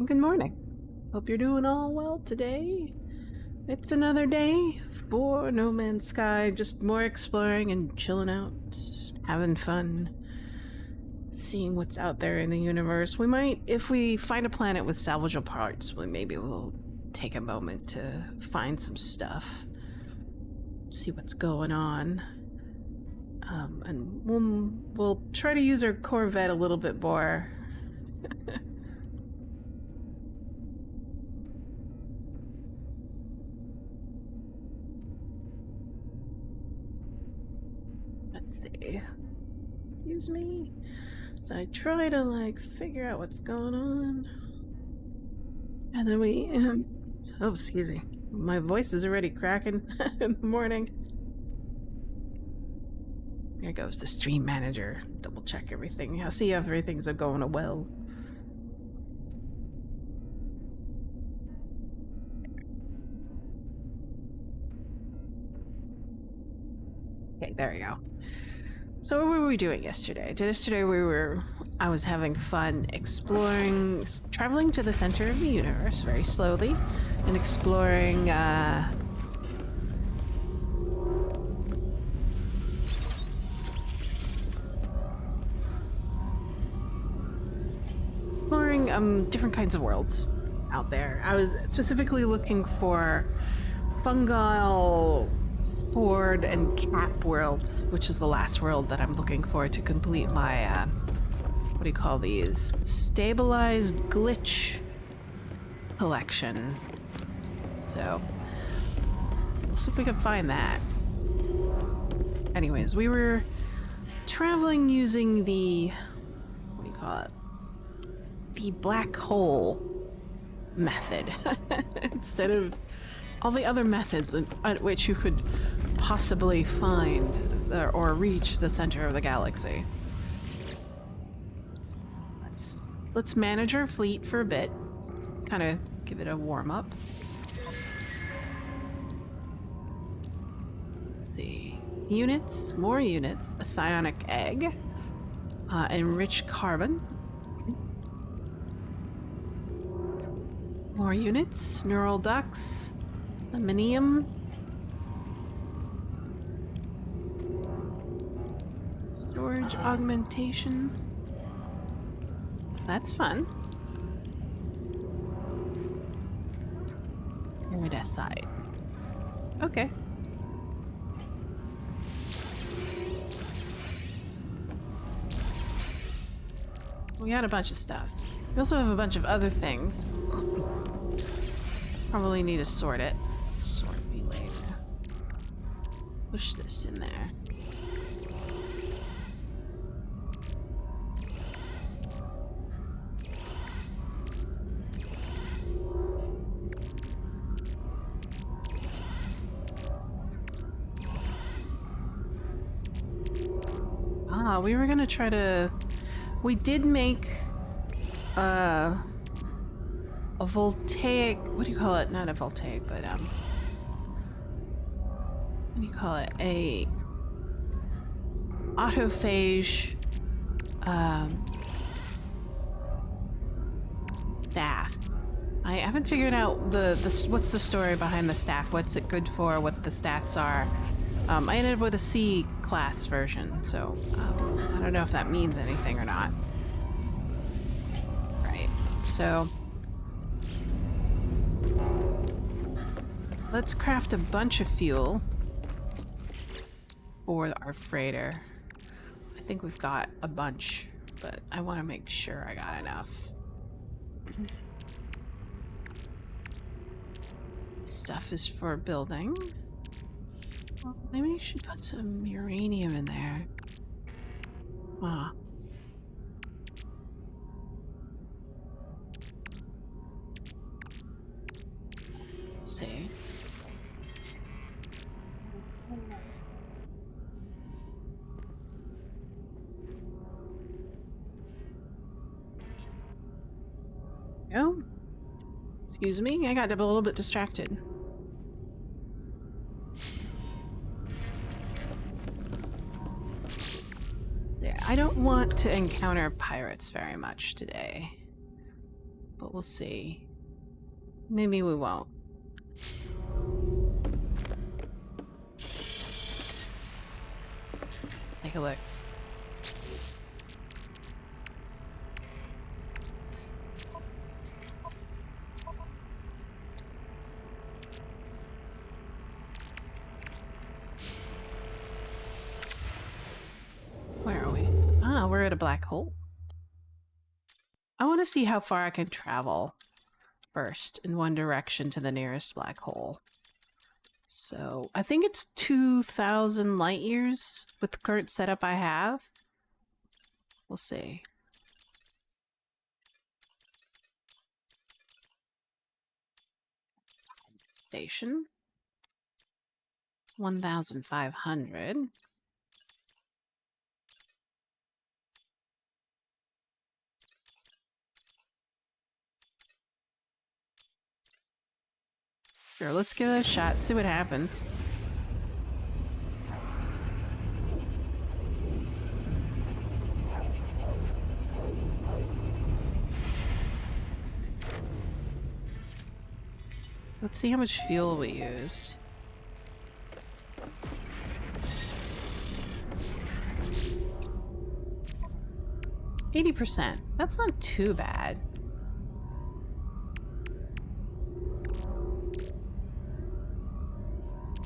and good morning. Hope you're doing all well today. It's another day for No Man's Sky, just more exploring and chilling out, having fun, seeing what's out there in the universe. We might, if we find a planet with salvageable parts, maybe we'll take a moment to find some stuff, see what's going on. And we'll try to use our Corvette a little bit more. Let's see. Excuse me. So I try to like figure out what's going on. And then we oh, excuse me. My voice is already cracking in the morning. Here goes the stream manager. Double check everything. I'll see if everything's going well. Okay, there we go. So what were we doing yesterday? Yesterday I was having fun exploring, traveling to the center of the universe very slowly, and exploring, different kinds of worlds out there. I was specifically looking for fungal, spored, and cap worlds, which is the last world that I'm looking for to complete my, what do you call these? Stabilized glitch collection. So, we'll see if we can find that. Anyways, we were traveling using the, what do you call it? The black hole method instead of all the other methods at which you could possibly find or reach the center of the galaxy. Let's manage our fleet for a bit, kind of give it a warm up. Let's see. Units, more units, a psionic egg, enriched carbon. More units, neural ducts, aluminium, storage augmentation. That's fun. Iridescite. Okay. We got a bunch of stuff. We also have a bunch of other things. Probably need to sort it. Sort me later. Push this in there. We were gonna try to... We did make a voltaic... What do you call it? Not a voltaic, but what do you call it? A autophage staff. I haven't figured out what's the story behind the staff. What's it good for? What the stats are? I ended up with a C class version, so I don't know if that means anything or not. Right, so let's craft a bunch of fuel for our freighter. I think we've got a bunch, but I want to make sure I got enough. Stuff is for building. Well, maybe I should put some uranium in there. Ah. Let's see. Oh. Excuse me, I got a little bit distracted. Yeah, I don't want to encounter pirates very much today. But but we'll see. Maybe we won't. Take a look. Where are we? Ah, we're at a black hole. I want to see how far I can travel first in one direction to the nearest black hole. So I think it's 2,000 light years with the current setup I have. We'll see. Station. 1,500. Sure, let's give it a shot, see what happens. Let's see how much fuel we used. %. That's not too bad.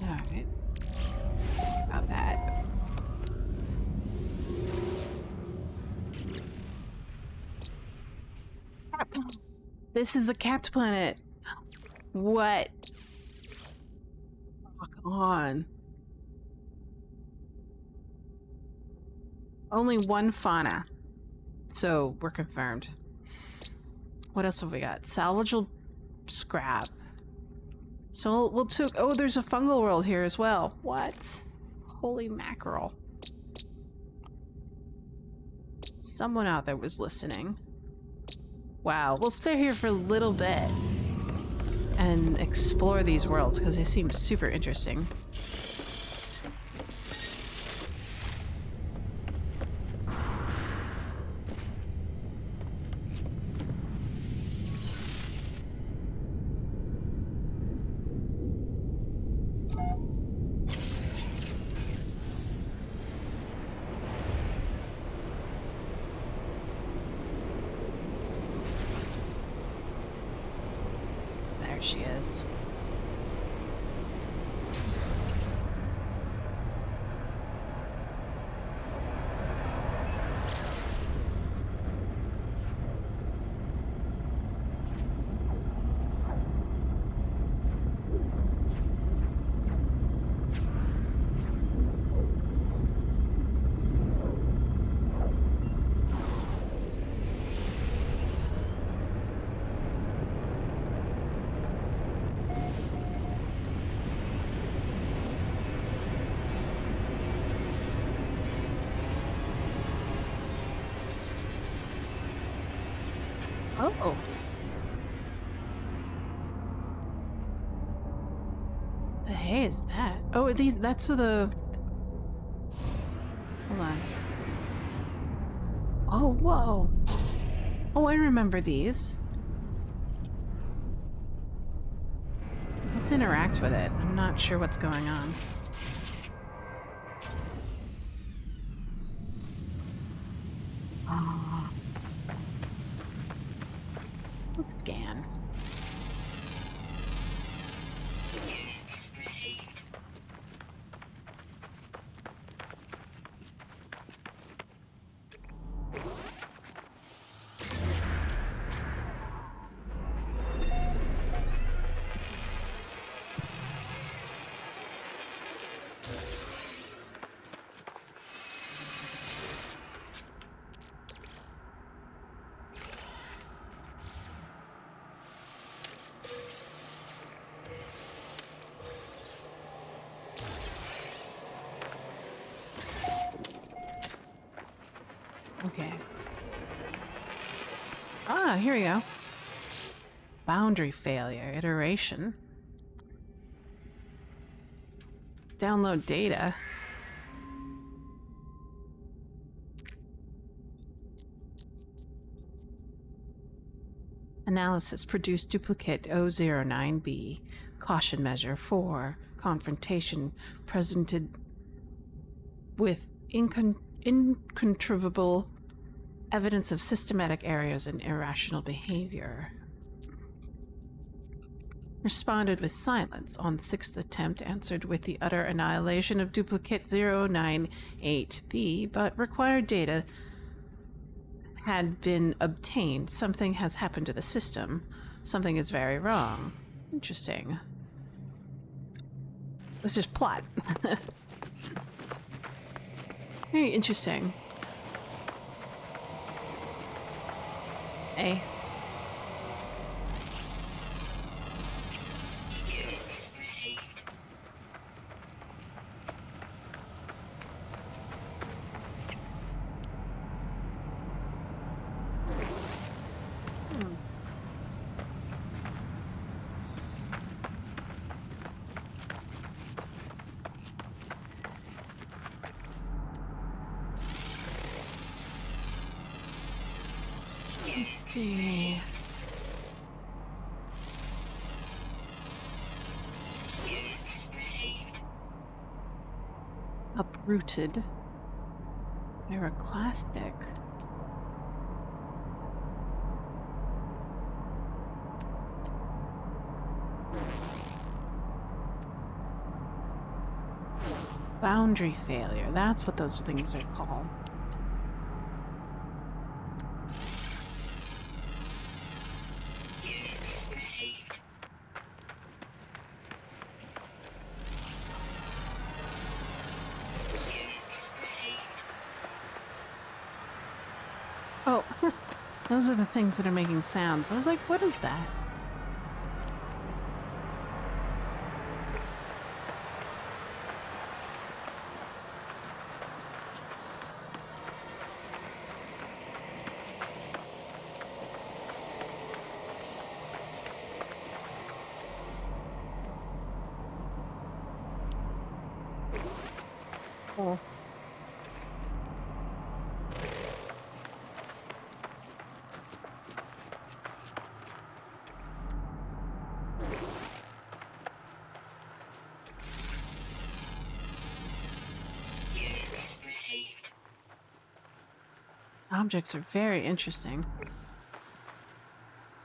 Alright. Not bad. This is the capped planet. What? Fuck on. Only one fauna. So we're confirmed. What else have we got? Salvageable scrap. So we'll took. Oh, there's a fungal world here as well. What? Holy mackerel. Someone out there was listening. Wow, we'll stay here for a little bit and explore these worlds because they seem super interesting. She is. Oh. The hay is that? Oh, that's the... Hold on. Oh, whoa. Oh, I remember these. Let's interact with it. I'm not sure what's going on. Let's scan. Okay. Ah, here we go. Boundary failure, iteration. Download data. Analysis produced duplicate 009B. Caution measure 4. Confrontation presented with incontrovertible evidence of systematic errors and irrational behavior. Responded with silence on 6th attempt, answered with the utter annihilation of duplicate 098B, but required data had been obtained. Something has happened to the system. Something is very wrong. Interesting. Let's just plot. Very interesting. Hey. Let's see. Uprooted. Pyroclastic. Boundary failure. That's what those things are called. Oh, those are the things that are making sounds. I was like, what is that? Oh. Objects are very interesting.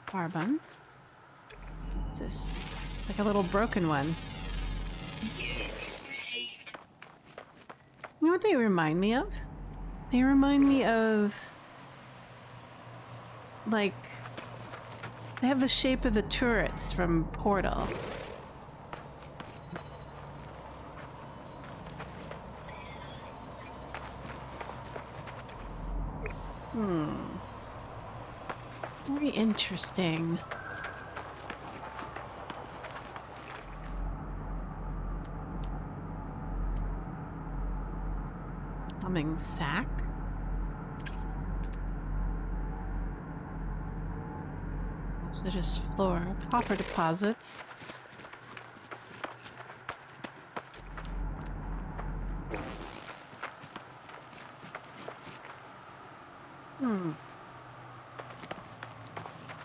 Carbon. What's this? It's like a little broken one. You know what they remind me of? They remind me of... like... they have the shape of the turrets from Portal. Very interesting. Humming sack. So just floor copper deposits.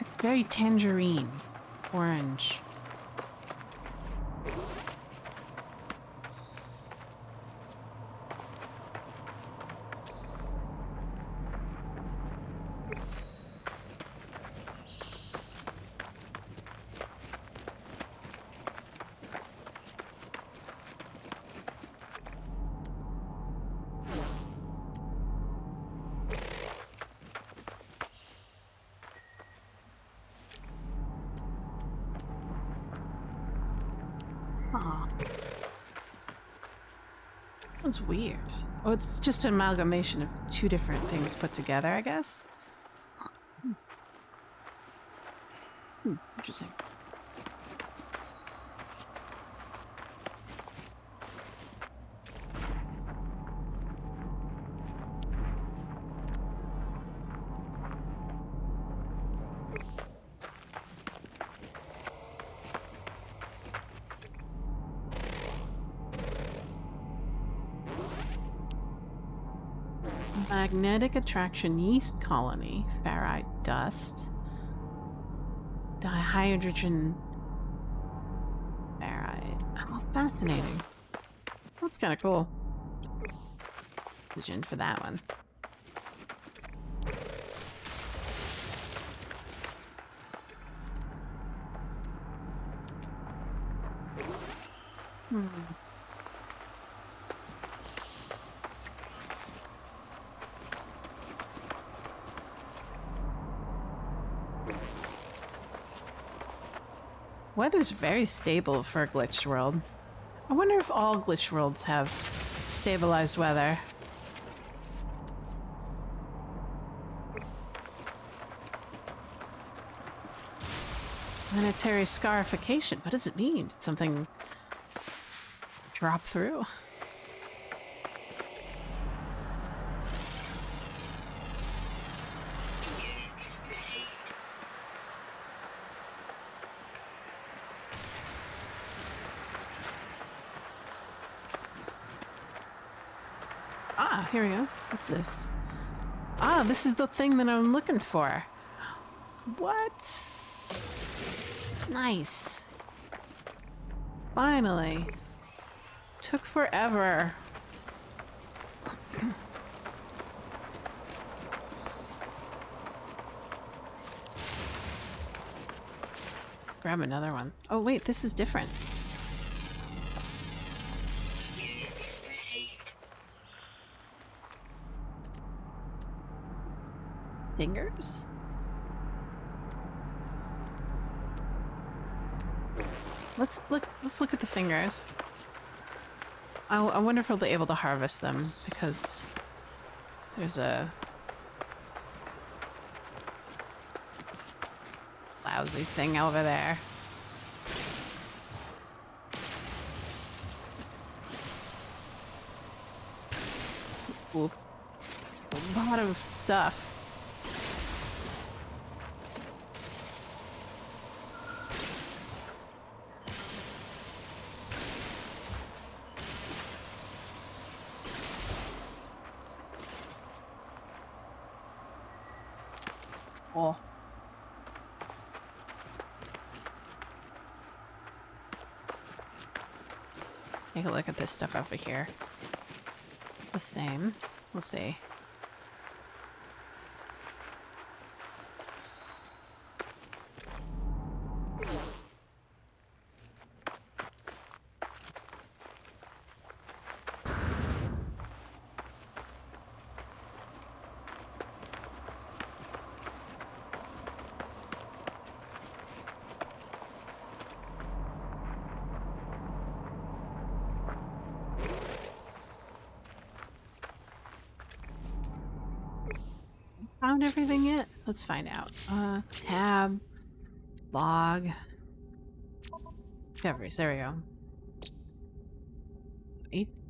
It's very tangerine, orange. Aw. That's weird. Oh, it's just an amalgamation of two different things put together, I guess. Interesting. Magnetic attraction yeast colony, ferrite dust. Dihydrogen. Alright. Oh, fascinating. That's kind of cool. Oxygen for that one. Weather's very stable for a glitched world. I wonder if all glitched worlds have stabilized weather. Planetary scarification. What does it mean? Did something drop through? Ah, here we go. What's this? Ah, this is the thing that I'm looking for. What? Nice. Finally. Took forever. Grab another one. Oh wait, this is different. Fingers? Let's look at the fingers. I wonder if I'll be able to harvest them because there's a lousy thing over there. Ooh. It's a lot of stuff. Oh. Take a look at this stuff over here. The same. We'll see. Found everything yet? Let's find out. Tab, log, discoveries. There we go.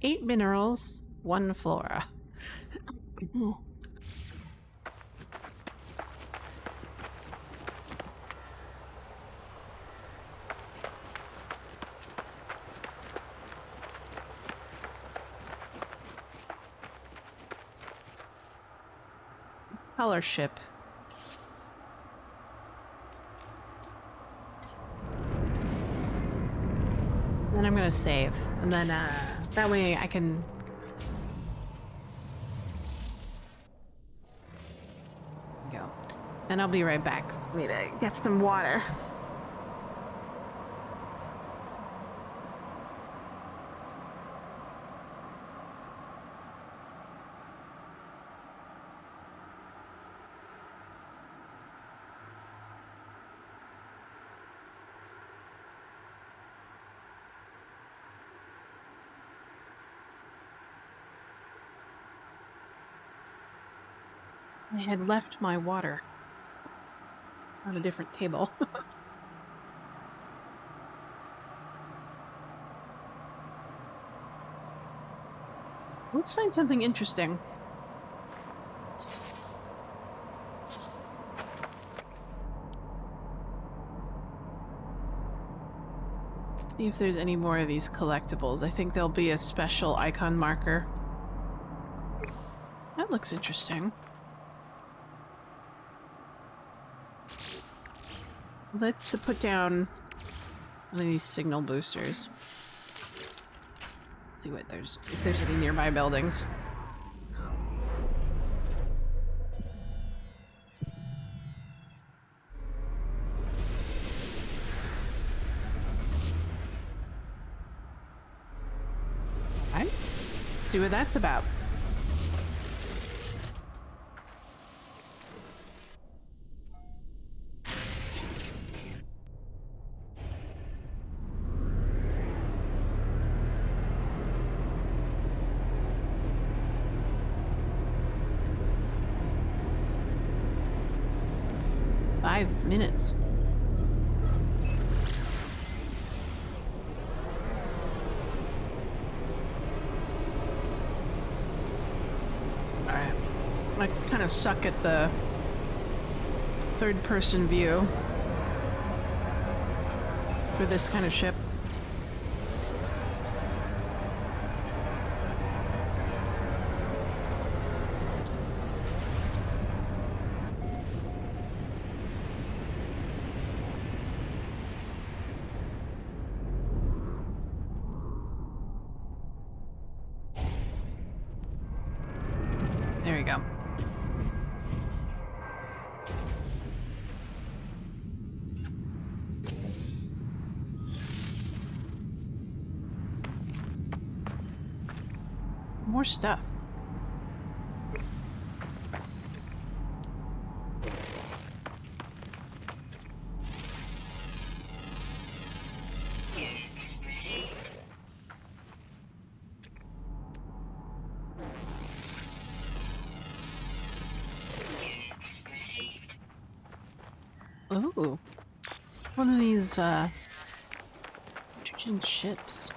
Eight minerals, 1 flora. Color ship. Then I'm gonna save, and then that way I can go. And I'll be right back. Need to get some water. I had left my water on a different table. Let's find something interesting. See if there's any more of these collectibles. I think there'll be a special icon marker. That looks interesting. Let's put down one of these signal boosters. Let's see what if there's any nearby buildings. Alright. See what that's about. Minutes. Alright. I kind of suck at the third-person view for this kind of ship. There we go. More stuff. Ooh. One of these, hydrogen ships.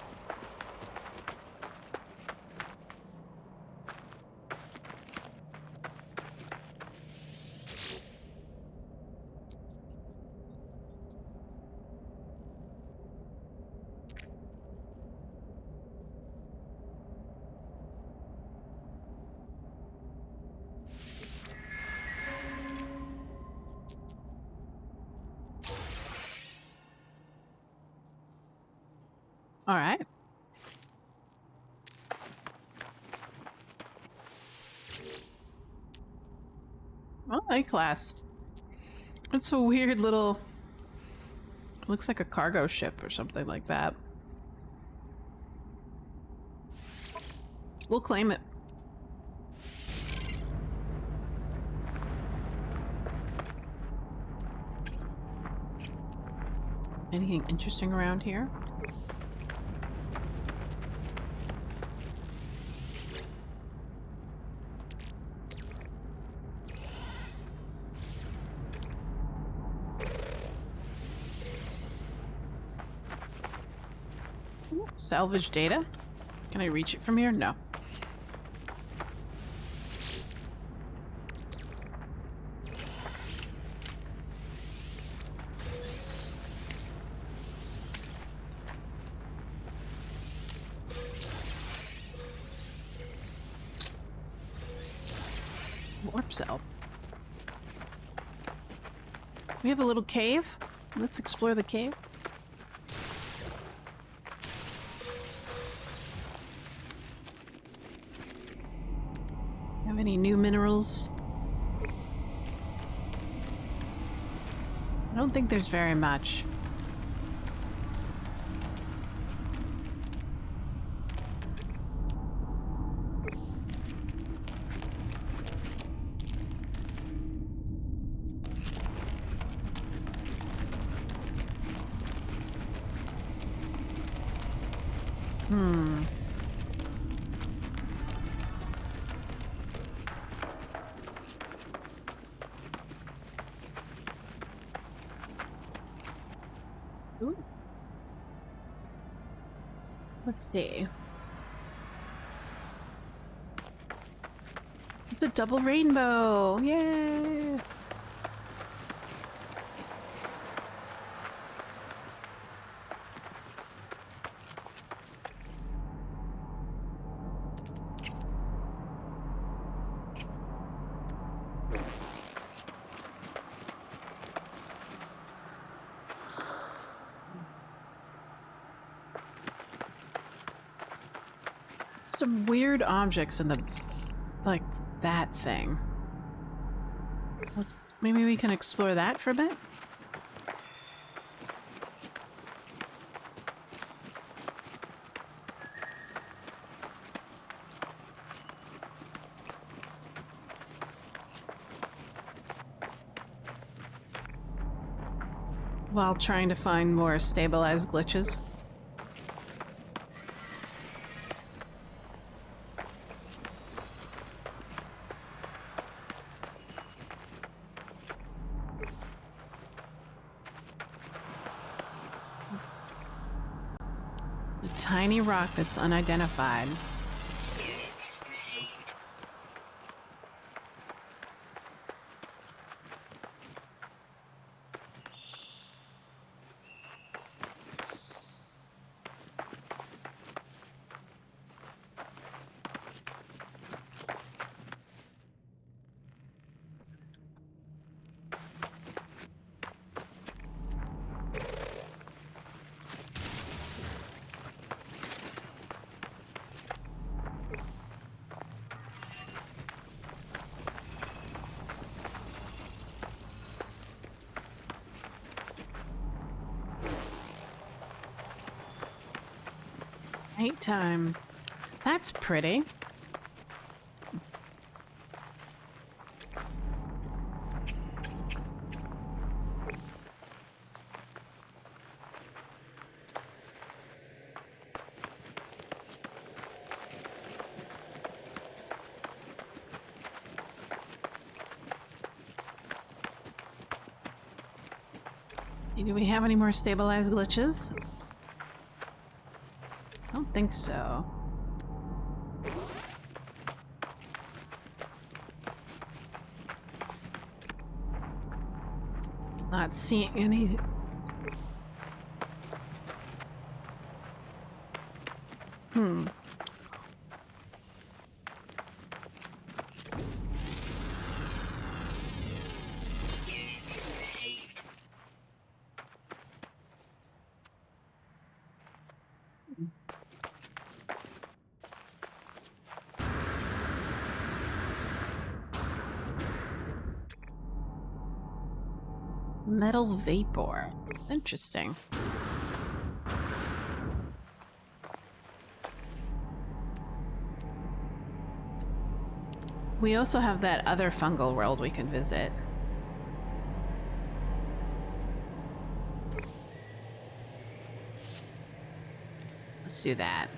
All right. Well, A-class. It's a weird little... Looks like a cargo ship or something like that. We'll claim it. Anything interesting around here? Salvage data? Can I reach it from here? No. Warp cell. We have a little cave. Let's explore the cave. Have any new minerals? I don't think there's very much. Ooh. Let's see. It's a double rainbow! Yay! some weird objects in the... like, that thing. Maybe we can explore that for a bit? While trying to find more stabilized glitches. A tiny rock that's unidentified. Nighttime. That's pretty. Do we have any more stabilized glitches? I don't think so. Not seeing any. Metal vapor. Interesting. We also have that other fungal world we can visit. Let's do that.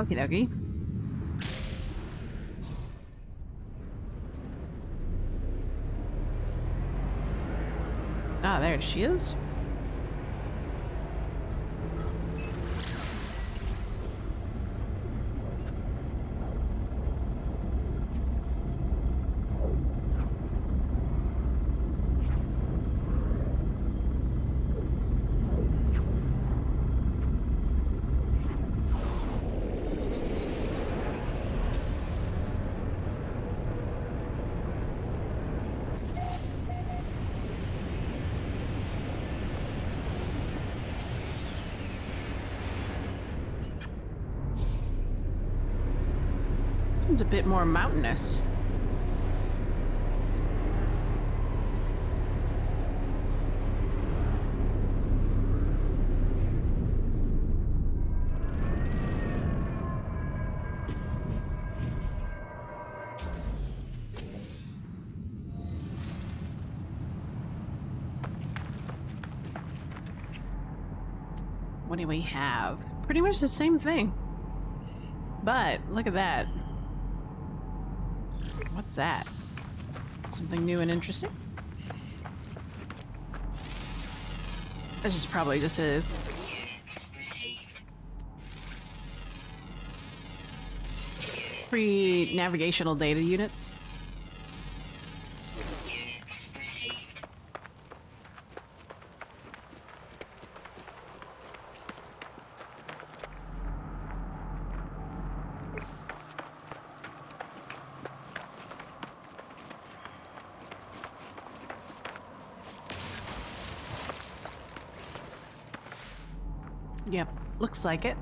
Okie dokie. Ah, there she is. It's a bit more mountainous. What do we have? Pretty much the same thing. But look at that. What's that? Something new and interesting? This is probably just a... free navigational data units. Yep, looks like it.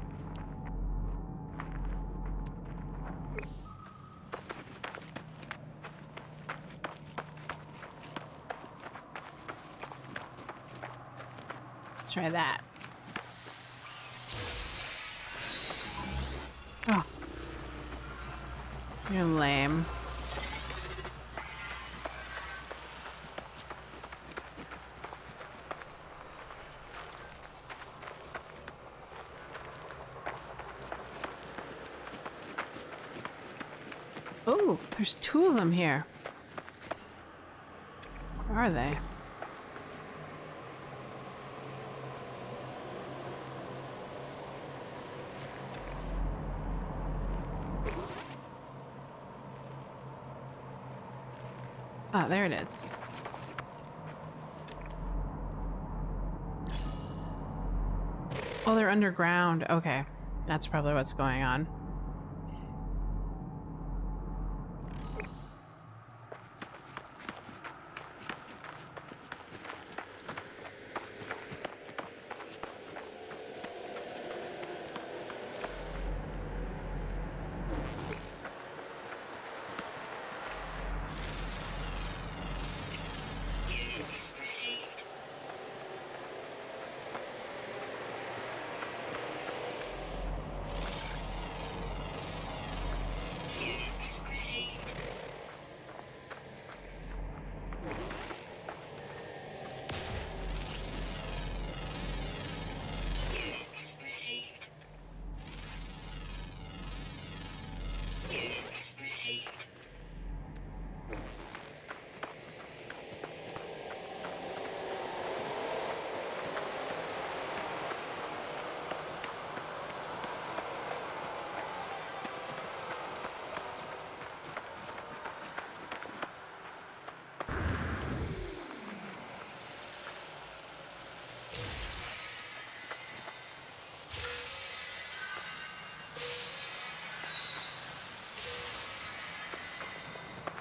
Let's try that. Oh. You're lame. Oh, there's two of them here. Where are they? Ah, there it is. Oh, they're underground. Okay. That's probably what's going on.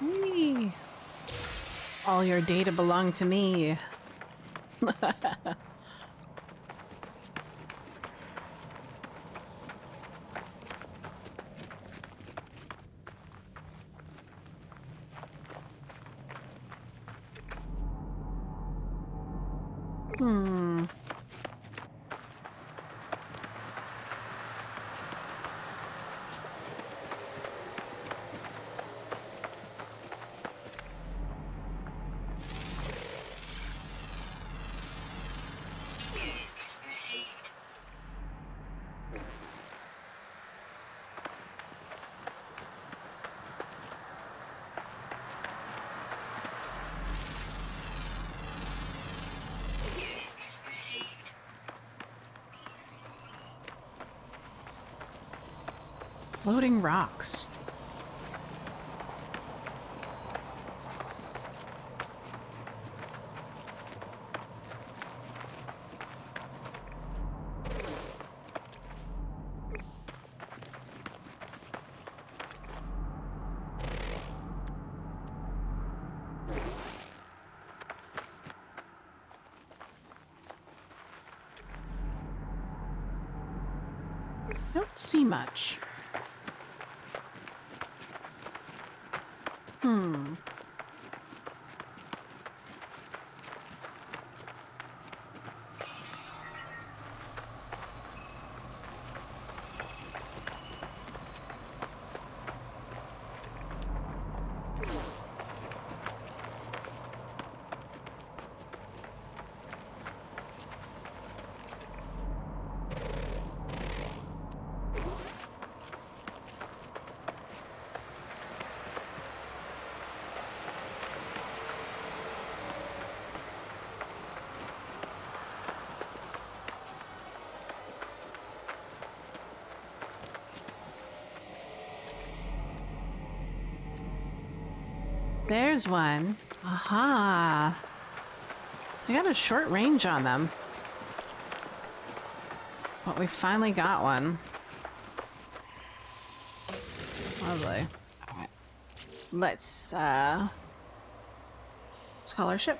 Whee! All your data belong to me. Hmm. Floating rocks. Don't see much. Hmm. There's one. Aha. They got a short range on them. But we finally got one. Lovely. Alright. Let's call our ship.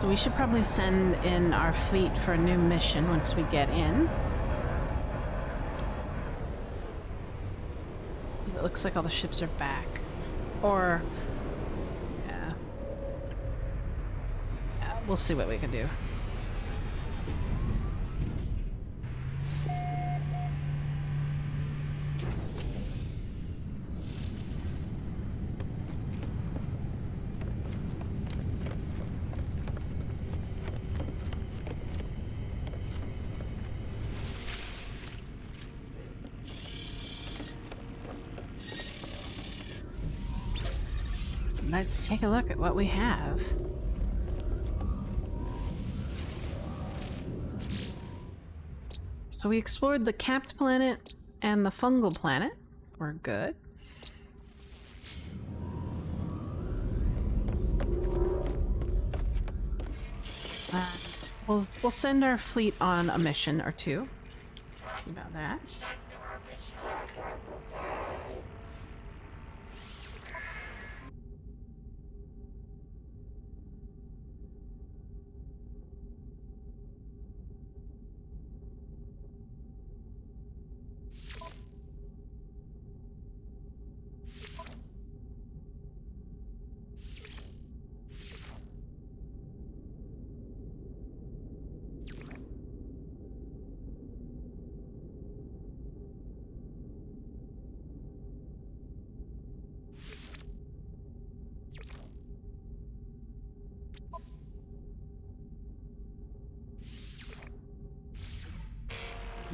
So we should probably send in our fleet for a new mission once we get in. Because it looks like all the ships are back. Or, yeah. Yeah, we'll see what we can do. Let's take a look at what we have. So we explored the capped planet and the fungal planet. We're good. We'll send our fleet on a mission or two. See about that.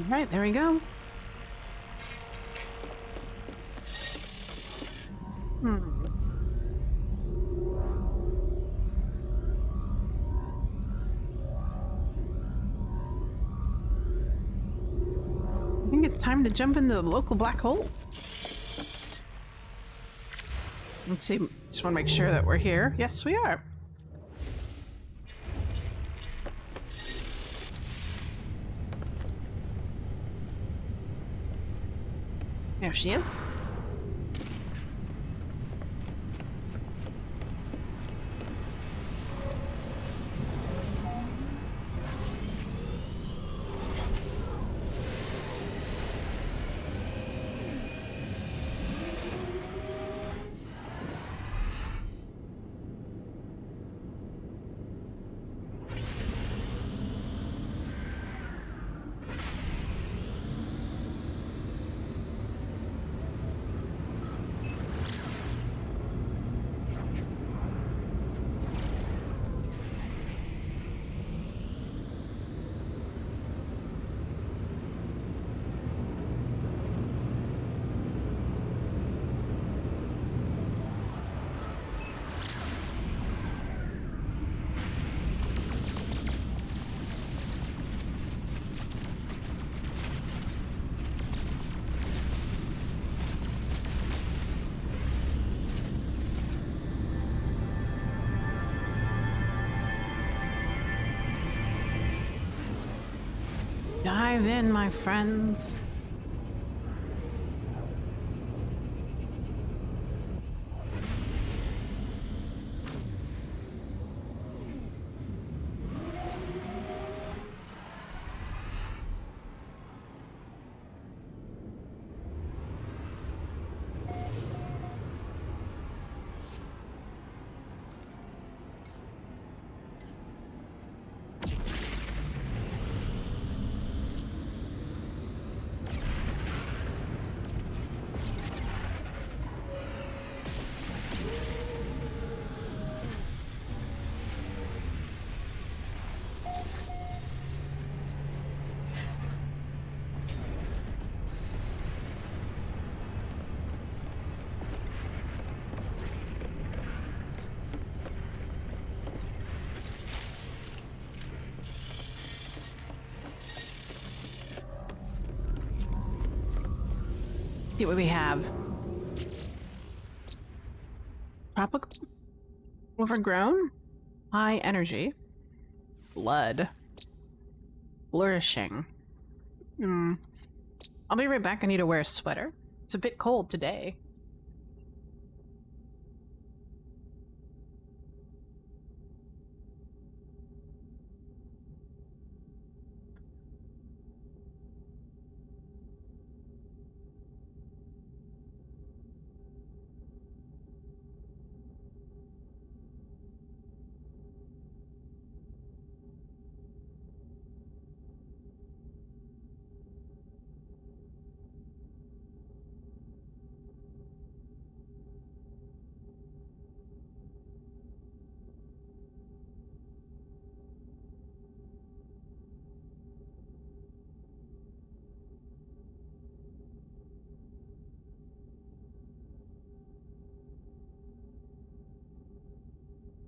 Right, there we go. I think it's time to jump into the local black hole. Let's see, just want to make sure that we're here. Yes, we are. There she is. Dive in, my friends. See what we have. Tropical? Overgrown? High energy. Blood. Flourishing. I'll be right back. I need to wear a sweater. It's a bit cold today.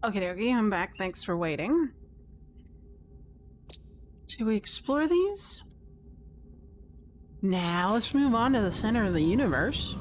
Okay, dokie, I'm back. Thanks for waiting. Should we explore these? Now let's move on to the center of the universe.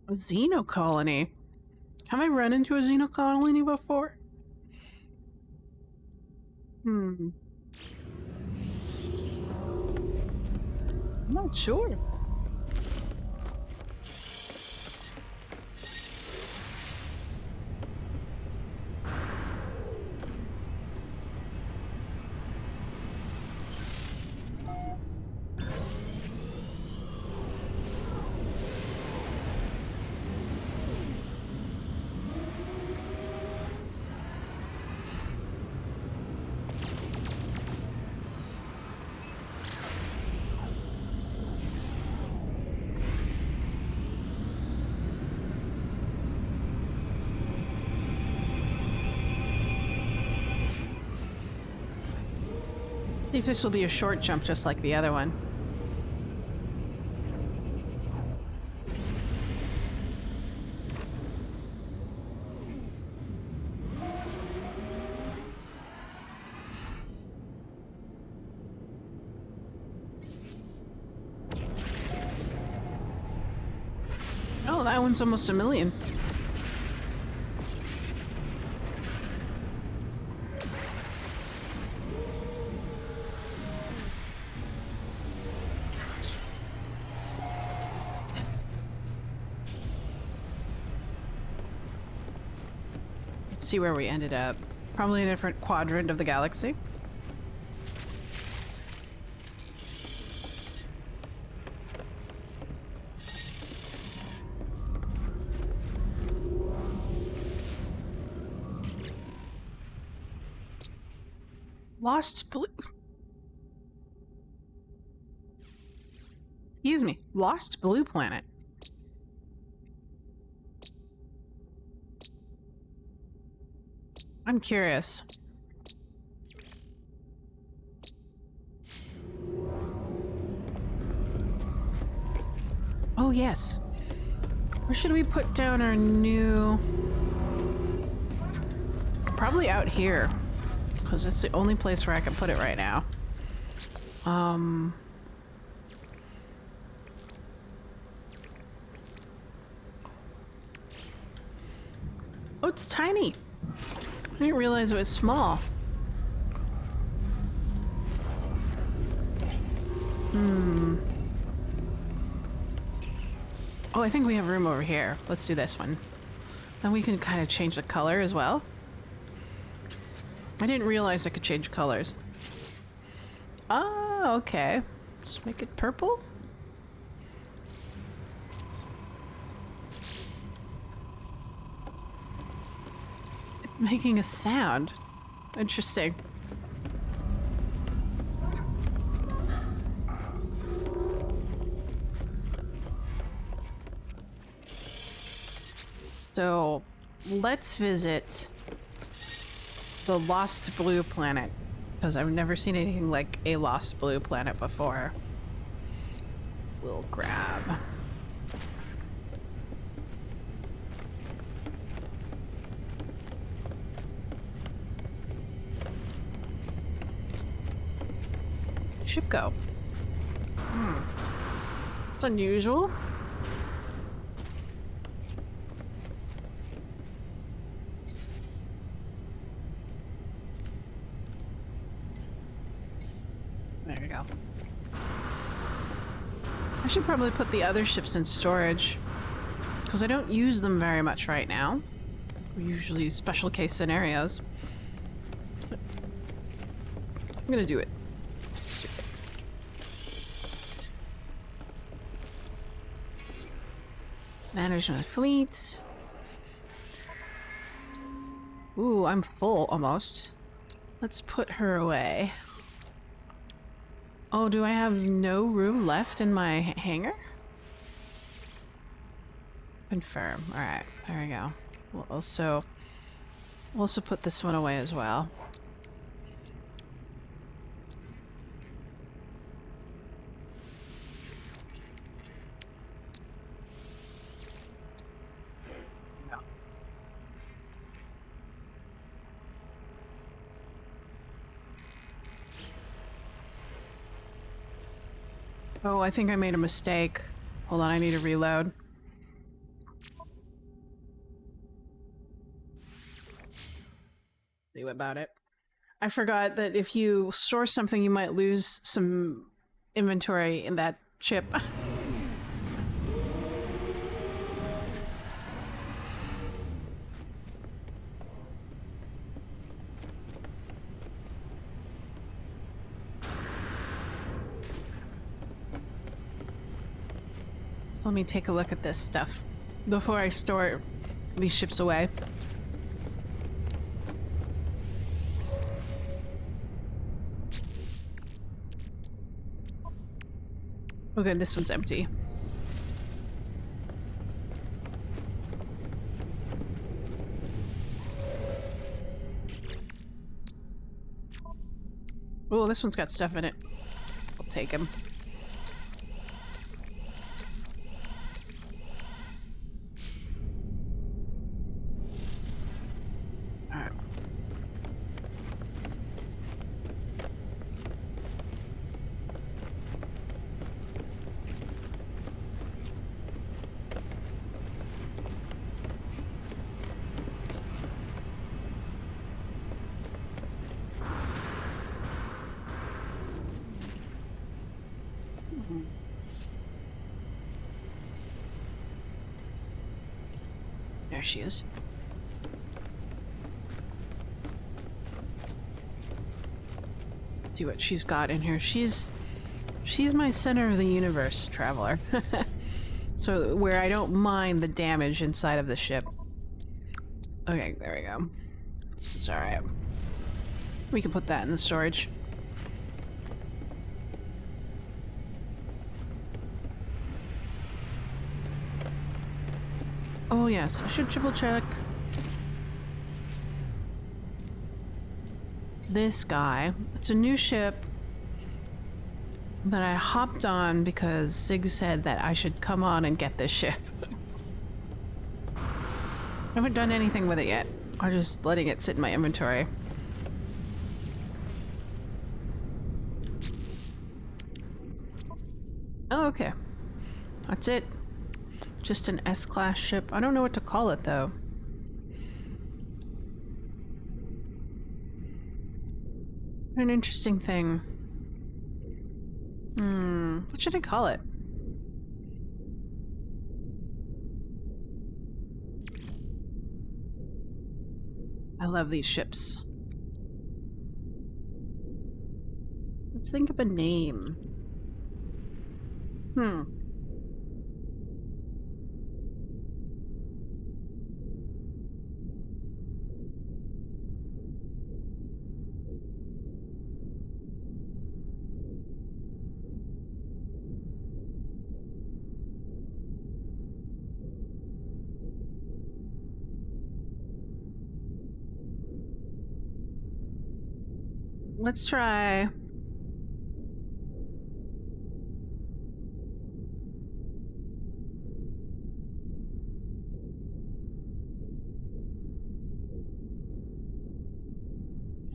A xenocolony. Have I run into a xenocolony before? I'm not sure. See if this will be a short jump just like the other one. Oh, that one's almost a million. See where we ended up. Probably a different quadrant of the galaxy. Lost Blue... Excuse me. Lost Blue Planet. I'm curious. Oh, yes. Where should we put down our new... Probably out here. Because it's the only place where I can put it right now. Oh, it's tiny. I didn't realize it was small. Oh, I think we have room over here. Let's do this one. Then we can kind of change the color as well. I didn't realize I could change colors. Oh, okay. Let's make it purple. It's making a sound. Interesting. So, let's visit the Lost Blue Planet, because I've never seen anything like a Lost Blue Planet before. We'll grab. Ship go. It's unusual. There you go. I should probably put the other ships in storage, because I don't use them very much right now. Usually special case scenarios. But I'm gonna do it. Stupid. Management of fleet. Ooh, I'm full almost. Let's put her away. Oh, do I have no room left in my hangar? Confirm. Alright, there we go. We'll also put this one away as well. No. Oh, I think I made a mistake. Hold on, I need to reload. See about it. I forgot that if you store something, you might lose some inventory in that chip. Let me take a look at this stuff before I store these ships away. Okay, this one's empty. Oh, this one's got stuff in it. I'll take him. There she is. See what she's got in here. She's my center of the universe traveler. So where I don't mind the damage inside of the ship. Okay, there we go. This is alright. We can put that in the storage. Oh yes, I should triple check. This guy. It's a new ship that I hopped on because Sig said that I should come on and get this ship. I haven't done anything with it yet. I'm just letting it sit in my inventory. Oh, okay. That's it. Just an S-class ship. I don't know what to call it, though. An interesting thing. What should I call it? I love these ships. Let's think of a name. Let's try... I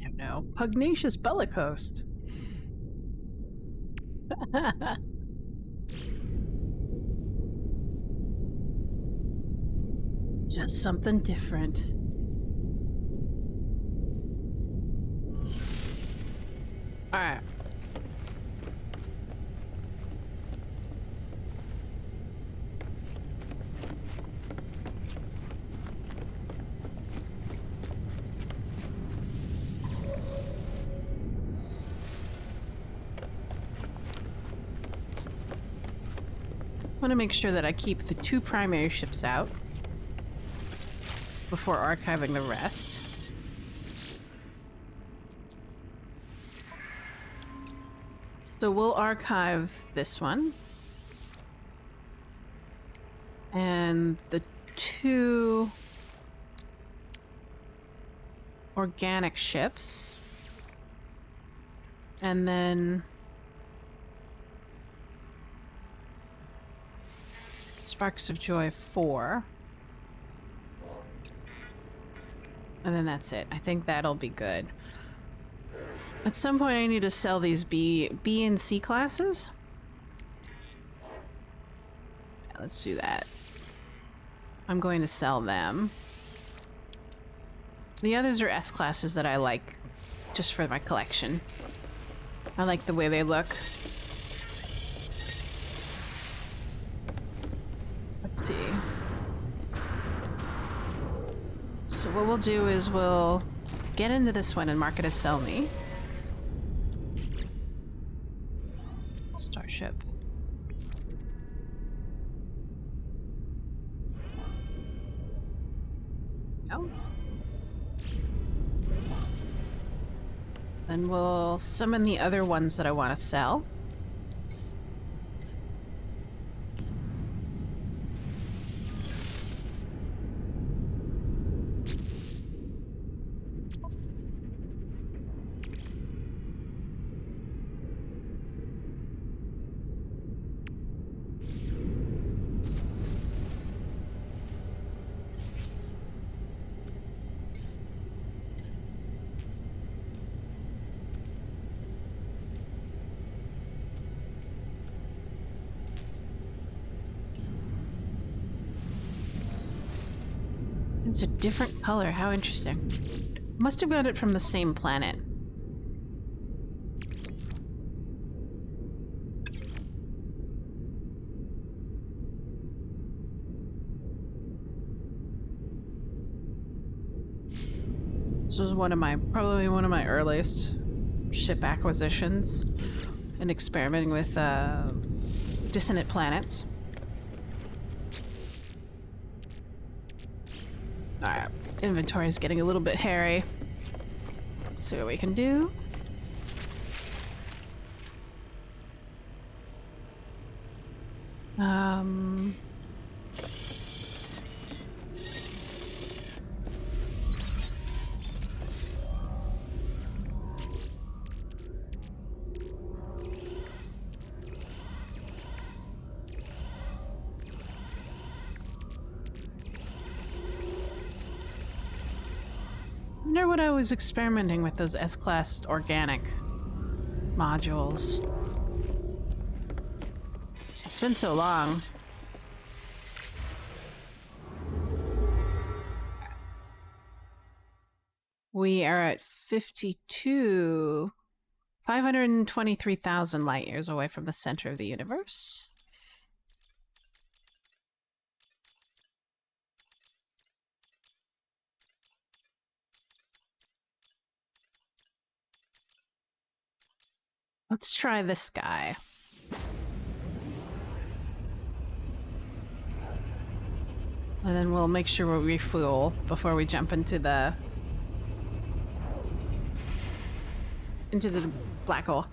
don't know. Pugnacious Bellicose. Just something different. Alright. I want to make sure that I keep the 2 primary ships out before archiving the rest. So we'll archive this one. And the 2 organic ships. And then Sparks of Joy 4. And then that's it. I think that'll be good. At some point I need to sell these B and C classes. Yeah, let's do that. I'm going to sell them. The others are S classes that I like just for my collection. I like the way they look. Let's see. So what we'll do is we'll get into this one and mark it as sell me. Starship. No. Then we'll summon the other ones that I want to sell. It's a different color. How interesting. Must have got it from the same planet. This was probably one of my earliest ship acquisitions and experimenting with dissonant planets. Alright, inventory is getting a little bit hairy. Let's see what we can do. I wonder what I was experimenting with those S-class organic modules. It's been so long. We are at 52 523,000 light years away from the center of the universe. Let's try this guy. And then we'll make sure we refuel before we jump into the black hole.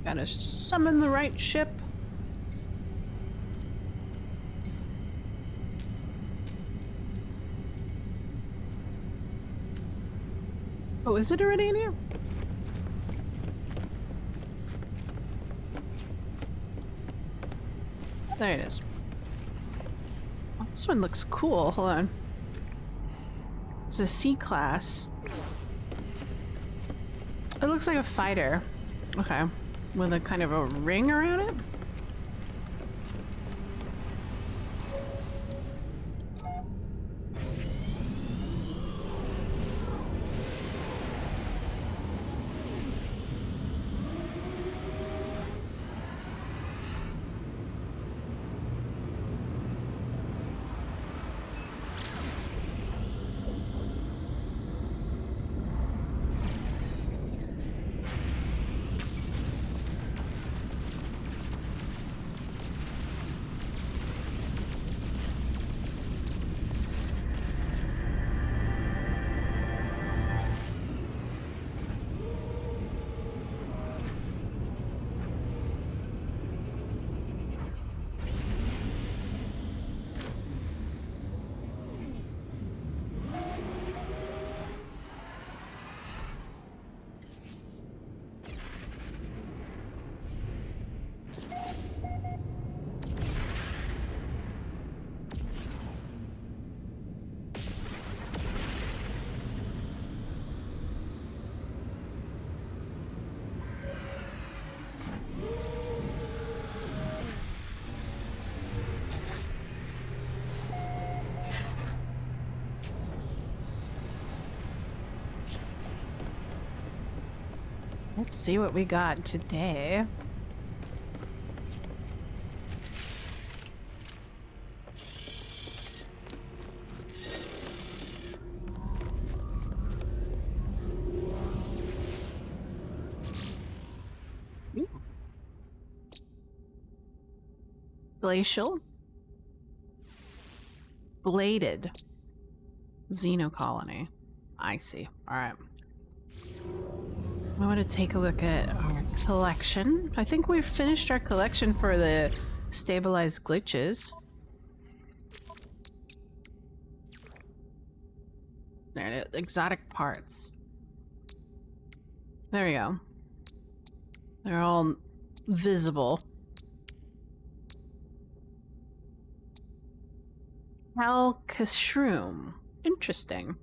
Gotta summon the right ship. Oh, is it already in here? There it is. Oh, this one looks cool. Hold on. It's a C-class. It looks like a fighter. Okay. With a kind of a ring around it? Let's see what we got today. Ooh. Glacial. Bladed. Xenocolony. I see. Alright. I want to take a look at our collection. I think we've finished our collection for the stabilized glitches. There it is. Exotic parts. There we go. They're all visible. Alcashroom. Interesting.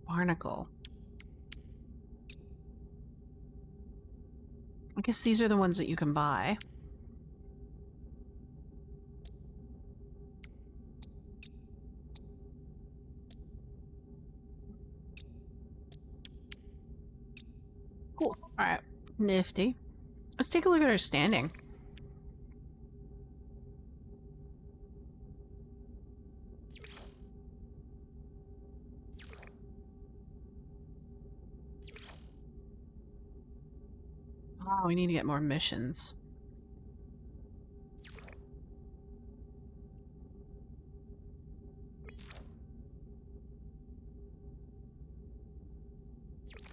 Barnacle. I guess these are the ones that you can buy. Cool. Alright. Nifty. Let's take a look at our standing. Oh, we need to get more missions.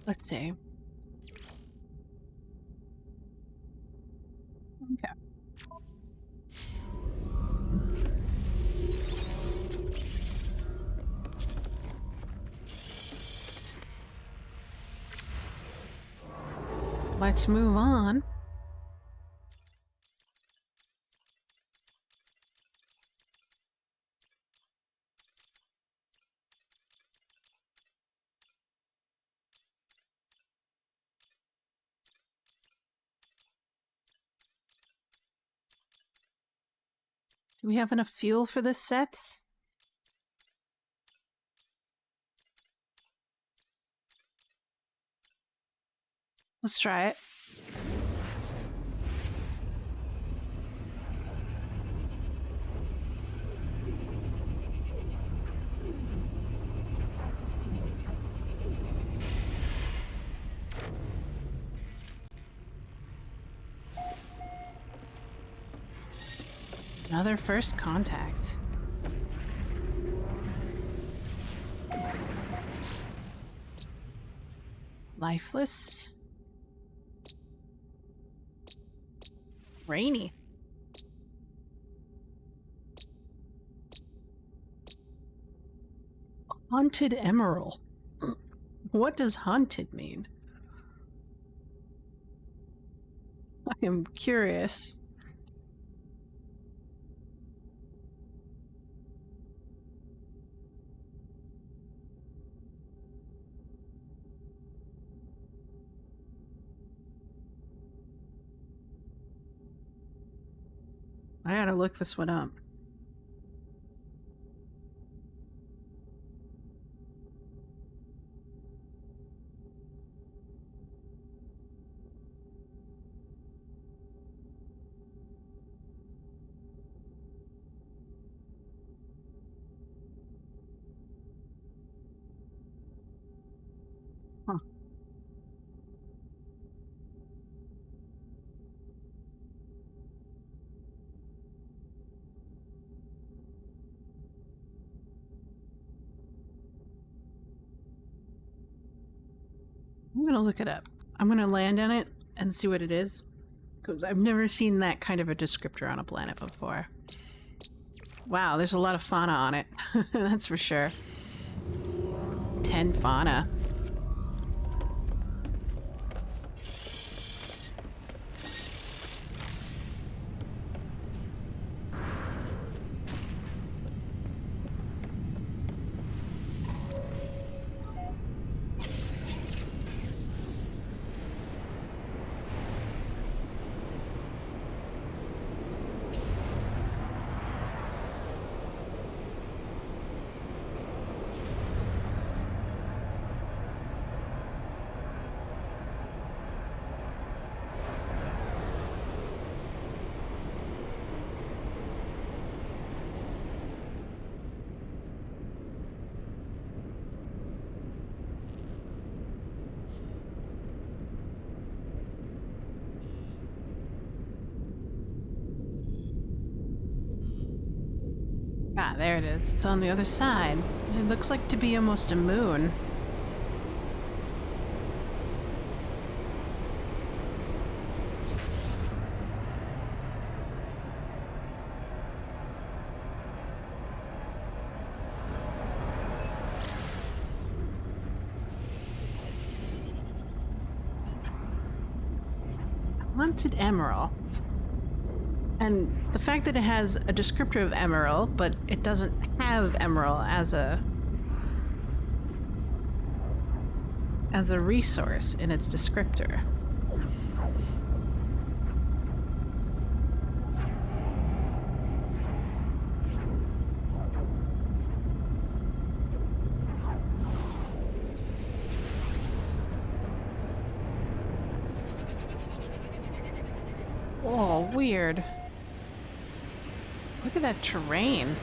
Let's see. Okay. Let's move on. Do we have enough fuel for this set? Let's try it. Another first contact. Lifeless. Rainy. Haunted emerald. What does haunted mean? I am curious. I gotta look this one up. Huh. I'm gonna look it up. I'm gonna land on it and see what it is. Because I've never seen that kind of a descriptor on a planet before. Wow, there's a lot of fauna on it. That's for sure. 10 fauna. Ah, there it is. It's on the other side. It looks like to be almost a moon. Haunted emerald. And the fact that it has a descriptor of emerald, but it doesn't have emerald as a resource in its descriptor. Oh, weird. Look at that terrain.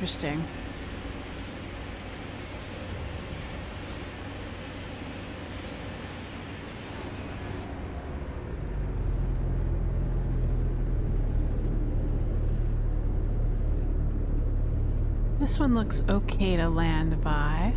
Interesting. This one looks okay to land by.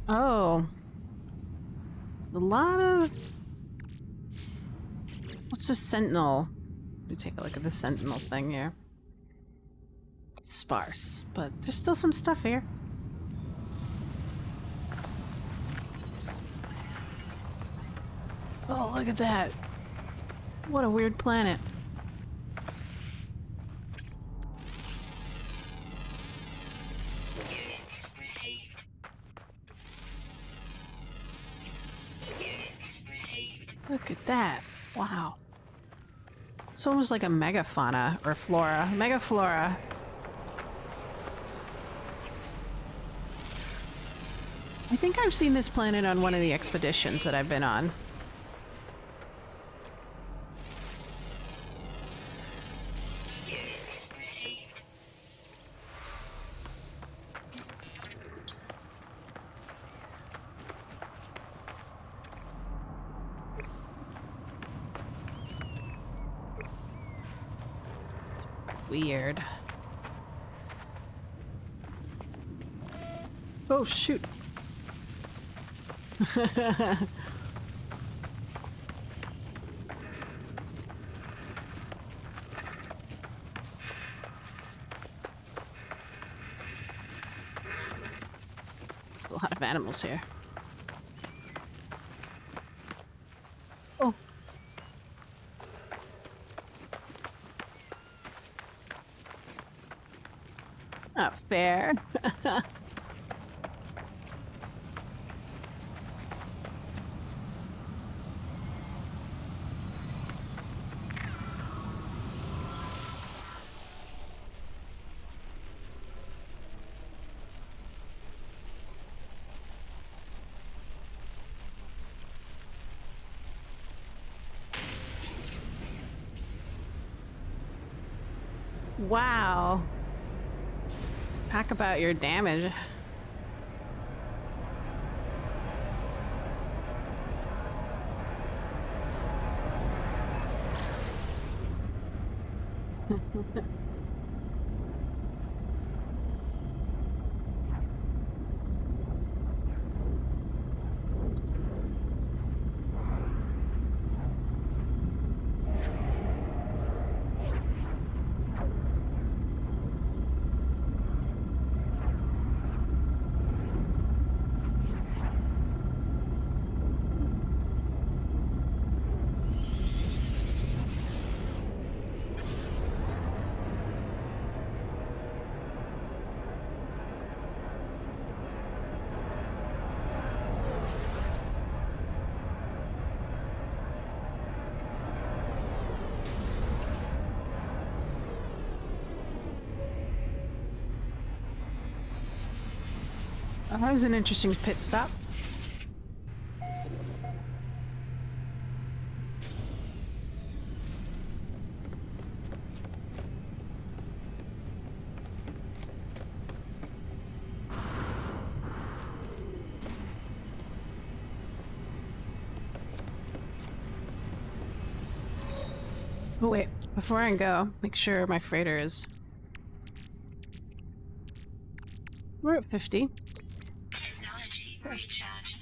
Oh. A lot of... What's the sentinel? Let me take a look at the sentinel thing here. Sparse, but there's still some stuff here. Oh, look at that. What a weird planet. Look at that. Wow. It's almost like a megafauna or flora. Megaflora. I think I've seen this planet on one of the expeditions that I've been on. Weird. Oh, shoot. A lot of animals here. Oh. Not fair. Wow. Talk about your damage. That was an interesting pit stop. Oh wait, before I go, make sure my freighter is... We're at 50. Technology recharge.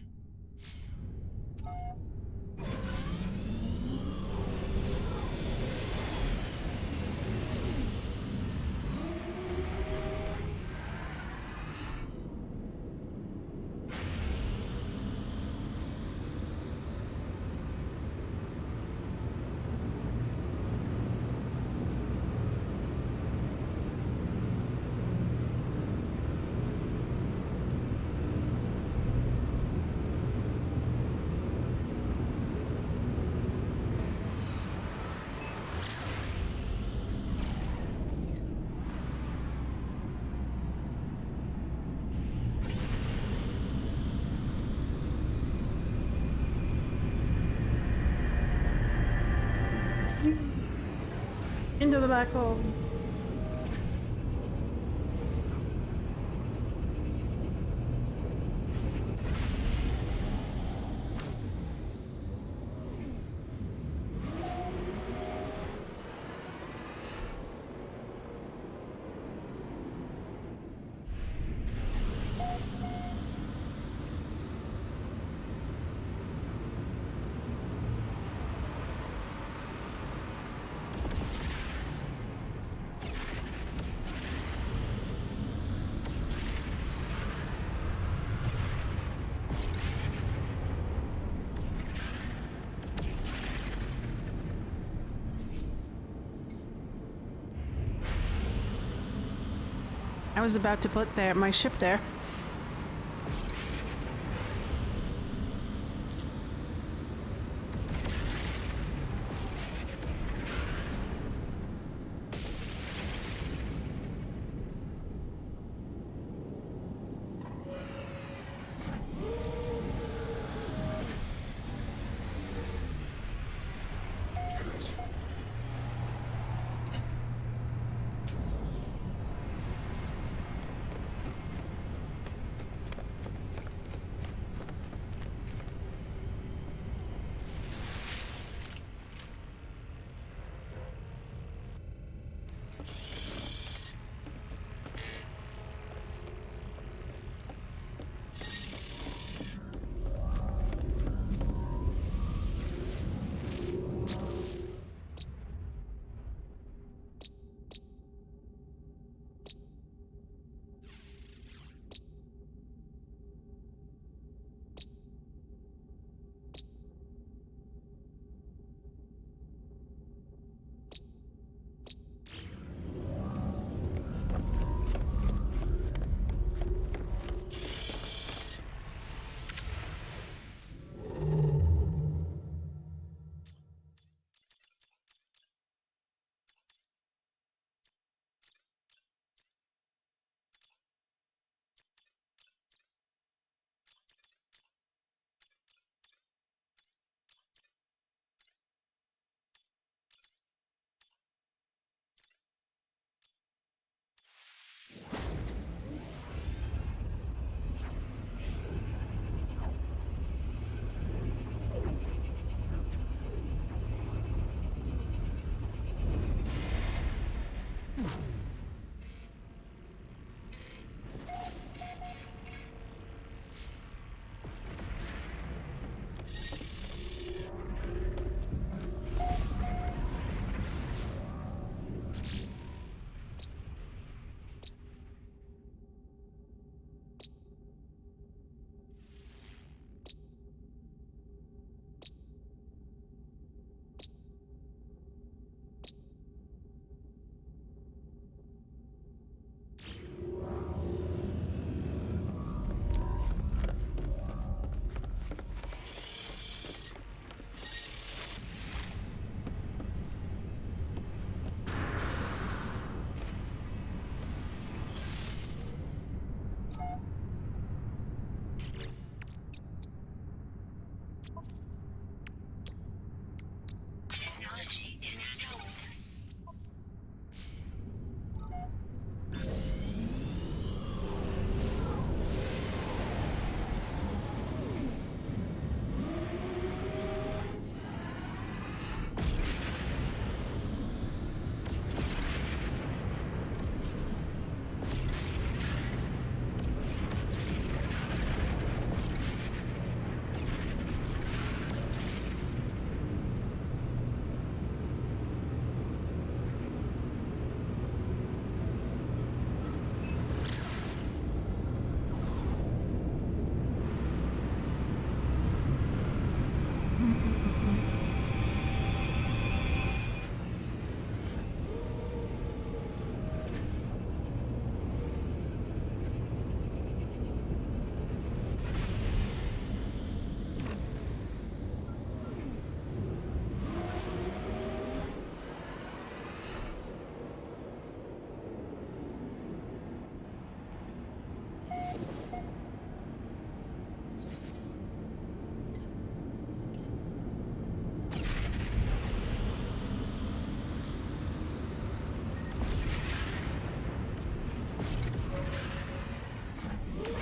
into the black hole. I was about to put my ship there.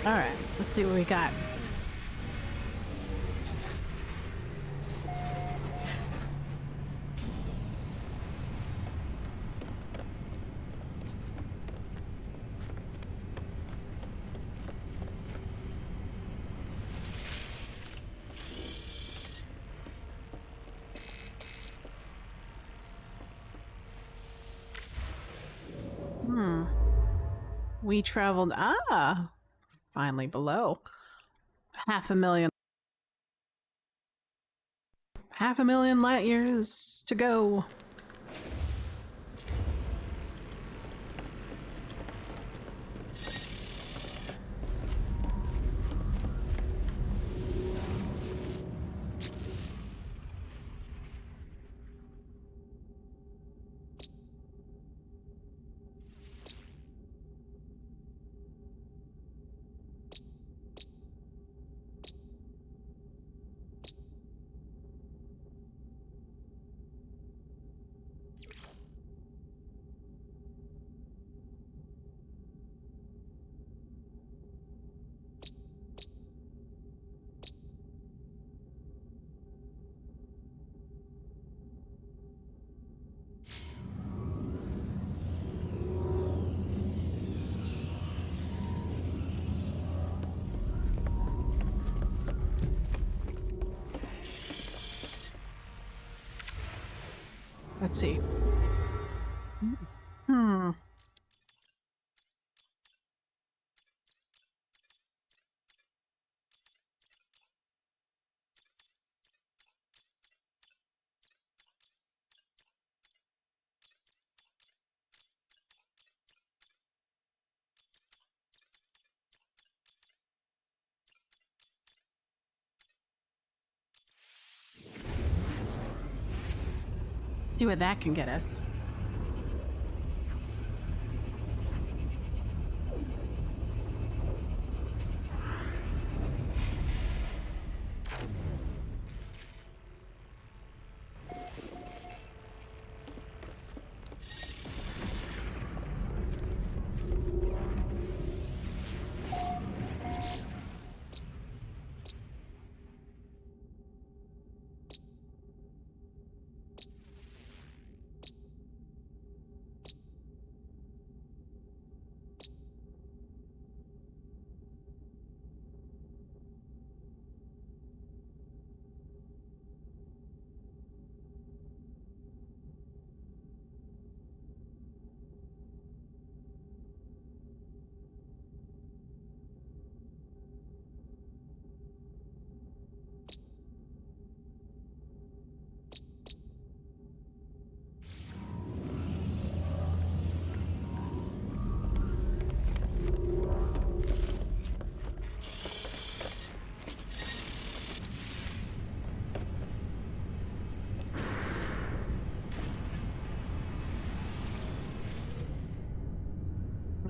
Alright, let's see what we got. We traveled, finally below. Half a million light years to go. Let's see. See what that can get us.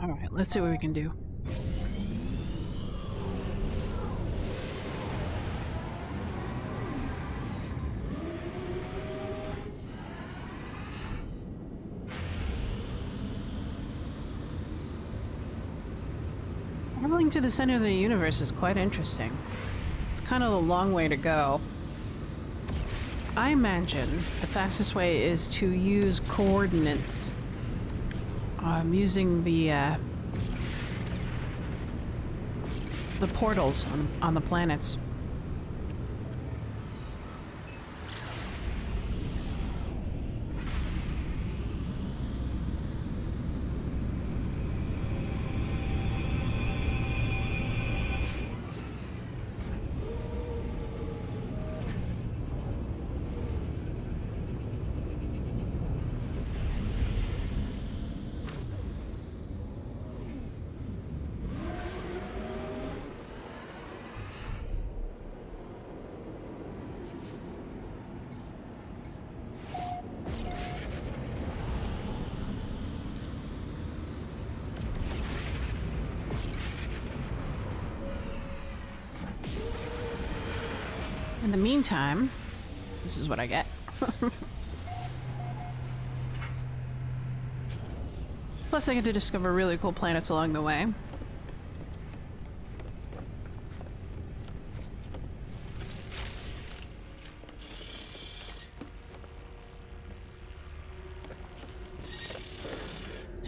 Alright, let's see what we can do. Traveling to the center of the universe is quite interesting. It's kind of a long way to go. I imagine the fastest way is to use coordinates. Using the portals on the planets. In the meantime, this is what I get. Plus I get to discover really cool planets along the way.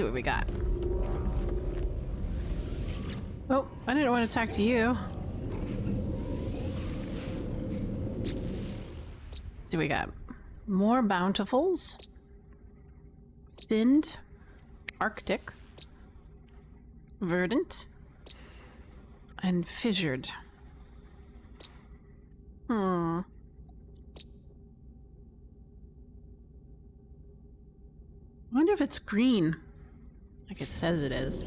see what we got. Oh, I didn't want to talk to you. Let's see what we got. More bountifuls. Finned. Arctic. Verdant. And fissured. I wonder if it's green, like it says it is.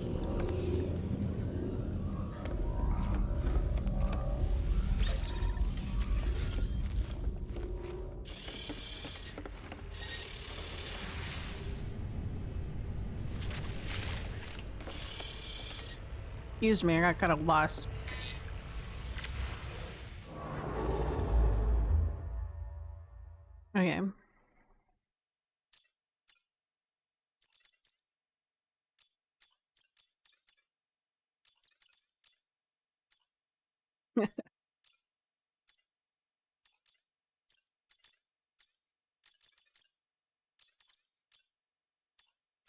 Excuse me, I got kind of lost. Okay.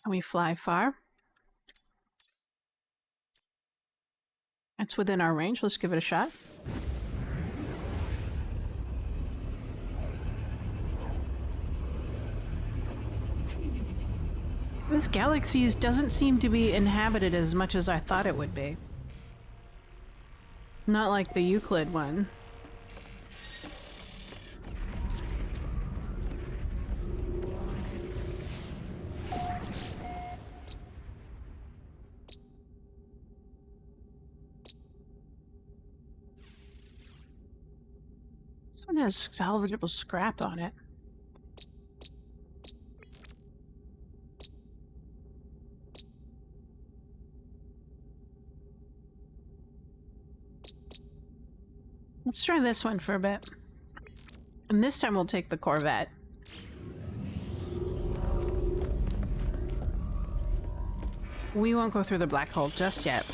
Can we fly far? It's within our range. Let's give it a shot. This galaxy doesn't seem to be inhabited as much as I thought it would be. Not like the Euclid one. This one has salvageable scrap on it. Let's try this one for a bit. And this time we'll take the Corvette. We won't go through the black hole just yet.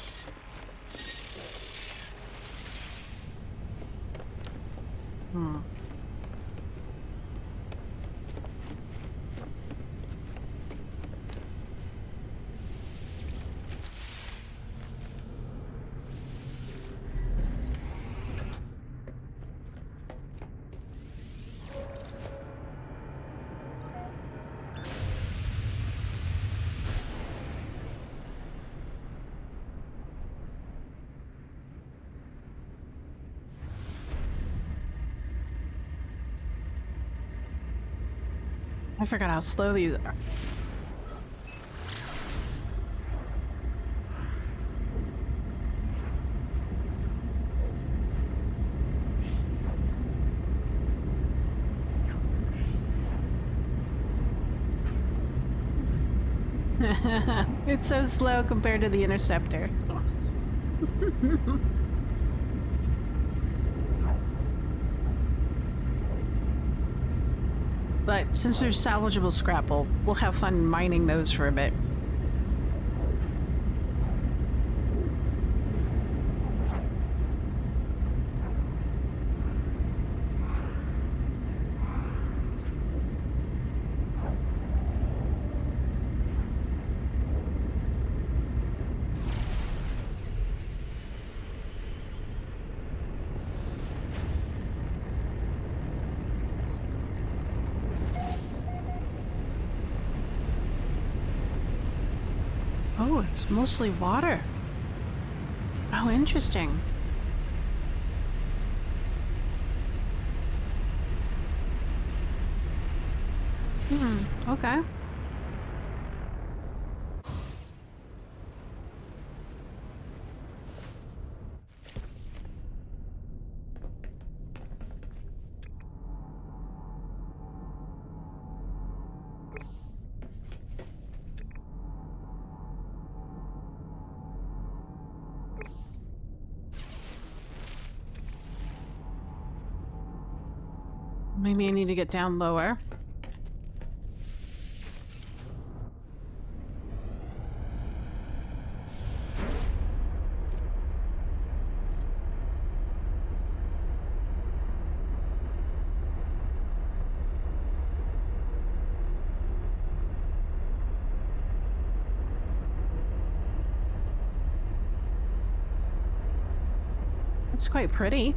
I forgot how slow these are. It's so slow compared to the Interceptor. But since there's salvageable scrap, we'll have fun mining those for a bit. Oh, it's mostly water. Oh, interesting. Okay. Maybe I need to get down lower. It's quite pretty.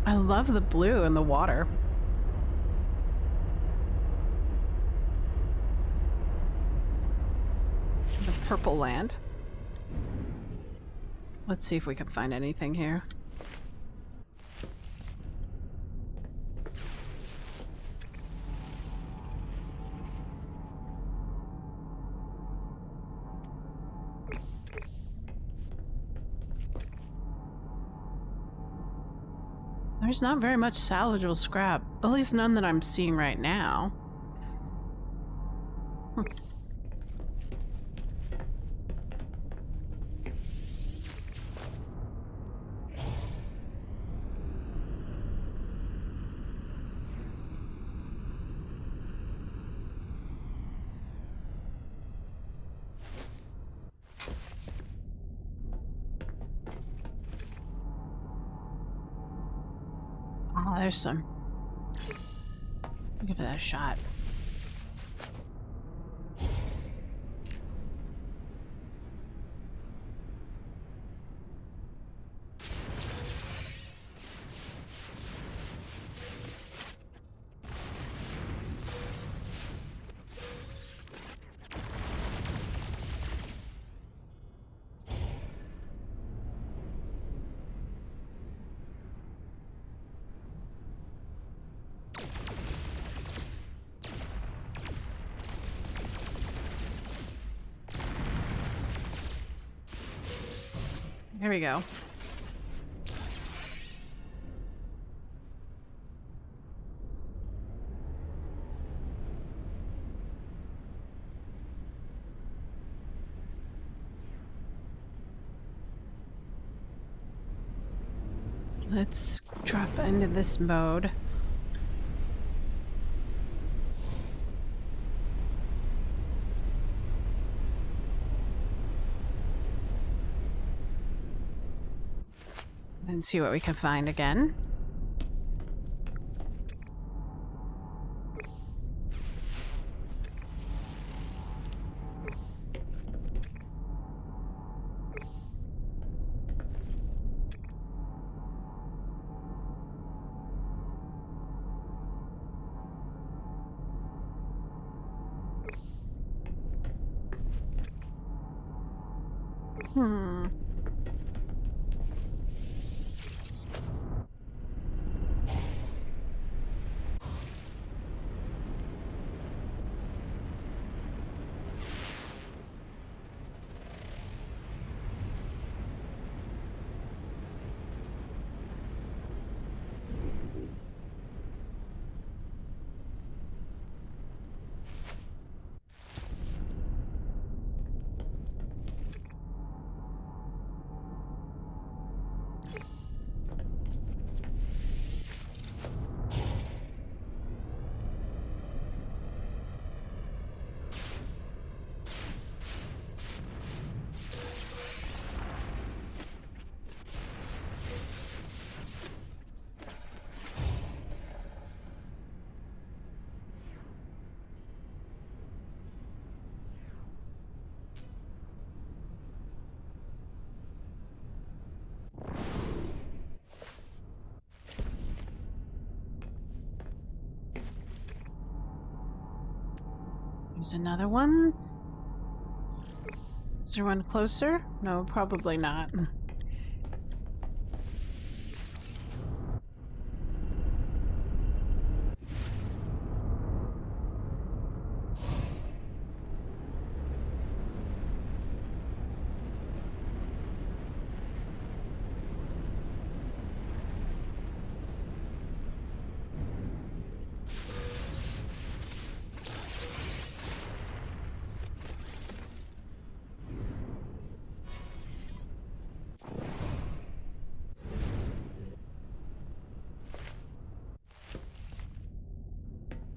I love the blue in the water. The purple land. Let's see if we can find anything here. There's not very much salvageable scrap, at least none that I'm seeing right now. Oh, there's some. Give that a shot. Here we go. Let's drop into this mode. And see what we can find again. There's another one. Is there one closer? No, probably not.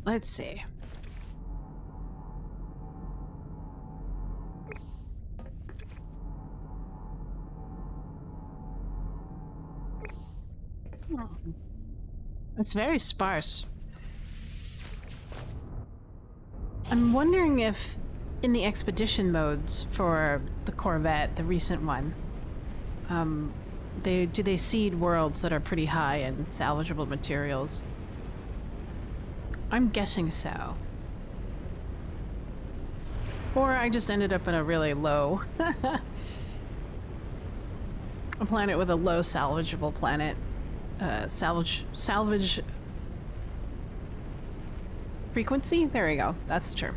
Let's see. It's very sparse. I'm wondering if in the expedition modes for the Corvette, the recent one, they seed worlds that are pretty high in salvageable materials? I'm guessing so. Or I just ended up in a really low a planet with a low salvageable planet. Salvage frequency? There we go. That's the term.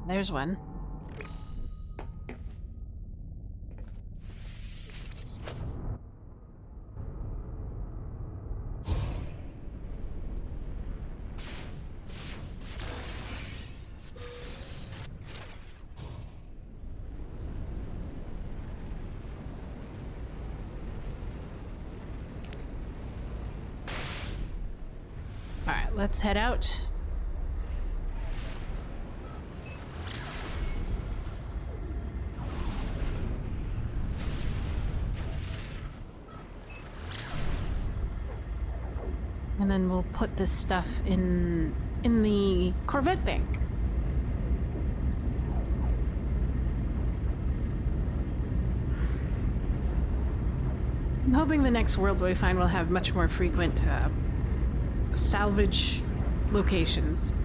There's one. All right, let's head out. And then we'll put this stuff in the Corvette bank. I'm hoping the next world we find will have much more frequent salvage locations.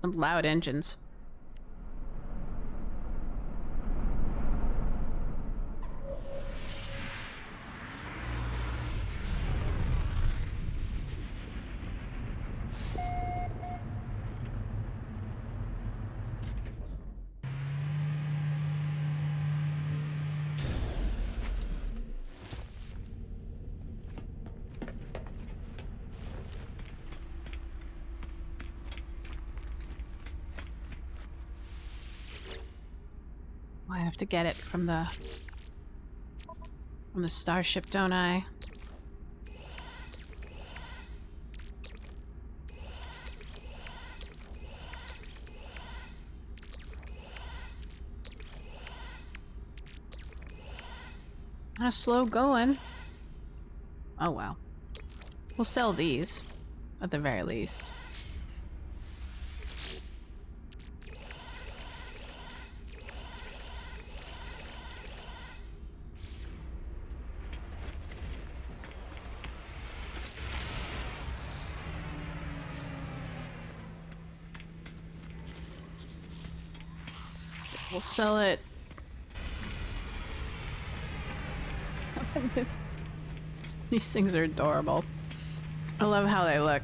Some loud engines. I have to get it from the starship, don't I? Kind of slow going. Oh well. We'll sell these, at the very least. We'll sell it. These things are adorable. I love how they look.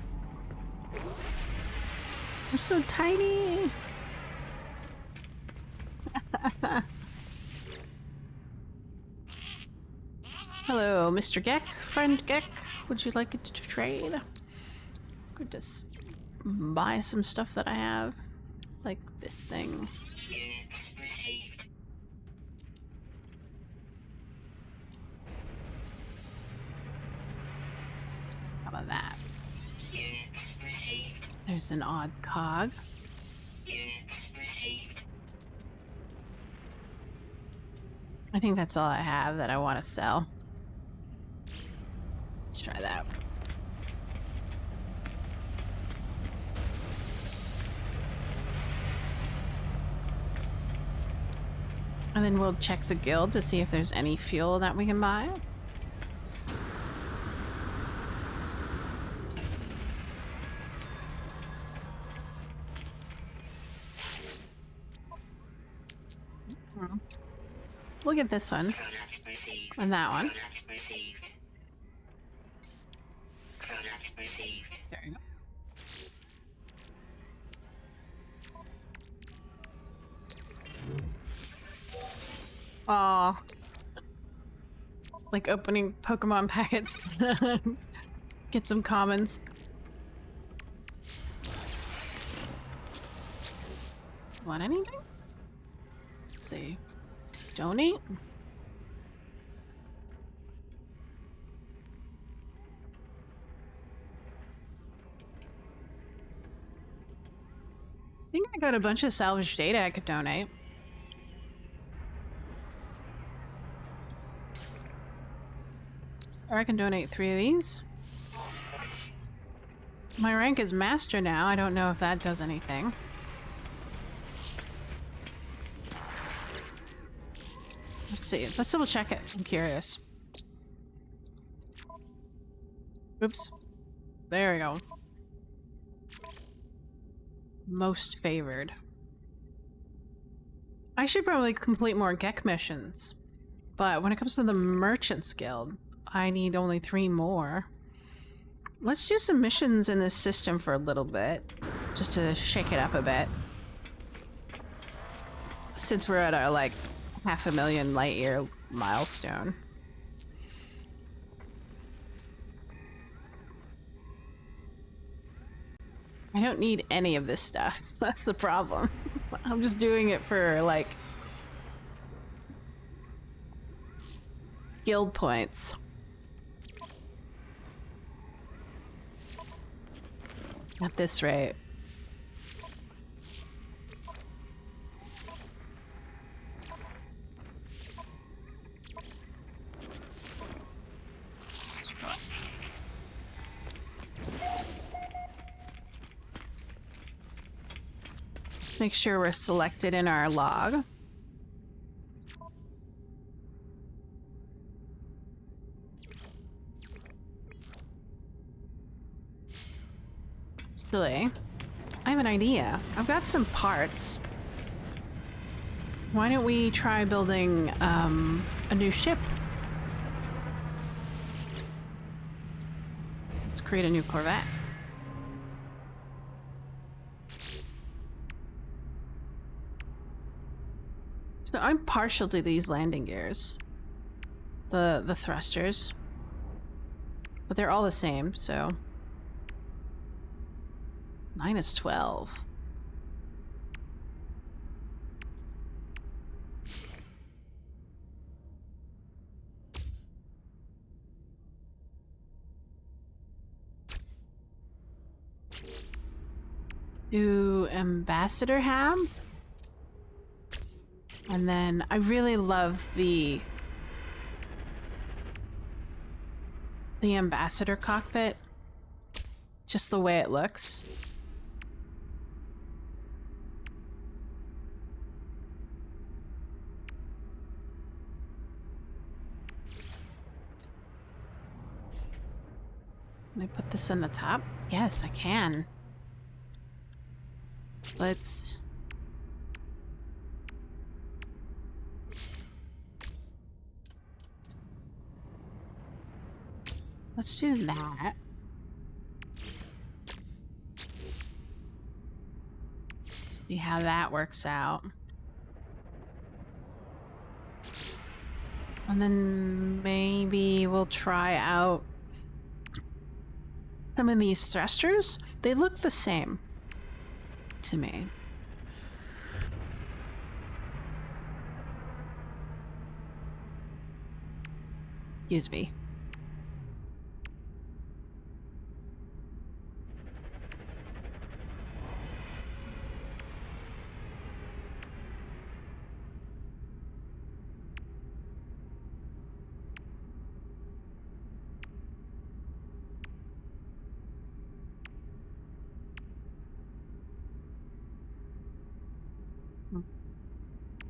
They're so tiny. Hello, Mr. Geck. Friend Geck. Would you like it to trade? Could just buy some stuff that I have. Like this thing. Units received. How about that? Units received. There's an odd cog. Units received. I think that's all I have that I want to sell. Let's try that. And then we'll check the guild to see if there's any fuel that we can buy. We'll get this one. And that one. There you go. Aw. Like opening Pokemon packets. Get some commons. Want anything? Let's see. Donate? I think I got a bunch of salvage data I could donate. Or I can donate 3 of these. My rank is master now. I don't know if that does anything. Let's see. Let's double check it. I'm curious. Oops. There we go. Most favored. I should probably complete more Gek missions. But when it comes to the Merchants Guild, I need only 3 more. Let's do some missions in this system for a little bit. Just to shake it up a bit. Since we're at our, like, 500,000 light year milestone. I don't need any of this stuff. That's the problem. I'm just doing it for, like, guild points. At this rate. Make sure we're selected in our log. Actually, I have an idea. I've got some parts. Why don't we try building a new ship? Let's create a new Corvette. So I'm partial to these landing gears. The thrusters. But they're all the same, so... -12. Do Ambassador Ham? And then I really love the Ambassador cockpit. Just the way it looks. Can I put this in the top? Yes, I can. Let's... Let's do that. See how that works out. And then maybe we'll try out some of these thrusters. They look the same to me. Excuse me.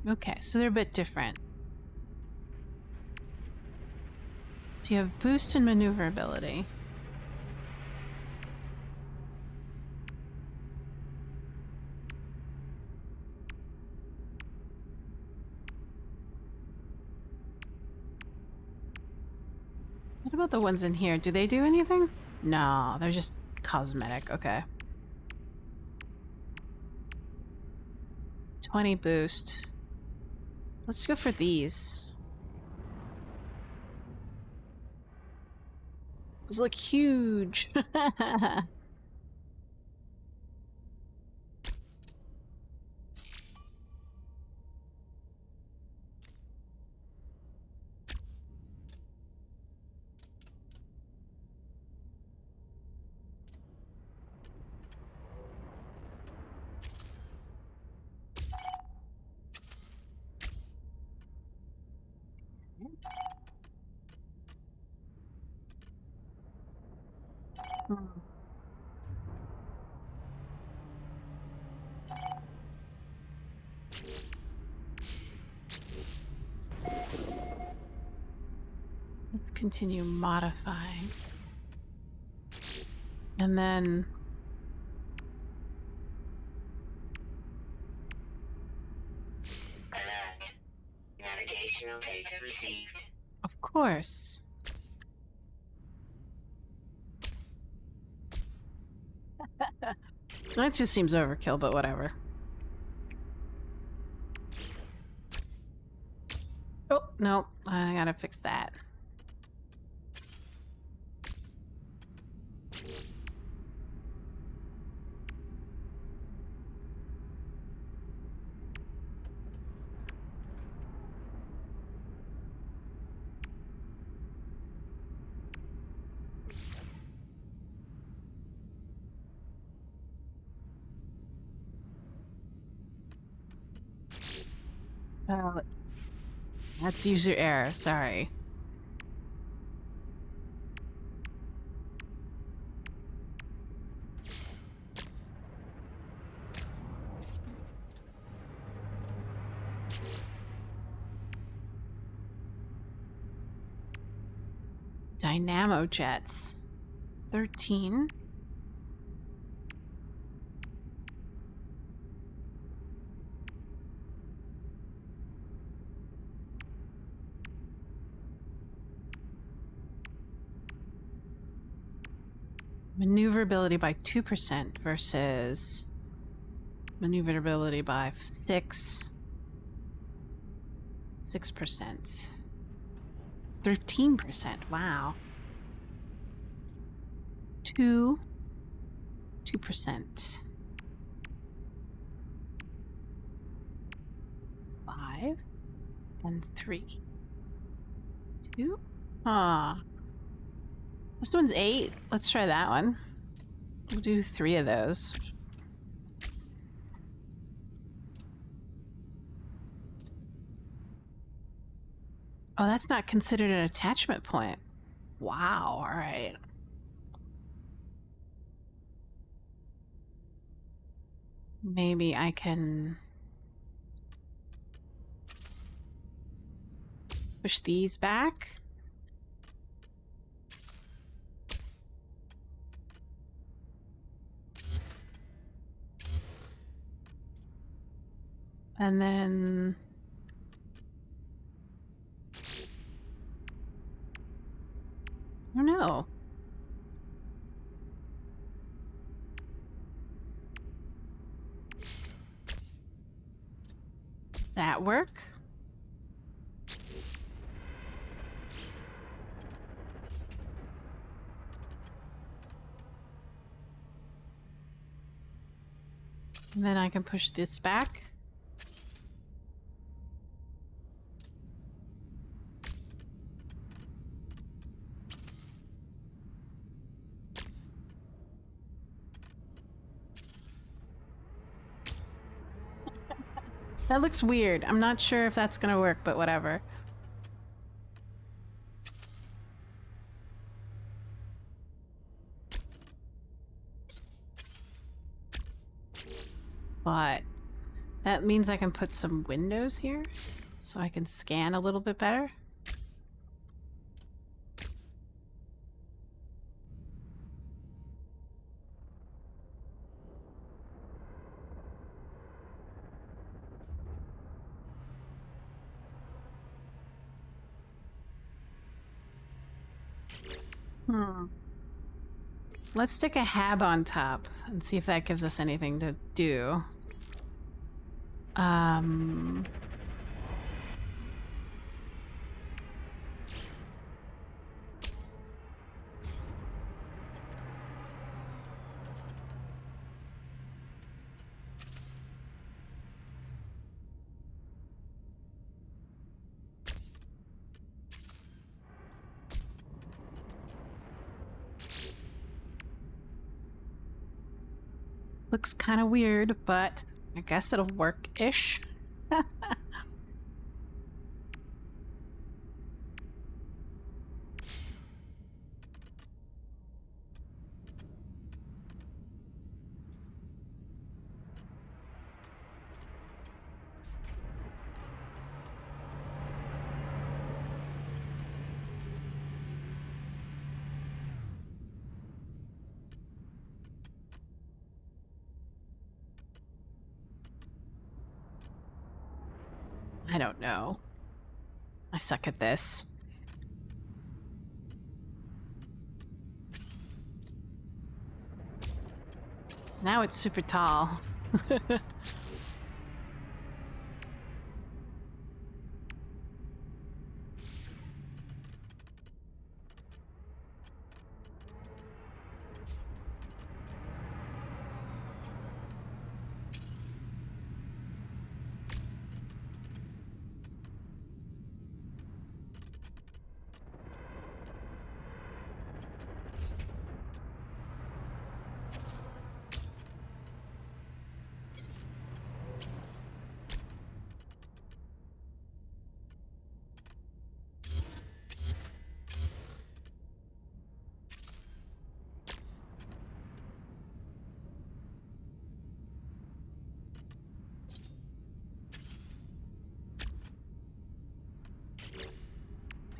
Okay, so they're a bit different. So you have boost and maneuverability. What about the ones in here? Do they do anything? No, they're just cosmetic. Okay. 20 boost. Let's go for these. Those look huge. Let's continue modifying. And then Alert. Navigational data received. of course. That just seems overkill, but whatever. Oh, no. I gotta fix that. Oh, that's user error. Sorry. Dynamo jets. 13. Maneuverability by 2% versus maneuverability by 6%. 13%. Wow. 2%. 5 and 3. 2. Ah. This one's 8. Let's try that one. We'll do 3 of those. Oh, that's not considered an attachment point. Wow, all right. Maybe I can push these back. And then I don't know. That work? And then I can push this back. That looks weird. I'm not sure if that's gonna work, but whatever. But That means I can put some windows here so I can scan a little bit better. Let's stick a hab on top and see if that gives us anything to do. Looks kind of weird, but I guess it'll work-ish. I don't know. I suck at this. Now it's super tall.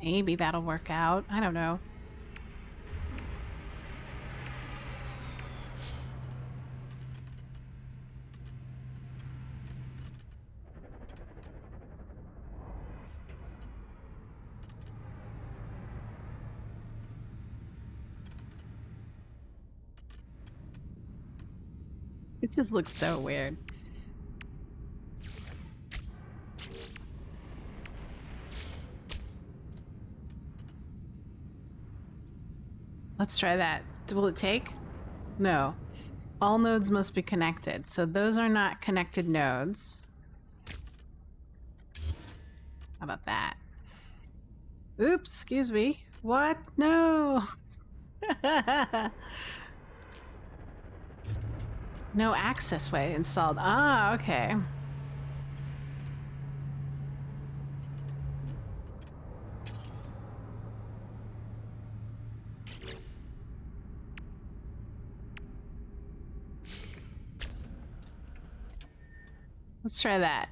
Maybe that'll work out. I don't know. It just looks so weird. Let's try that. Will it take? No. All nodes must be connected. So those are not connected nodes. How about that? Oops, excuse me. What? No! No access way installed. Ah, okay. Let's try that.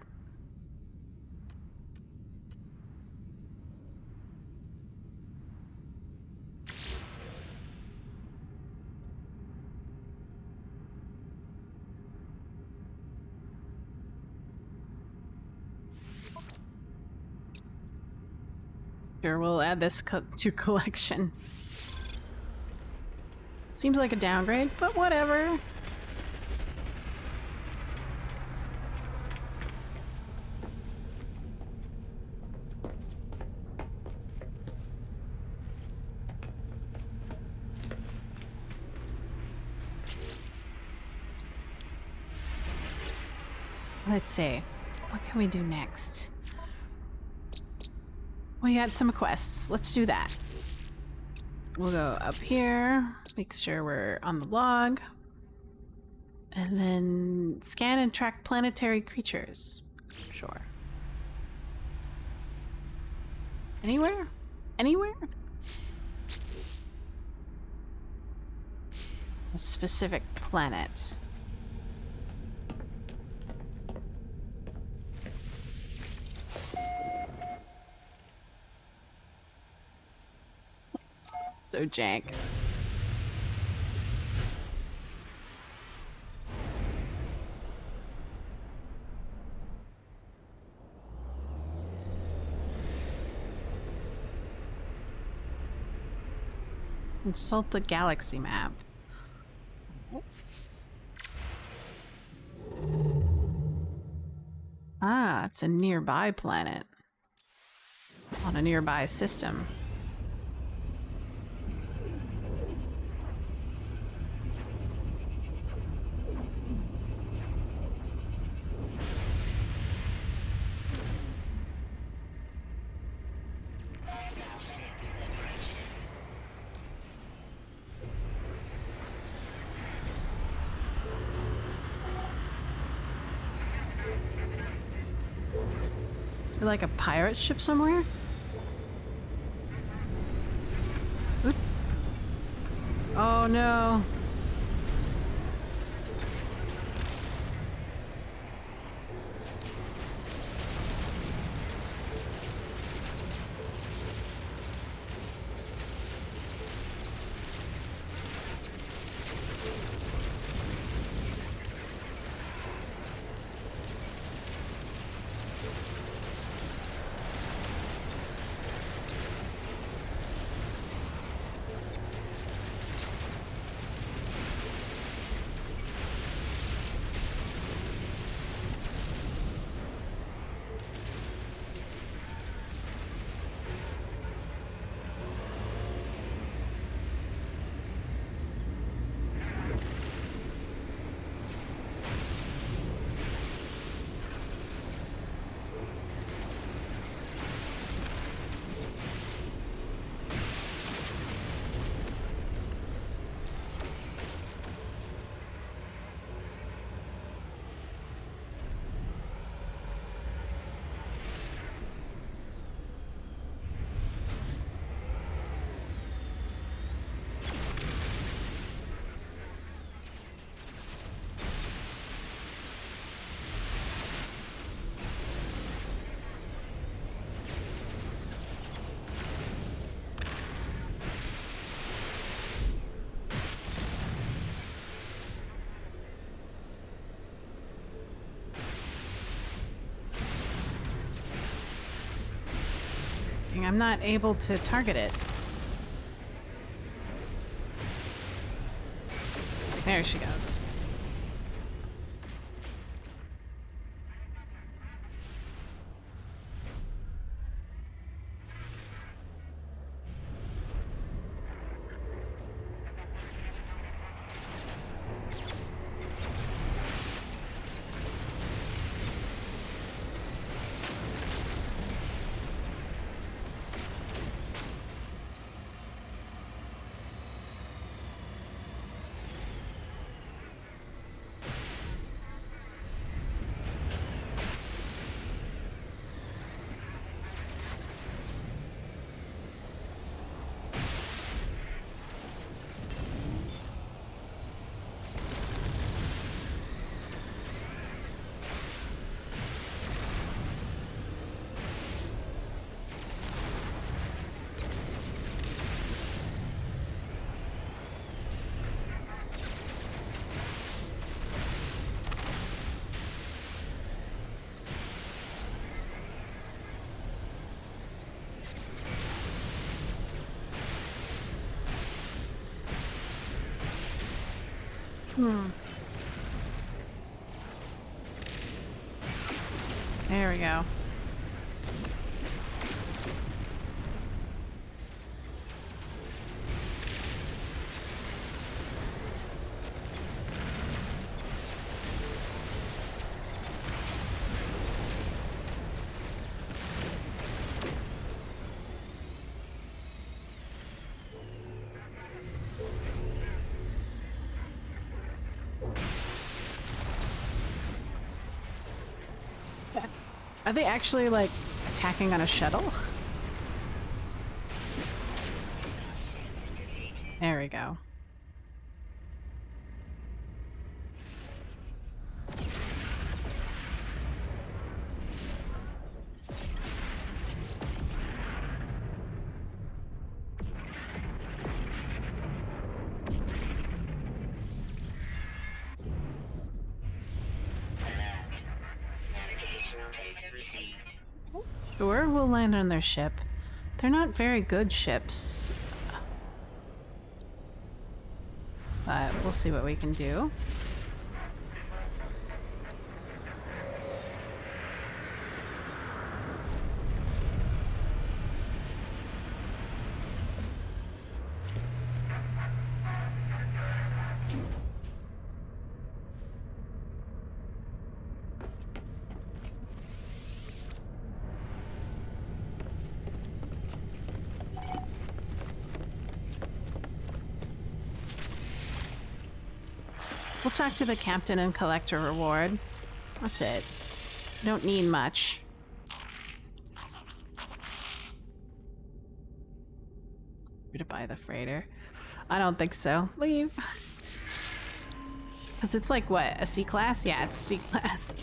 Sure, we'll add this to collection. Seems like a downgrade, but whatever. Let's see. What can we do next? We got some quests. Let's do that. We'll go up here, make sure we're on the log, and then scan and track planetary creatures. Sure. Anywhere? Anywhere? A specific planet. So jank. Consult the galaxy map. Ah, it's a nearby planet. On a nearby system. Like a pirate ship somewhere? Oop. Oh no. I'm not able to target it. There she goes. There we go. Are they actually, like, attacking on a shuttle? There we go. Sure, we'll land on their ship. They're not very good ships. But we'll see what we can do. We'll talk to the captain and collect a reward. That's it. We don't need much. We're to buy the freighter. I don't think so. Leave. Because it's like, what, a C-class? Yeah, it's a C-class.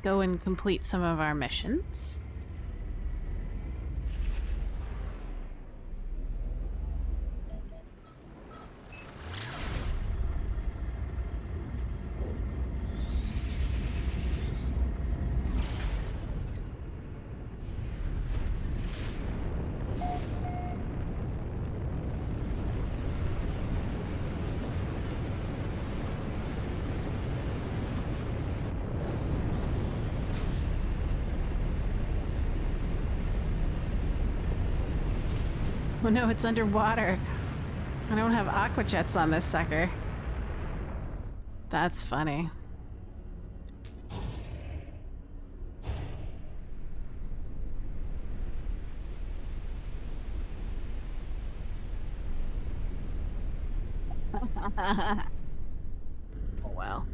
Go and complete some of our missions. Oh no, it's underwater. I don't have aqua jets on this sucker. That's funny. Oh well.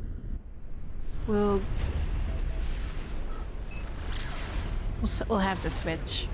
We'll have to switch.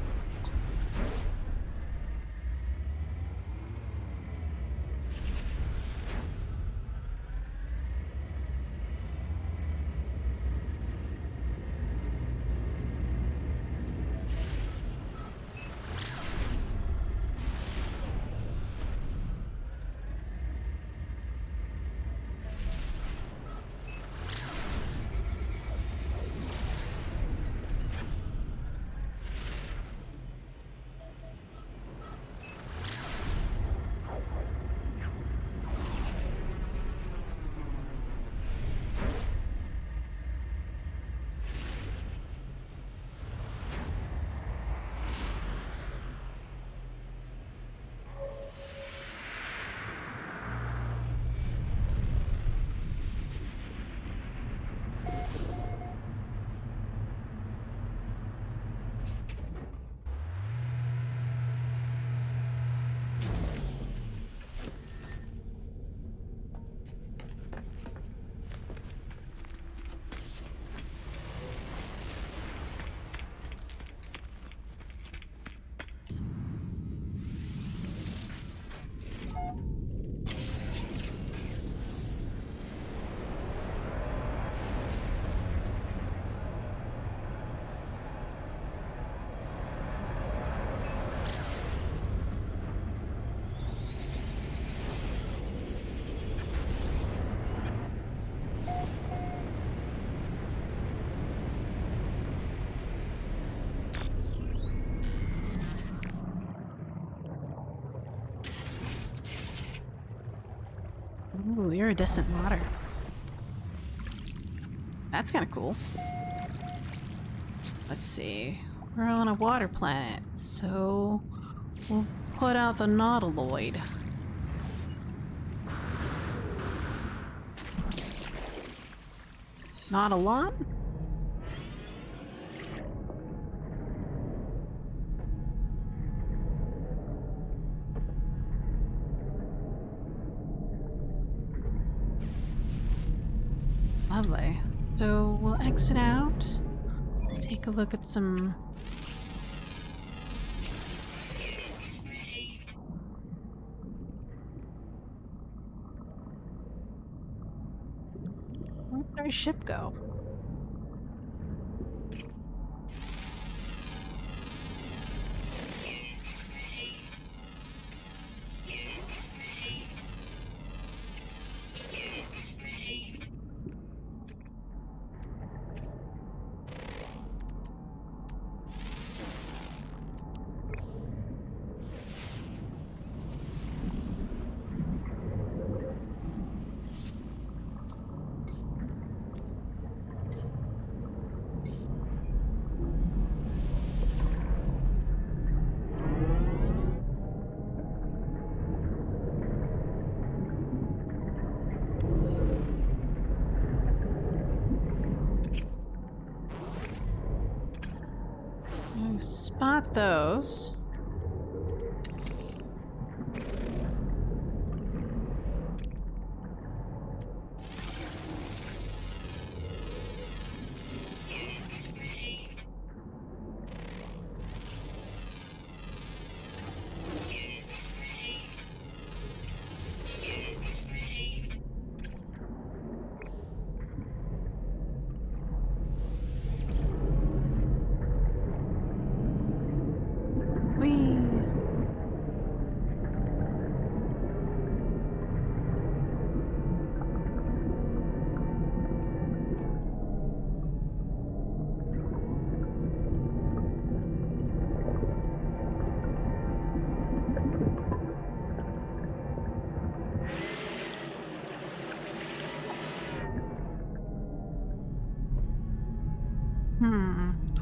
Ooh, iridescent water. That's kind of cool. Let's see. We're on a water planet, so we'll put out the nautiloid. Not a lot? Lovely. So we'll exit out. take a look at some... Where did our ship go? Spot those.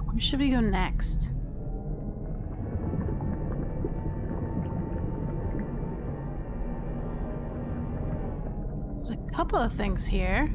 Where should we go next? There's a couple of things here.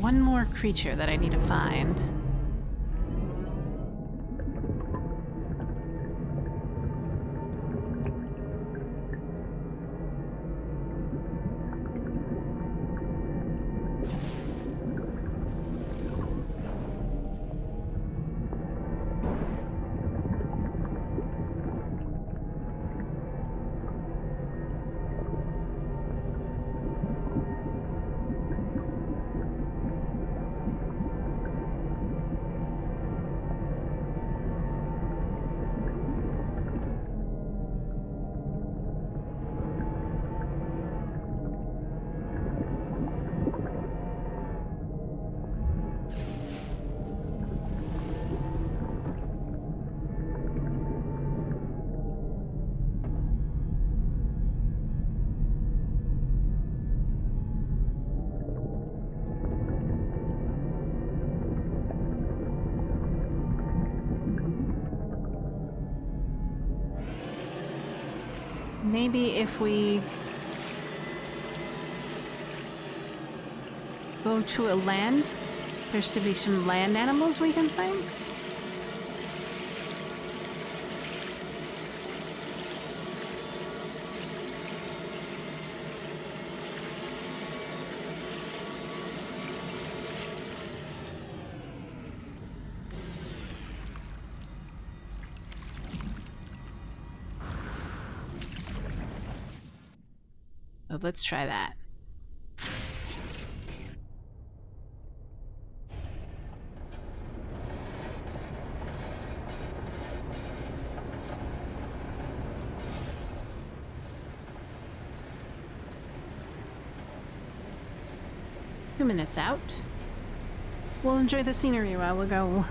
One more creature that I need to find. Maybe if we go to a land, there should be some land animals we can find. So let's try that. Minutes out. We'll enjoy the scenery while we go.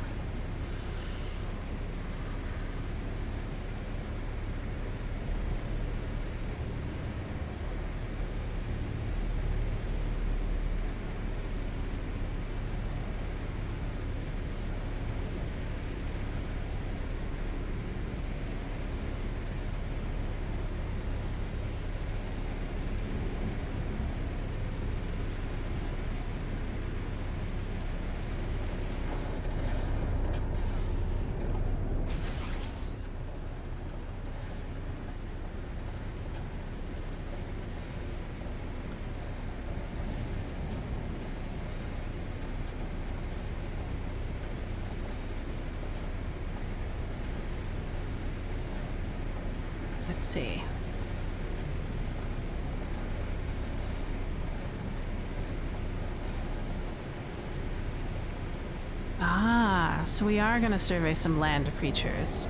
Let's see. Ah, so we are gonna survey some land creatures.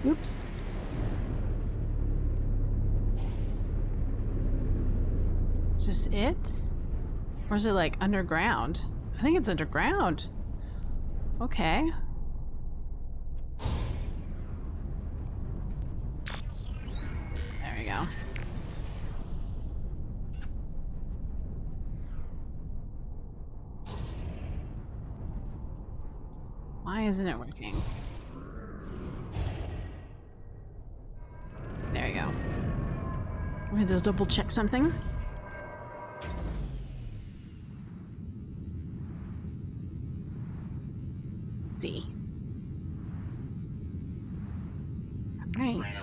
Oops. Is this it? Or is it like underground? I think it's underground. Okay. There we go. Why isn't it working? There you go. We're gonna just double check something. Let's see. Alright.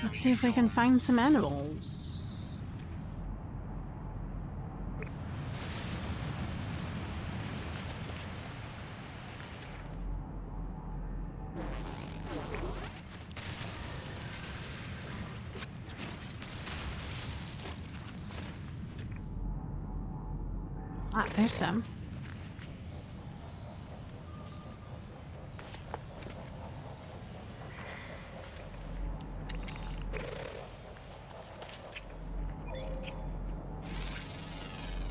Let's see if we can find some animals. Ah, there's some.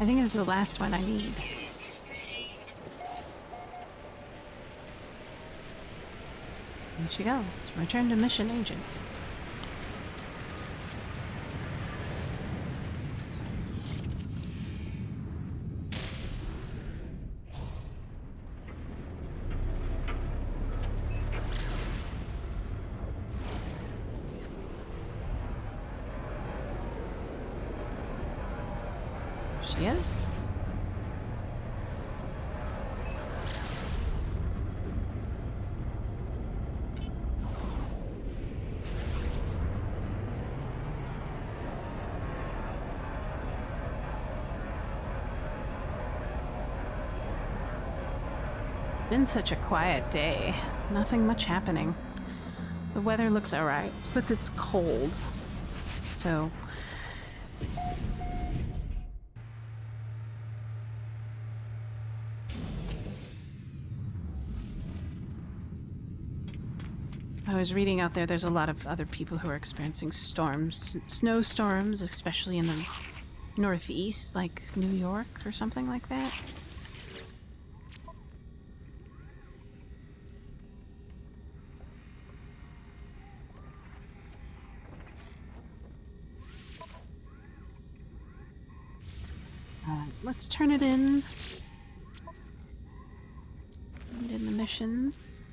I think this is the last one I need. There she goes. Return to mission agent. She is. Been such a quiet day. Nothing much happening. The weather looks alright, but it's cold. So I was reading out there's a lot of other people who are experiencing storms, snowstorms, especially in the Northeast, like New York or something like that. let's turn it in. And in the missions.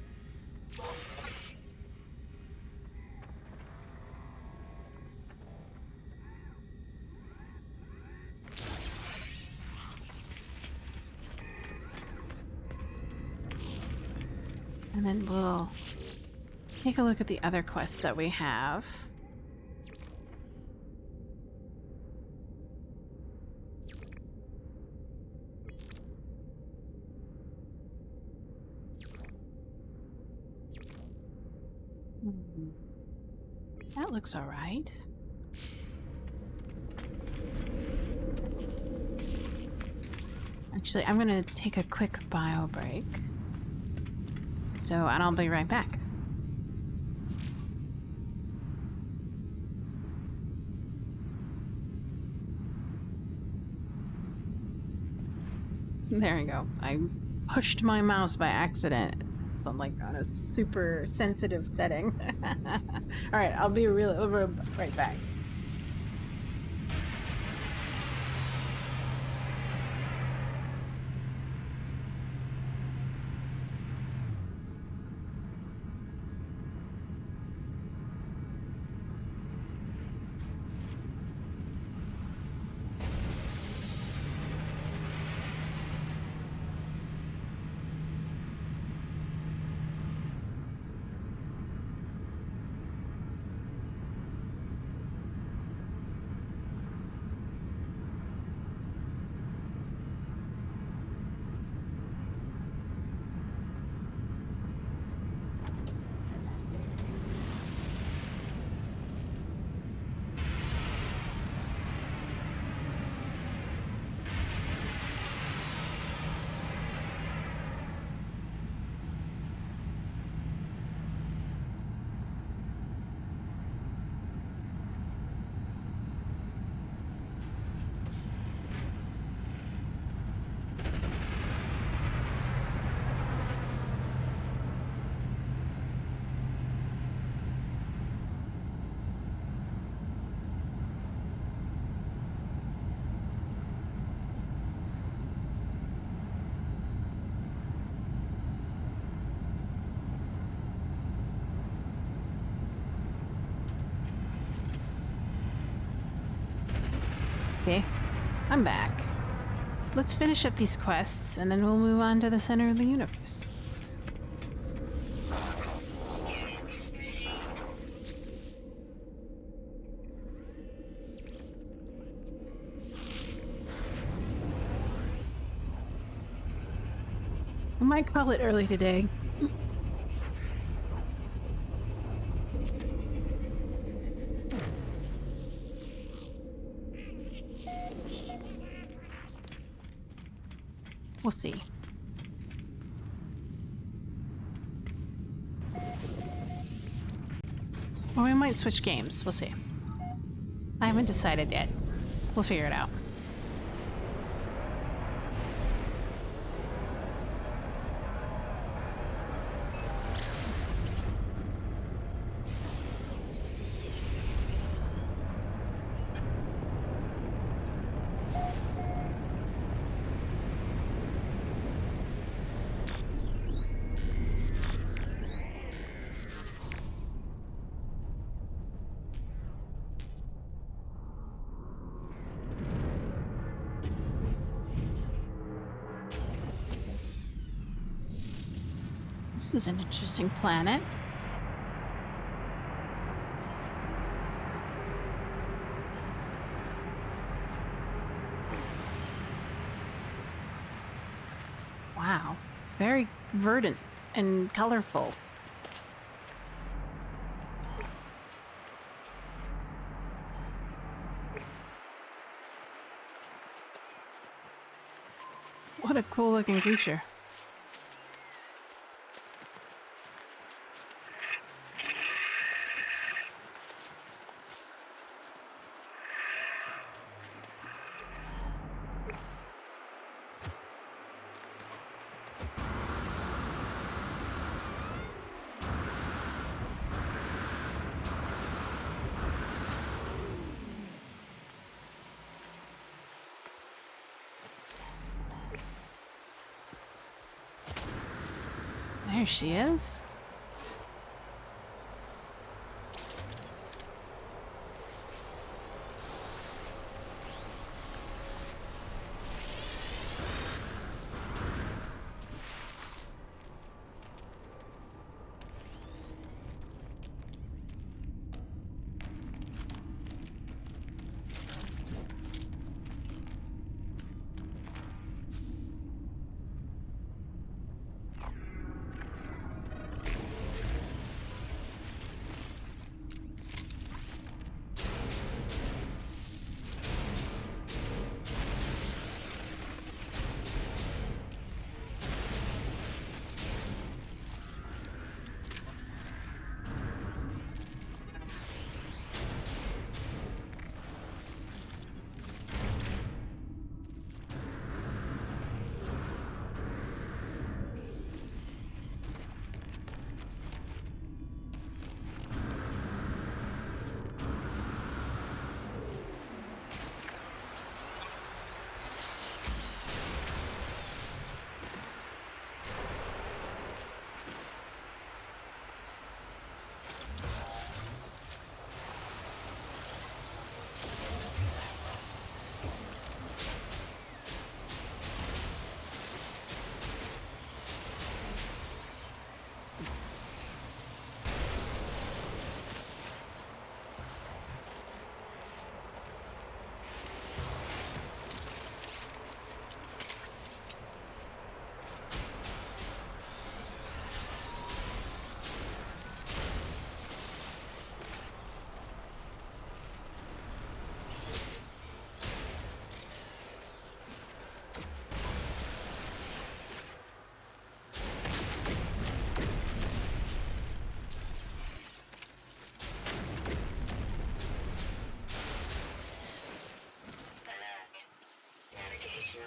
And then we'll take a look at the other quests that we have. That looks all right. Actually, I'm gonna take a quick bio break. So, and I'll be right back. There we go. I pushed my mouse by accident. So I'm like on a super sensitive setting. All right, I'll be right back. Okay, I'm back. Let's finish up these quests, and then we'll move on to the center of the universe. I might call it early today. We'll see. Or we might switch games. We'll see. I haven't decided yet. We'll figure it out. This is an interesting planet. Wow. Very verdant and colorful. What a cool looking creature. There she is.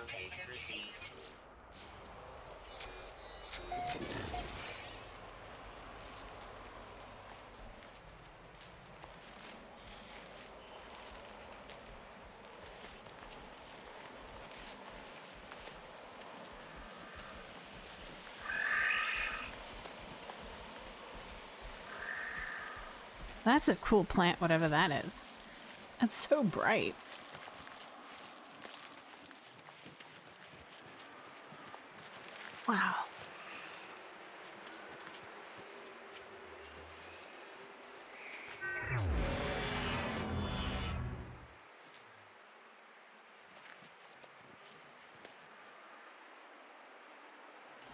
Data received. That's a cool plant, whatever that is. That's so bright. Wow.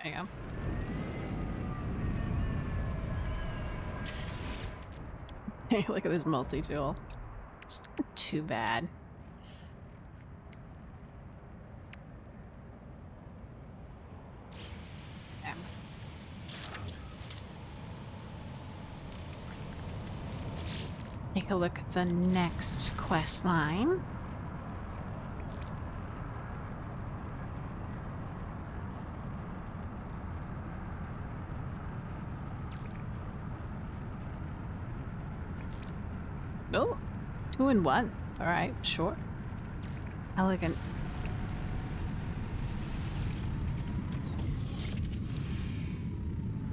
There you go. Hey, look at this multi-tool. It's not too bad. Okay. Take a look at the next quest line. Oh, 2 in 1. All right, sure. Elegant.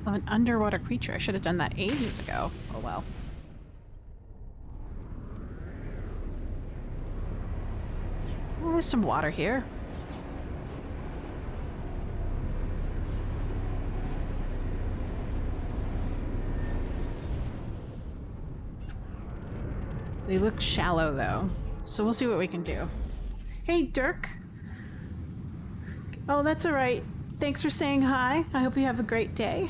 Oh, an underwater creature. I should have done that ages ago. Oh well. Well, there's some water here. They look shallow, though, so we'll see what we can do. Hey, Dirk. Oh, that's all right. Thanks for saying hi. I hope you have a great day.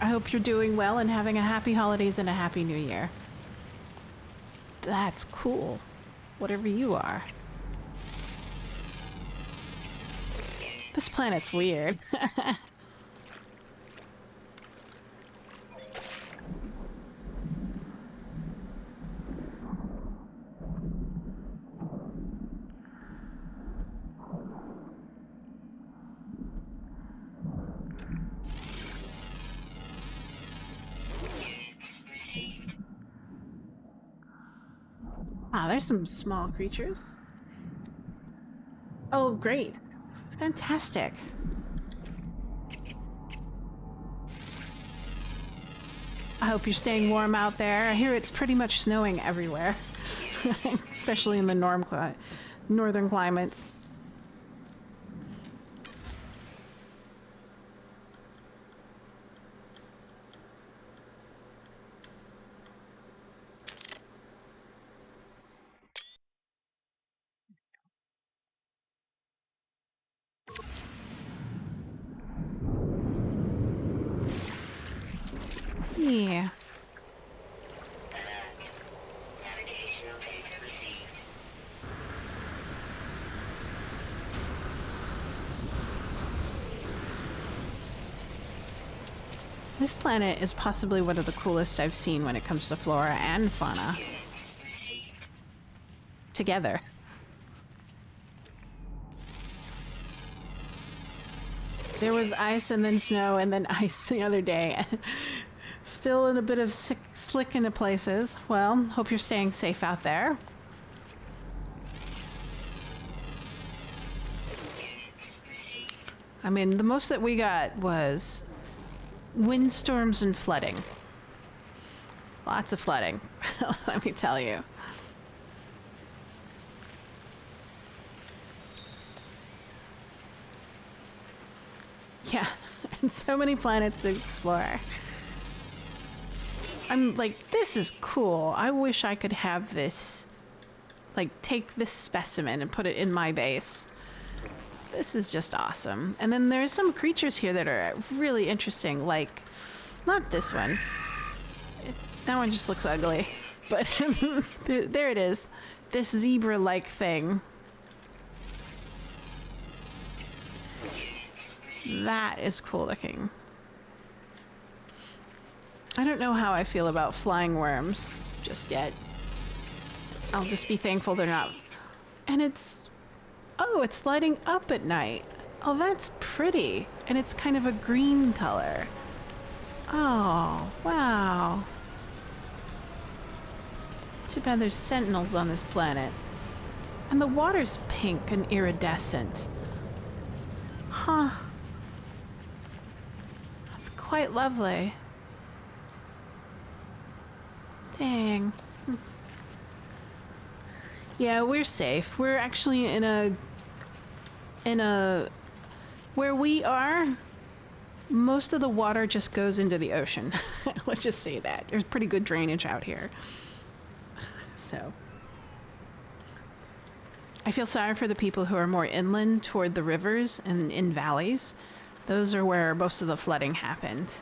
I hope you're doing well and having a happy holidays and a happy new year. That's cool. Whatever you are. This planet's weird. Ah, there's some small creatures. Oh, great. Fantastic. I hope you're staying warm out there. I hear it's pretty much snowing everywhere, especially in the northern climates. Yeah. Alert. Navigational data received. This planet is possibly one of the coolest I've seen when it comes to flora and fauna Units received. together. There was ice and then snow and then ice the other day. Still in a bit of slick into places. Well, hope you're staying safe out there. Units received. I mean, the most that we got was windstorms and flooding. Lots of flooding, let me tell you. Yeah, and so many planets to explore. I'm like, this is cool. I wish I could have this, like, take this specimen and put it in my base. This is just awesome. And then there's some creatures here that are really interesting, like, not this one. That one just looks ugly. But there it is. This zebra-like thing. That is cool looking. I don't know how I feel about flying worms just yet. I'll just be thankful they're not. And it's... Oh, it's lighting up at night. Oh, that's pretty. And it's kind of a green color. Oh, wow. Too bad there's sentinels on this planet. And the water's pink and iridescent. Huh. That's quite lovely. Dang. Yeah, we're safe. We're actually in a... Where we are, most of the water just goes into the ocean. Let's just say that. There's pretty good drainage out here. So... I feel sorry for the people who are more inland toward the rivers and in valleys. Those are where most of the flooding happened.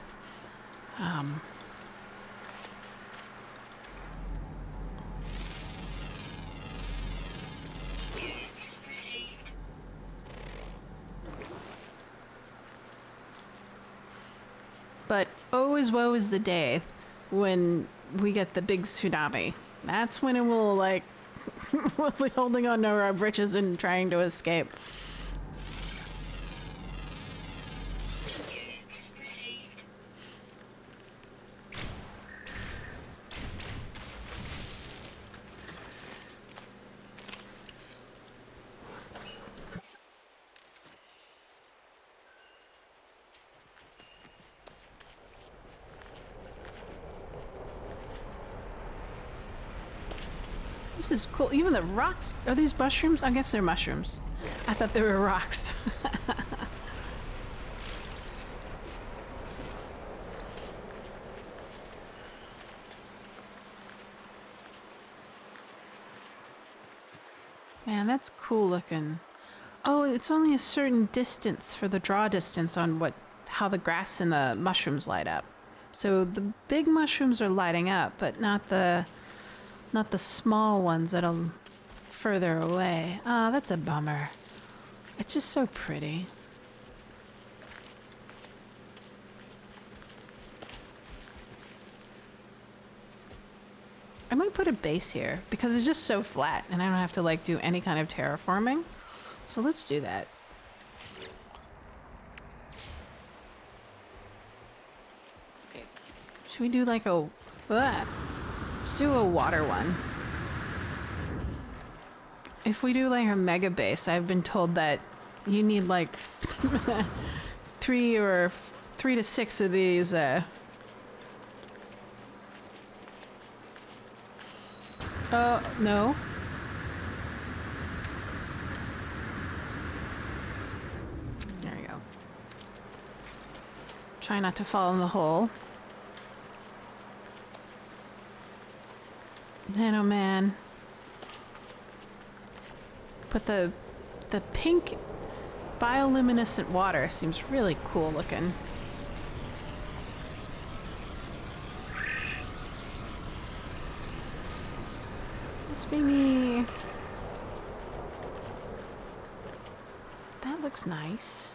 But oh, as woe is the day when we get the big tsunami. That's when it will, like, we'll be holding on to our britches and trying to escape. This is cool. Even the rocks. Are these mushrooms? I guess they're mushrooms. I thought they were rocks. Man, that's cool looking. Oh, it's only a certain distance for the draw distance on how the grass and the mushrooms light up. So the big mushrooms are lighting up, but not the small ones that are further away. Ah, that's a bummer. It's just so pretty. I might put a base here because it's just so flat and I don't have to like do any kind of terraforming. So let's do that. Okay. Should we do like a... Let's do a water one. if we do like a mega base, I've been told that you need like 3 to 6 of these. Oh no. There we go. Try not to fall in the hole. Nano man. But the pink bioluminescent water seems really cool looking. Let's maybe... That looks nice.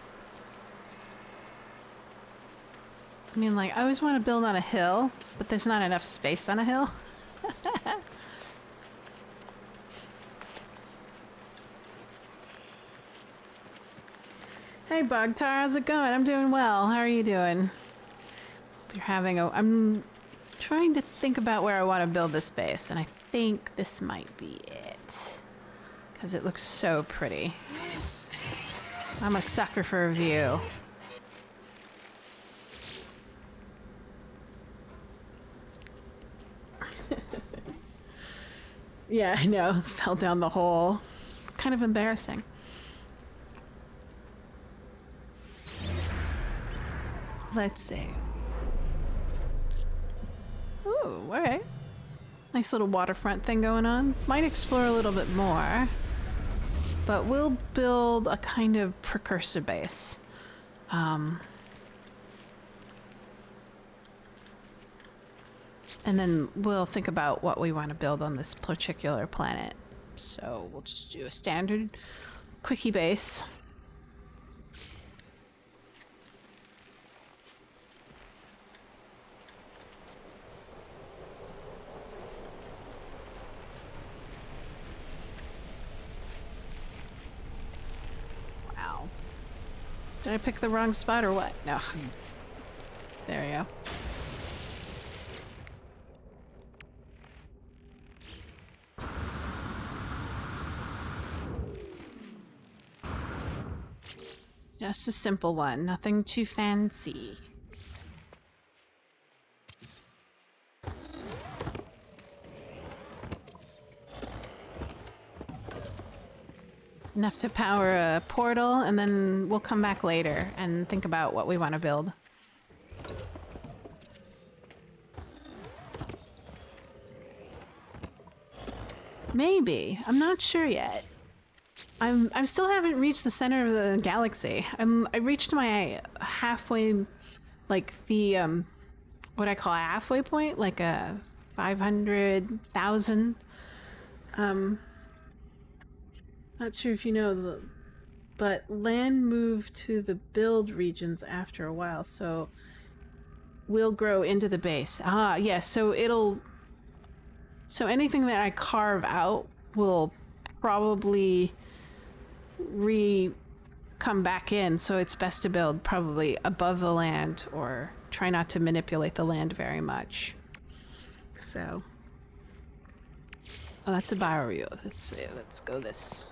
I mean, like, I always want to build on a hill, but there's not enough space on a hill. Hey Bogtar, how's it going? I'm doing well. How are you doing? Hope you're having a... I'm trying to think about where I want to build this base, and I think this might be it. Because it looks so pretty. I'm a sucker for a view. Yeah, I know. Fell down the hole. Kind of embarrassing. Let's see. Ooh, alright. Nice little waterfront thing going on. Might explore a little bit more. But we'll build a kind of precursor base. And then we'll think about what we want to build on this particular planet. So we'll just do a standard quickie base. Wow. Did I pick the wrong spot or what? No. There we go. Just a simple one, nothing too fancy. Enough to power a portal, and then we'll come back later and think about what we want to build. Maybe. I'm not sure yet. I still haven't reached the center of the galaxy. I reached my halfway, like the what I call a halfway point, like a 500,000. Not sure if you know, but land moved to the build regions after a while, so we'll grow into the base. Ah, yes. So anything that I carve out will probably come back in, so it's best to build probably above the land or try not to manipulate the land very much. So, oh, that's a bio. Let's see, let's go this.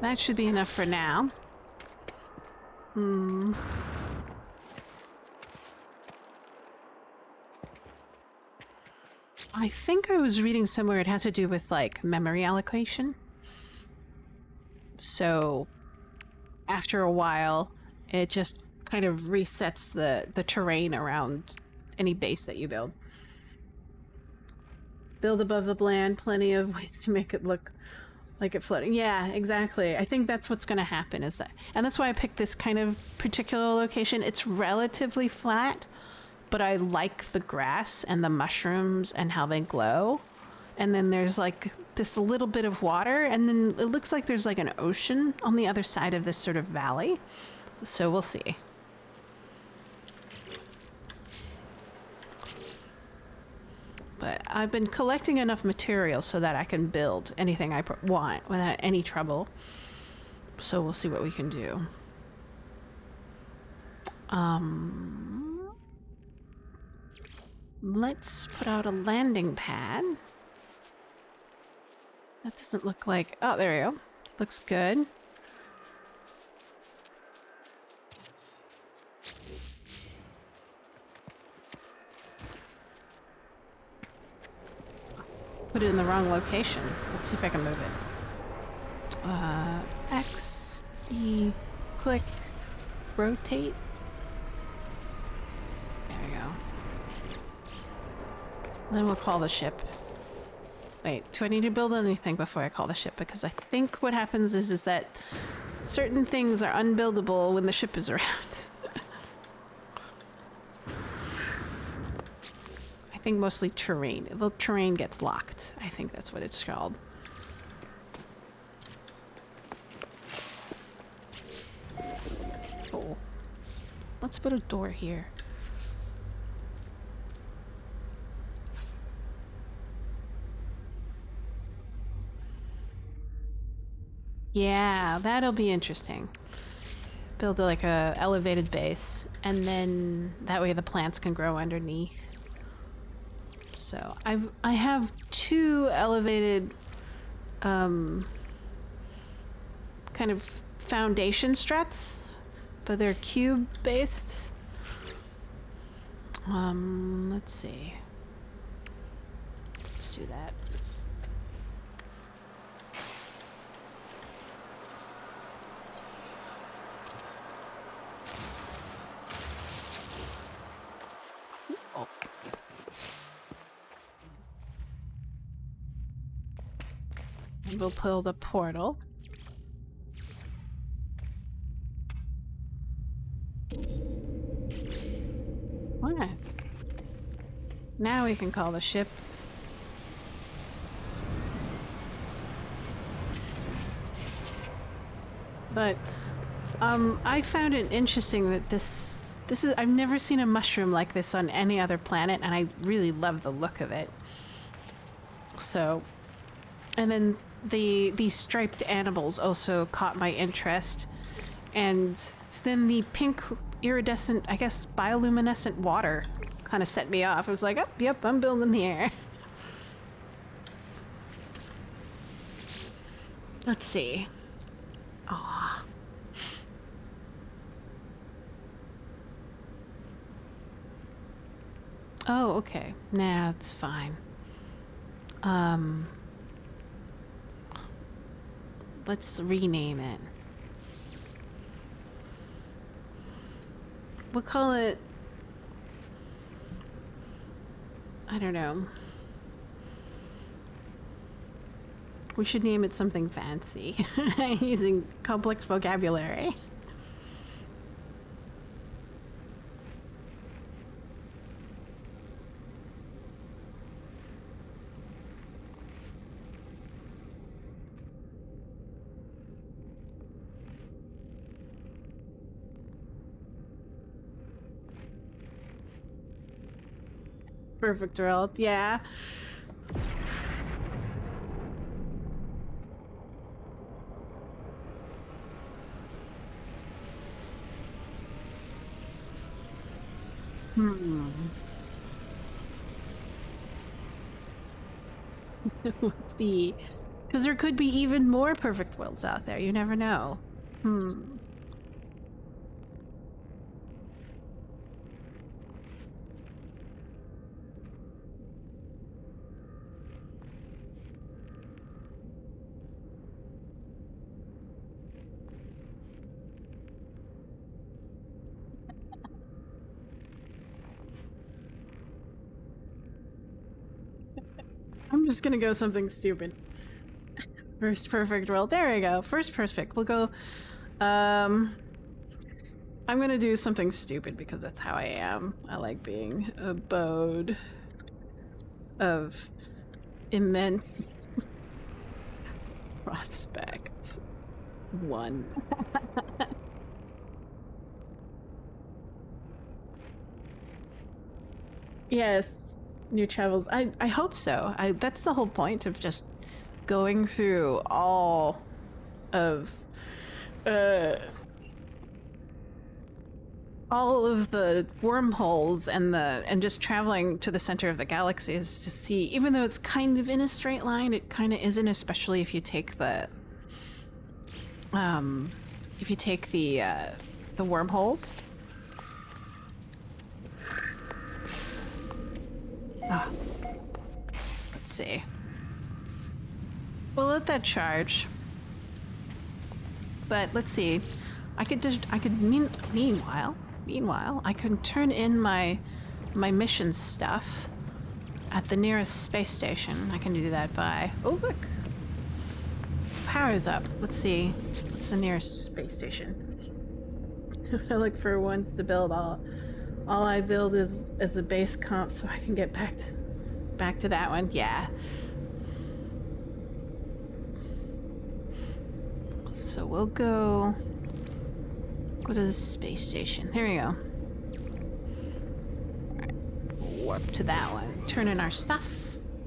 That should be enough for now. I think I was reading somewhere it has to do with like memory allocation. So after a while, it just kind of resets the terrain around any base that you build. Build above the land, plenty of ways to make it look like it floating. Yeah, exactly. I think that's what's going to happen is that, and that's why I picked this kind of particular location. It's relatively flat, but I like the grass and the mushrooms and how they glow. And then there's like this little bit of water, and then it looks like there's like an ocean on the other side of this sort of valley. So we'll see. But I've been collecting enough materials so that I can build anything I want without any trouble. So we'll see what we can do. Let's put out a landing pad. That doesn't look like... Oh, there we go. Looks good. Put it in the wrong location. Let's see if I can move it. X, C, click, rotate. There we go. Then we'll call the ship. Wait, do I need to build anything before I call the ship? Because I think what happens is that certain things are unbuildable when the ship is around. I think mostly terrain. The terrain gets locked. I think that's what it's called. Oh. Let's put a door here. Yeah, that'll be interesting. Build like a elevated base, and then that way the plants can grow underneath. So I have 2 elevated kind of foundation struts, but they're cube based. Let's see. Let's do that. Oh. And we'll build a portal. What? Now we can call the ship. But I found it interesting that this is, I've never seen a mushroom like this on any other planet, and I really love the look of it. So, and then these striped animals also caught my interest, and then the pink iridescent, I guess bioluminescent water kind of set me off. I was like, oh, yep, I'm building here. Let's see. Aww. Oh, okay. Nah, it's fine. Let's rename it. We'll call it... I don't know. We should name it something fancy. Using complex vocabulary. Perfect world, yeah. We'll see. Because there could be even more perfect worlds out there. You never know. I'm just gonna go something stupid. First perfect world. There we go. First perfect. We'll go... I'm gonna do something stupid because that's how I am. I like being abode of immense prospect. 1. Yes. new travels. I hope so. That's the whole point of just going through of uh all of the wormholes and just traveling to the center of the galaxy is to see, even though it's kind of in a straight line, it kind of isn't, especially if you take um the wormholes. Ah, let's see. We'll let that charge. But let's see. Meanwhile, I can turn in my mission stuff at the nearest space station. I can do that by... Oh, look! Power's up. Let's see. What's the nearest space station? I look for ones to build. All I build is a base comp so I can get back to that one. Yeah. So we'll go to the space station. There we go. Alright. Warp to that one. Turn in our stuff.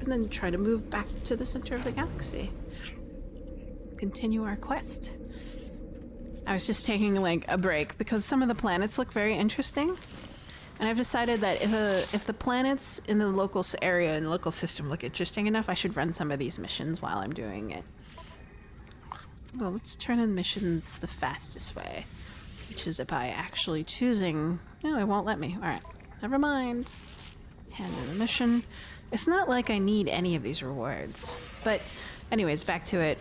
And then try to move back to the center of the galaxy. Continue our quest. I was just taking like a break because some of the planets look very interesting. And I've decided that if the planets in the local area and local system look interesting enough, I should run some of these missions while I'm doing it. Well, let's turn in missions the fastest way, which is by actually choosing... No, it won't let me. Alright, never mind. Hand in the mission. It's not like I need any of these rewards. But anyways, back to it.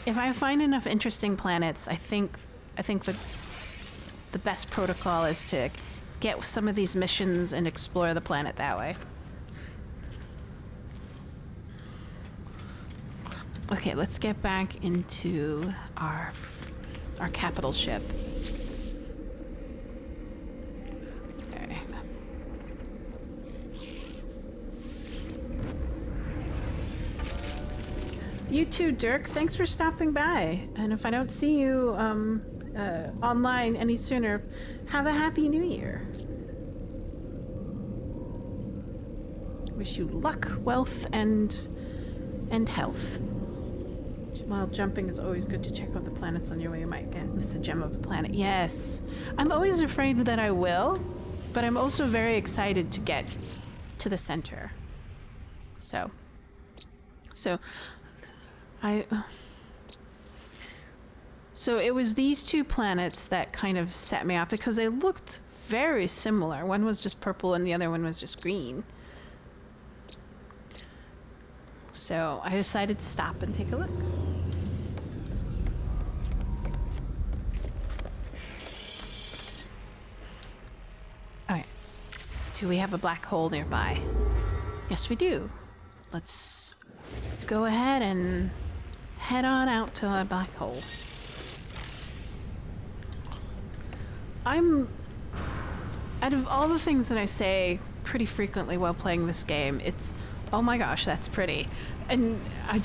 If I find enough interesting planets, I think the best protocol is to get some of these missions and explore the planet that way. Okay, let's get back into our capital ship. Okay. You too, Dirk. Thanks for stopping by. And if I don't see you online any sooner, have a happy new year. Wish you luck, wealth, and health. While jumping is always good to check out the planets on your way. You might miss a gem of a planet. Yes. I'm always afraid that I will, but I'm also very excited to get to the center. So it was these two planets that kind of set me off because they looked very similar. One was just purple and the other one was just green. So I decided to stop and take a look. Alright. Do we have a black hole nearby? Yes, we do. Let's go ahead and head on out to the black hole. Out of all the things that I say pretty frequently while playing this game, it's, oh my gosh, that's pretty. And I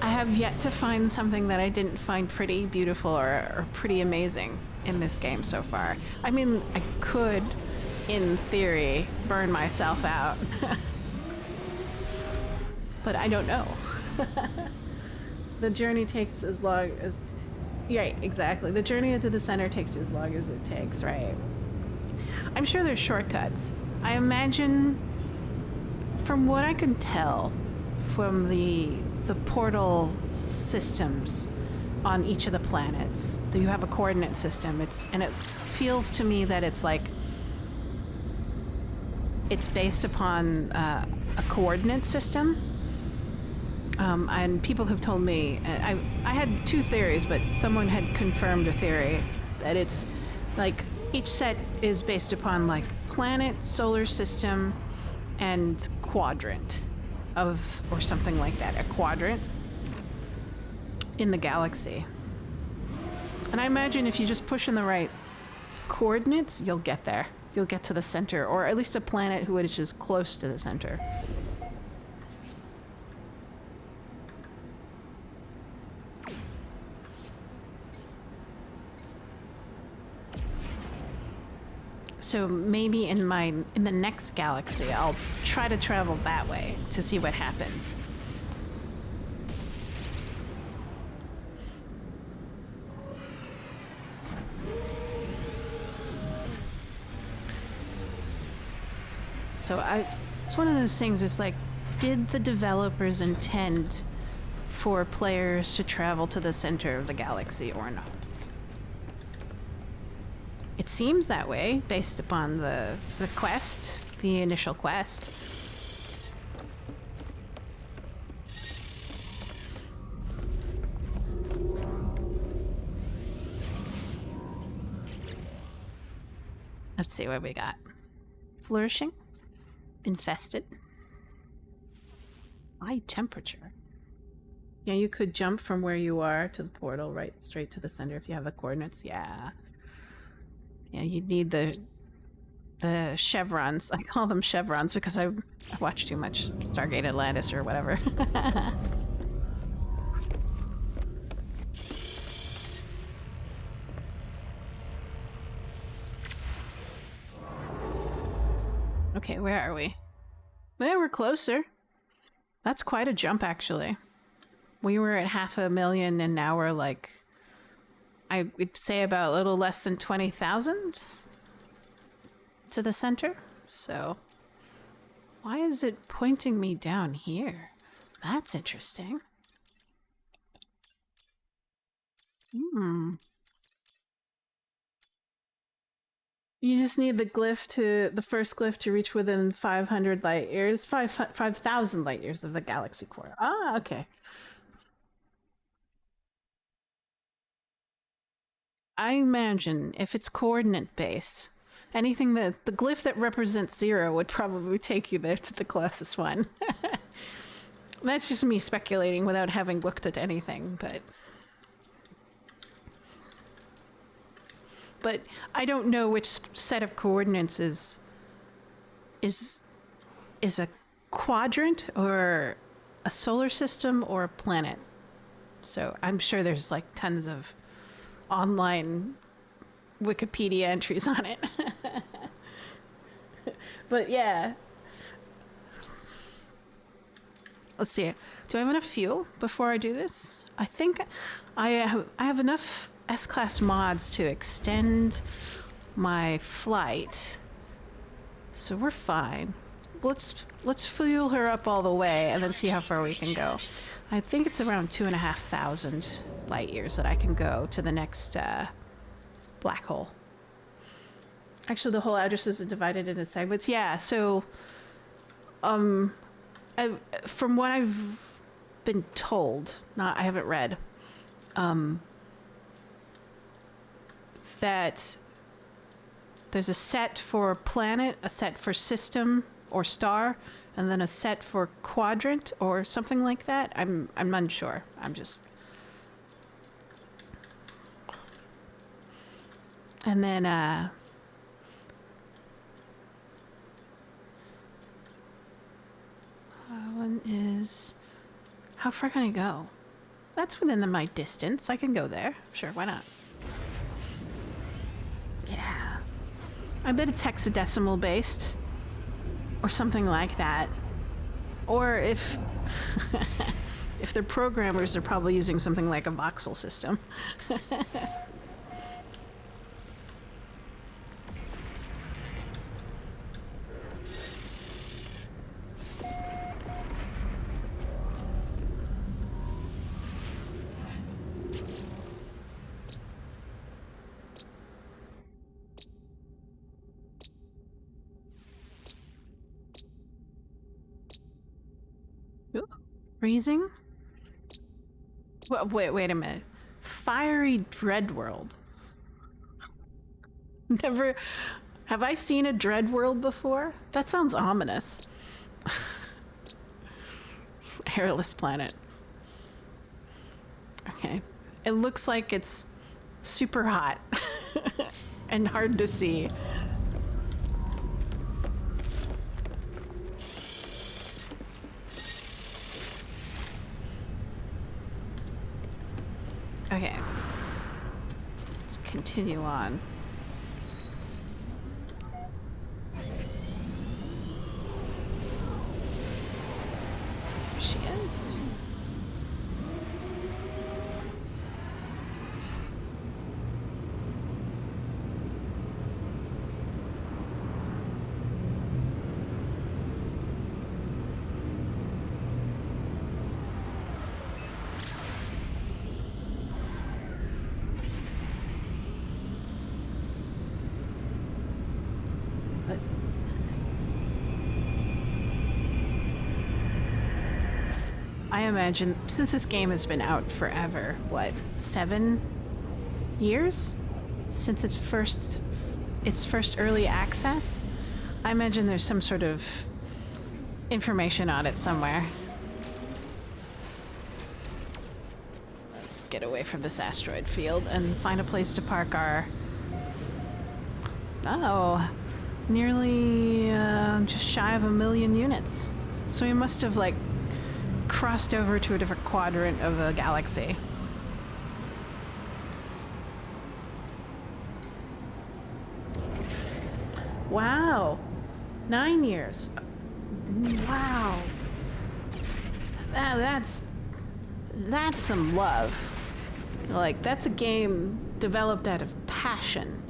have yet to find something that I didn't find pretty, beautiful, or pretty amazing in this game so far. I mean, I could, in theory, burn myself out. But I don't know. The journey takes as long as... Yeah, exactly. The journey into the center takes as long as it takes, right? I'm sure there's shortcuts. I imagine, from what I can tell from the portal systems on each of the planets, that you have a coordinate system. And it feels to me that it's like it's based upon a coordinate system. And people have told me, I had two theories, but someone had confirmed a theory that it's like each set is based upon like planet, solar system, and quadrant or something like that, a quadrant in the galaxy. And I imagine if you just push in the right coordinates, you'll get there. You'll get to the center, or at least a planet which is close to the center. So maybe in the next galaxy, I'll try to travel that way to see what happens. So it's one of those things. It's like, did the developers intend for players to travel to the center of the galaxy or not? It seems that way based upon the quest, the initial quest. Let's see what we got. Flourishing. Infested. High temperature. Yeah, you could jump from where you are to the portal right straight to the center if you have the coordinates. Yeah. Yeah, you'd need the chevrons. I call them chevrons because I watch too much Stargate Atlantis or whatever. Okay, where are we? Yeah, we're closer. That's quite a jump, actually. We were at 500,000 and now we're like, I would say about a little less than 20,000 to the center. So why is it pointing me down here? That's interesting. You just need the first glyph to reach within 500 light years, 5,000 light years of the galaxy core. Ah, okay. I imagine if it's coordinate based, anything that the glyph that represents 0 would probably take you there to the closest one. That's just me speculating without having looked at anything, but I don't know which set of coordinates is a quadrant or a solar system or a planet. So I'm sure there's like tons of online Wikipedia entries on it. But yeah. Let's see. Do I have enough fuel before I do this? I think I have enough S-class mods to extend my flight. So we're fine. Let's fuel her up all the way and then see how far we can go. I think it's around 2,500 light years that I can go to the next black hole. Actually, the whole address is divided into segments. Yeah, so from what I've been told, I haven't read, that there's a set for planet, a set for system or star, and then a set for quadrant or something like that. I'm unsure. And then that one is, how far can I go? That's within my distance. I can go there. Sure, why not? Yeah. I bet it's hexadecimal based. Or something like that. Or if if they're programmers, they're probably using something like a voxel system. Freezing? Wait a minute. Fiery Dread World. Never. Have I seen a Dread World before? That sounds ominous. Hairless planet. Okay. It looks like it's super hot and hard to see. Okay. Let's continue on. I imagine since this game has been out forever, what, 7 years since its first early access? I imagine there's some sort of information on it somewhere. Let's get away from this asteroid field and find a place to park our... Oh, nearly just shy of 1 million units. So we must have, like, crossed over to a different quadrant of the galaxy. Wow. 9 years. Wow. That's some love. Like, that's a game developed out of passion.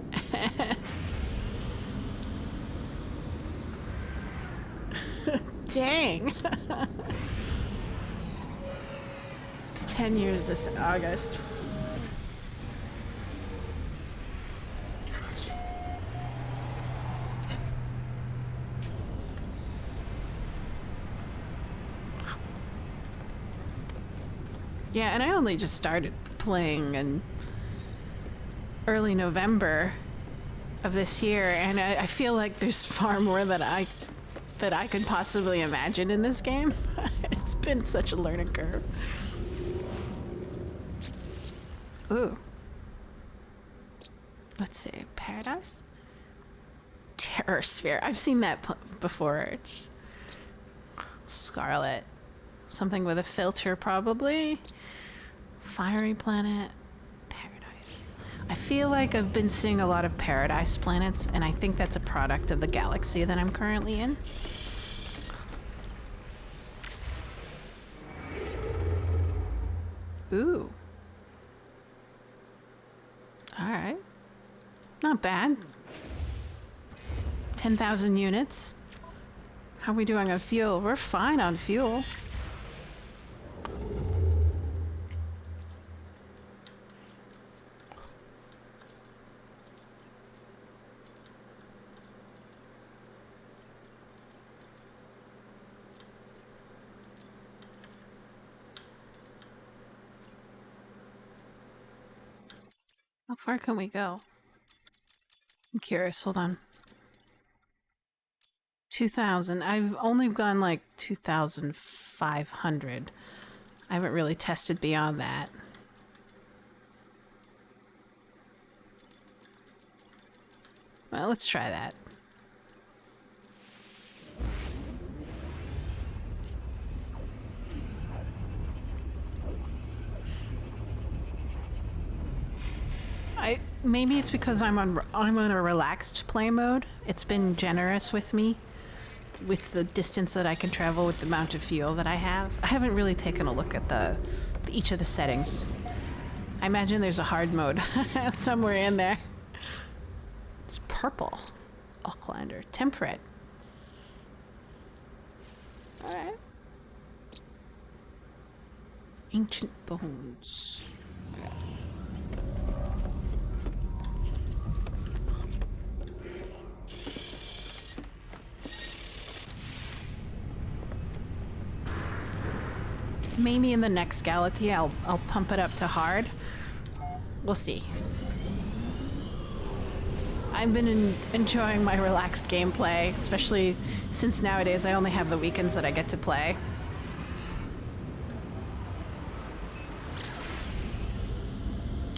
Dang. 10 years this August. Yeah, and I only just started playing in early November of this year, and I feel like there's far more that I could possibly imagine in this game. It's been such a learning curve. Ooh. Let's see, Paradise? Terror Sphere. I've seen that before. It's Scarlet. Something with a filter, probably. Fiery Planet. Paradise. I feel like I've been seeing a lot of Paradise planets, and I think that's a product of the galaxy that I'm currently in. Ooh. Alright. Not bad. 10,000 units. How are we doing on fuel? We're fine on fuel. How far can we go? I'm curious, hold on. 2,000. I've only gone like 2,500. I haven't really tested beyond that. Well, let's try that. Maybe it's because I'm on a relaxed play mode. It's been generous with me, with the distance that I can travel, with the amount of fuel that I have. I haven't really taken a look at each of the settings. I imagine there's a hard mode somewhere in there. It's purple. Aucklander. Temperate. Alright. Ancient bones. Maybe in the next galaxy I'll pump it up to hard. We'll see. I've been enjoying my relaxed gameplay, especially since nowadays I only have the weekends that I get to play.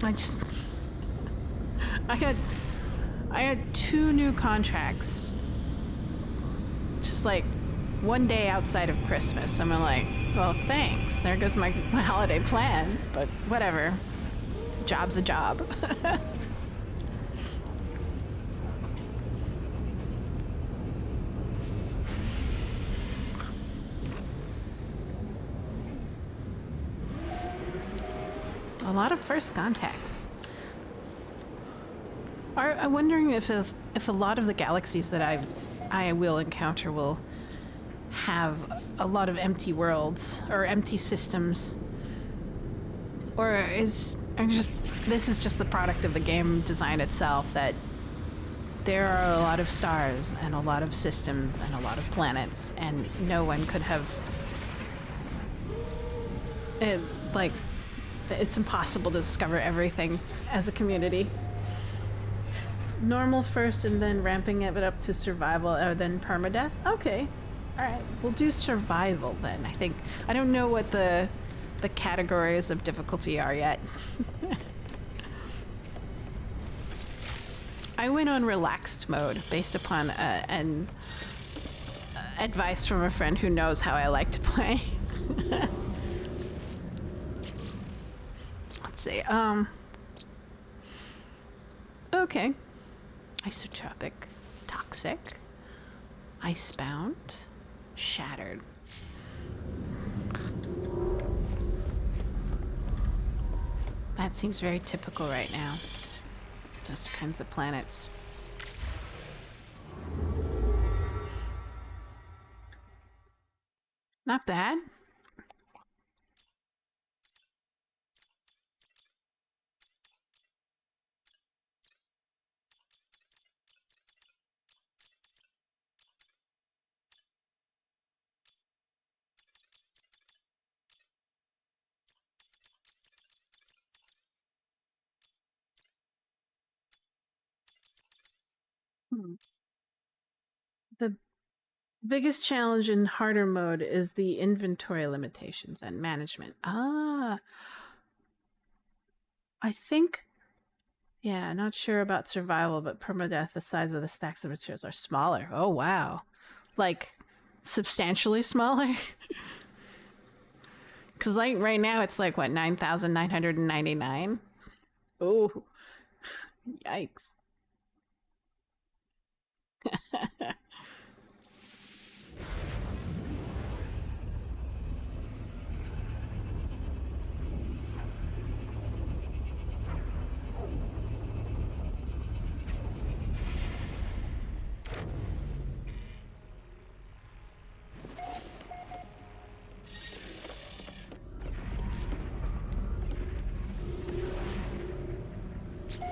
I had 2 new contracts. Just like one day outside of Christmas. I'm like, well, thanks. There goes my holiday plans, but whatever. Job's a job. A lot of first contacts. I'm wondering if a lot of the galaxies that I will encounter will have a lot of empty worlds or empty systems, or this is just the product of the game design itself, that there are a lot of stars and a lot of systems and a lot of planets, and no one could have it, like, it's impossible to discover everything as a community. Normal first and then ramping it up to survival or then permadeath? Okay. Alright, we'll do survival then, I think. I don't know what the categories of difficulty are yet. I went on relaxed mode based upon an advice from a friend who knows how I like to play. Let's see, okay. Isotropic, toxic, icebound, shattered. That seems very typical right now. Those kinds of planets. Not bad. The biggest challenge in harder mode is the inventory limitations and management. Ah, I think, yeah, not sure about survival, but permadeath, the size of the stacks of materials are smaller. Oh, wow. Like, substantially smaller? Because, like, right now it's like, what, 9,999? Oh, yikes.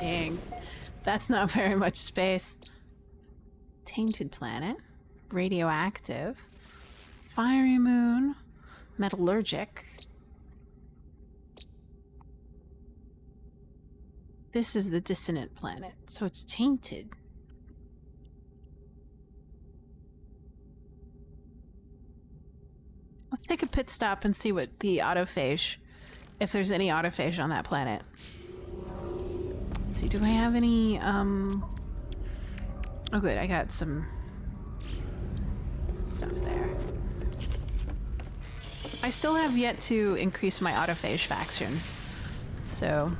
Dang. That's not very much space. Tainted planet. Radioactive. Fiery moon. Metallurgic. This is the dissonant planet, so it's tainted. Let's take a pit stop and see what the autophage, if there's any autophage on that planet. Let's see, do I have any, oh good, I got some stuff there. I still have yet to increase my autophage faction, so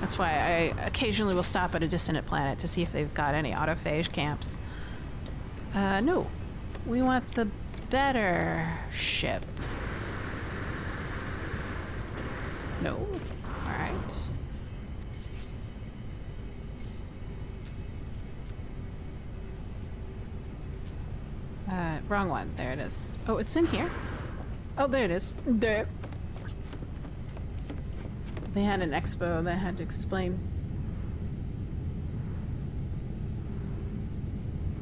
that's why I occasionally will stop at a dissonant planet to see if they've got any autophage camps. No. We want the better ship. No. Alright. Wrong one. There it is. Oh, it's in here. Oh, there it is. There. They had an expo that had to explain.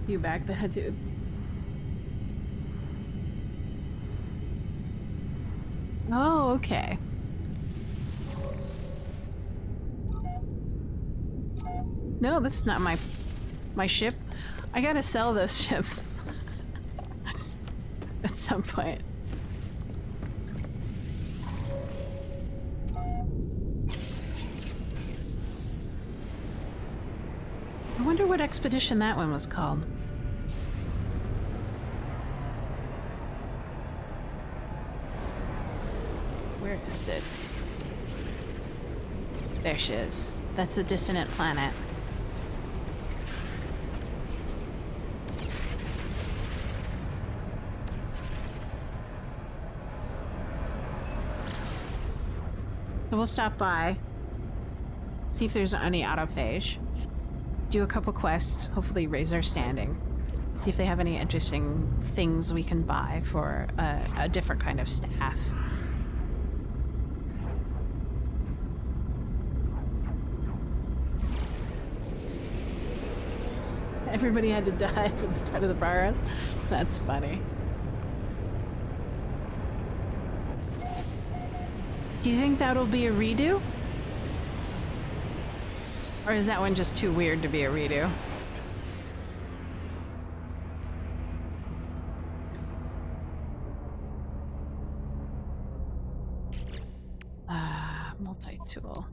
You back that had to. Oh, okay. No, this is not my ship. I gotta sell those ships at some point. I wonder what expedition that one was called. Where is it? There she is. That's a dissonant planet. So we'll stop by, see if there's any autophage, do a couple quests, hopefully raise our standing, see if they have any interesting things we can buy for a different kind of staff. Everybody had to die at the start of the progress? That's funny. Do you think that'll be a redo? Or is that one just too weird to be a redo? Multi-tool.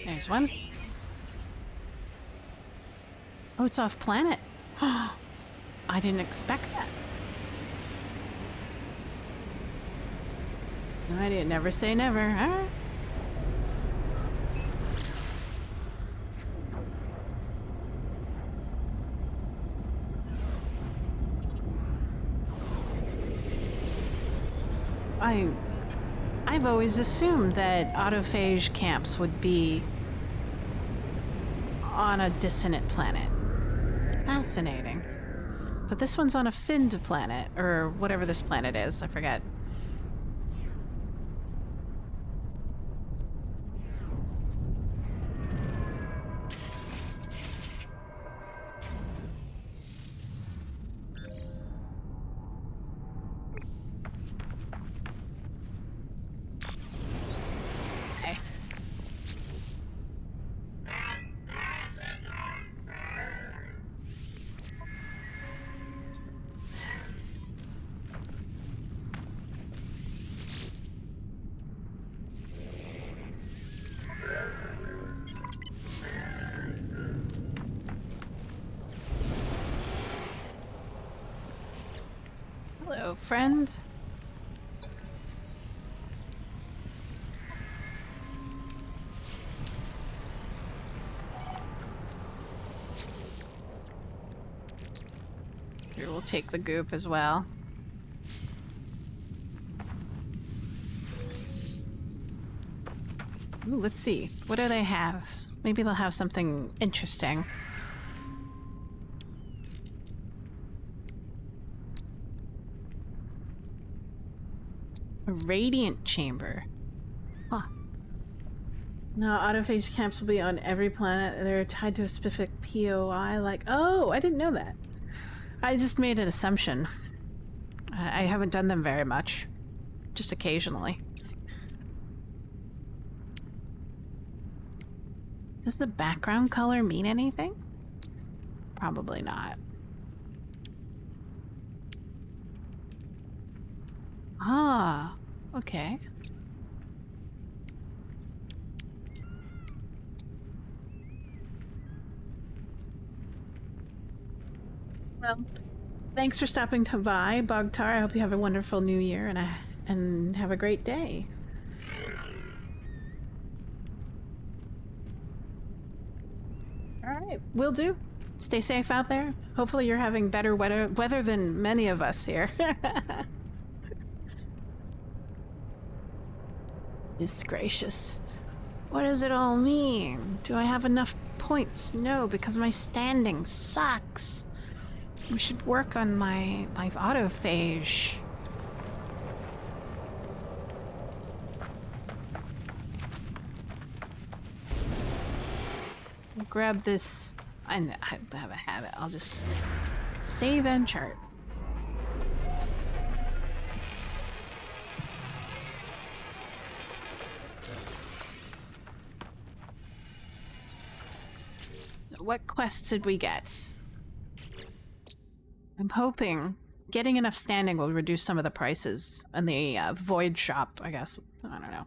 There's one. Oh, it's off planet. I didn't expect that. No idea. Never say never. All right. I've always assumed that autophage camps would be on a dissonant planet. Fascinating. But this one's on a finned planet, or whatever this planet is, I forget. Hello, friend. Here, we'll take the goop as well. Ooh, let's see. What do they have? Maybe they'll have something interesting. A radiant chamber. Huh. No, autophage camps will be on every planet. They're tied to a specific POI. Like, oh, I didn't know that. I just made an assumption. I haven't done them very much. Just occasionally. Does the background color mean anything? Probably not. Ah, okay. Well, thanks for stopping by, Bogtar. I hope you have a wonderful new year and have a great day. All right, will do. Stay safe out there. Hopefully you're having better weather than many of us here. Goodness gracious. What does it all mean? Do I have enough points? No, because my standing sucks. We should work on my autophage. I'll grab this. I have a habit. I'll just save and chart. What quests did we get? I'm hoping getting enough standing will reduce some of the prices in the void shop, I guess. I don't know.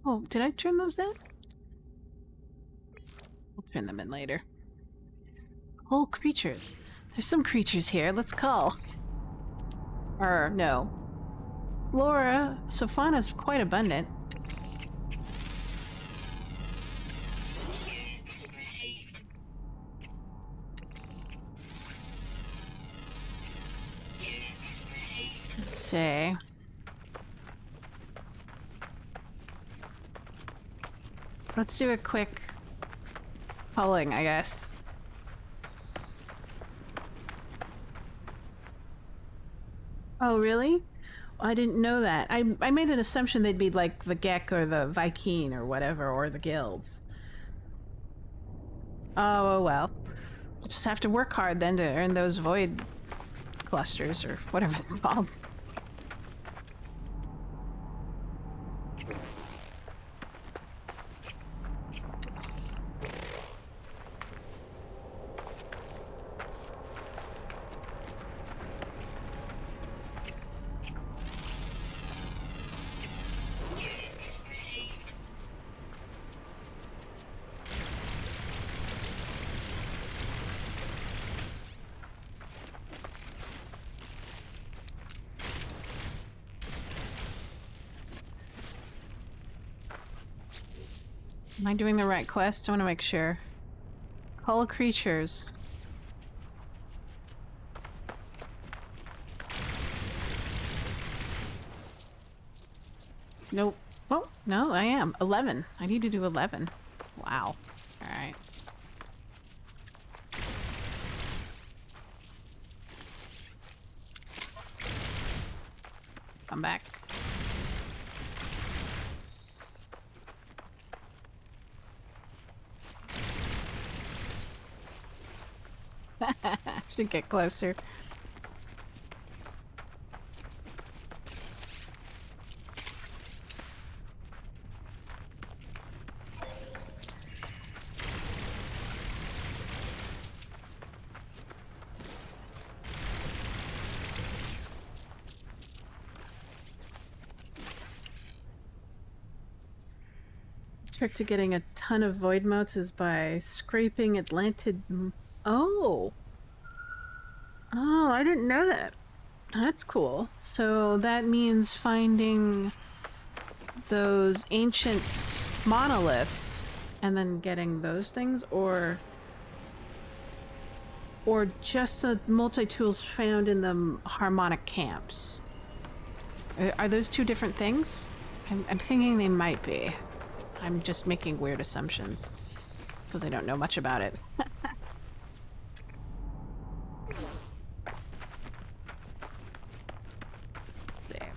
Oh, did I turn those down? We'll turn them in later. Whole creatures. There's some creatures here. Let's call. Or, no. Flora, so fauna's quite abundant. Let's see. Let's do a quick polling, I guess. Oh, really? I didn't know that. I made an assumption they'd be like the Gek or the Viking or whatever, or the guilds. Oh, well. We'll just have to work hard then to earn those void clusters or whatever they're called. Am I doing the right quest? I want to make sure. Call creatures. Nope. Oh, no, I am. 11. I need to do 11. Wow. Alright. Come back. Should get closer. Trick to getting a ton of void motes is by scraping Atlantid. Oh. Oh, I didn't know that. That's cool. So that means finding those ancient monoliths and then getting those things, or just the multi-tools found in the harmonic camps. Are those two different things? I'm thinking they might be. I'm just making weird assumptions because I don't know much about it. There.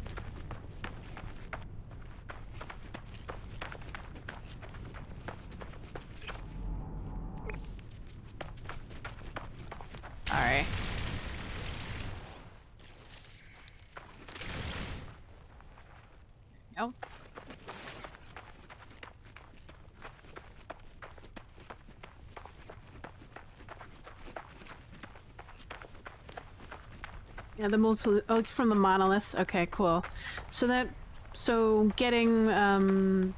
All right. Oh. Yeah, the multi, oh, from the monoliths. Okay, cool. So getting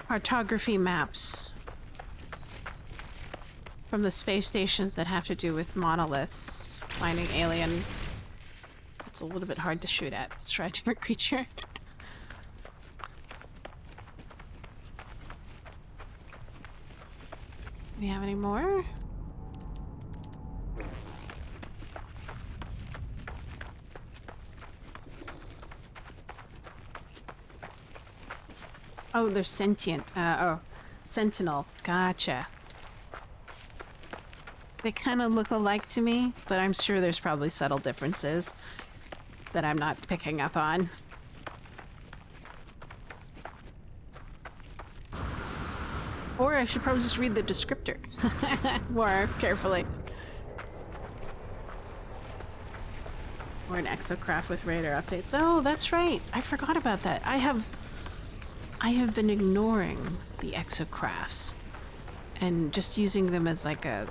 cartography maps from the space stations that have to do with monoliths, finding alien. It's a little bit hard to shoot at. Let's try a different creature. Do we have any more? Oh, they're sentient. Sentinel. Gotcha. They kind of look alike to me, but I'm sure there's probably subtle differences that I'm not picking up on. Or I should probably just read the descriptor more carefully. Or an exocraft with radar updates. Oh, that's right. I forgot about that. I have been ignoring the exocrafts and just using them as like a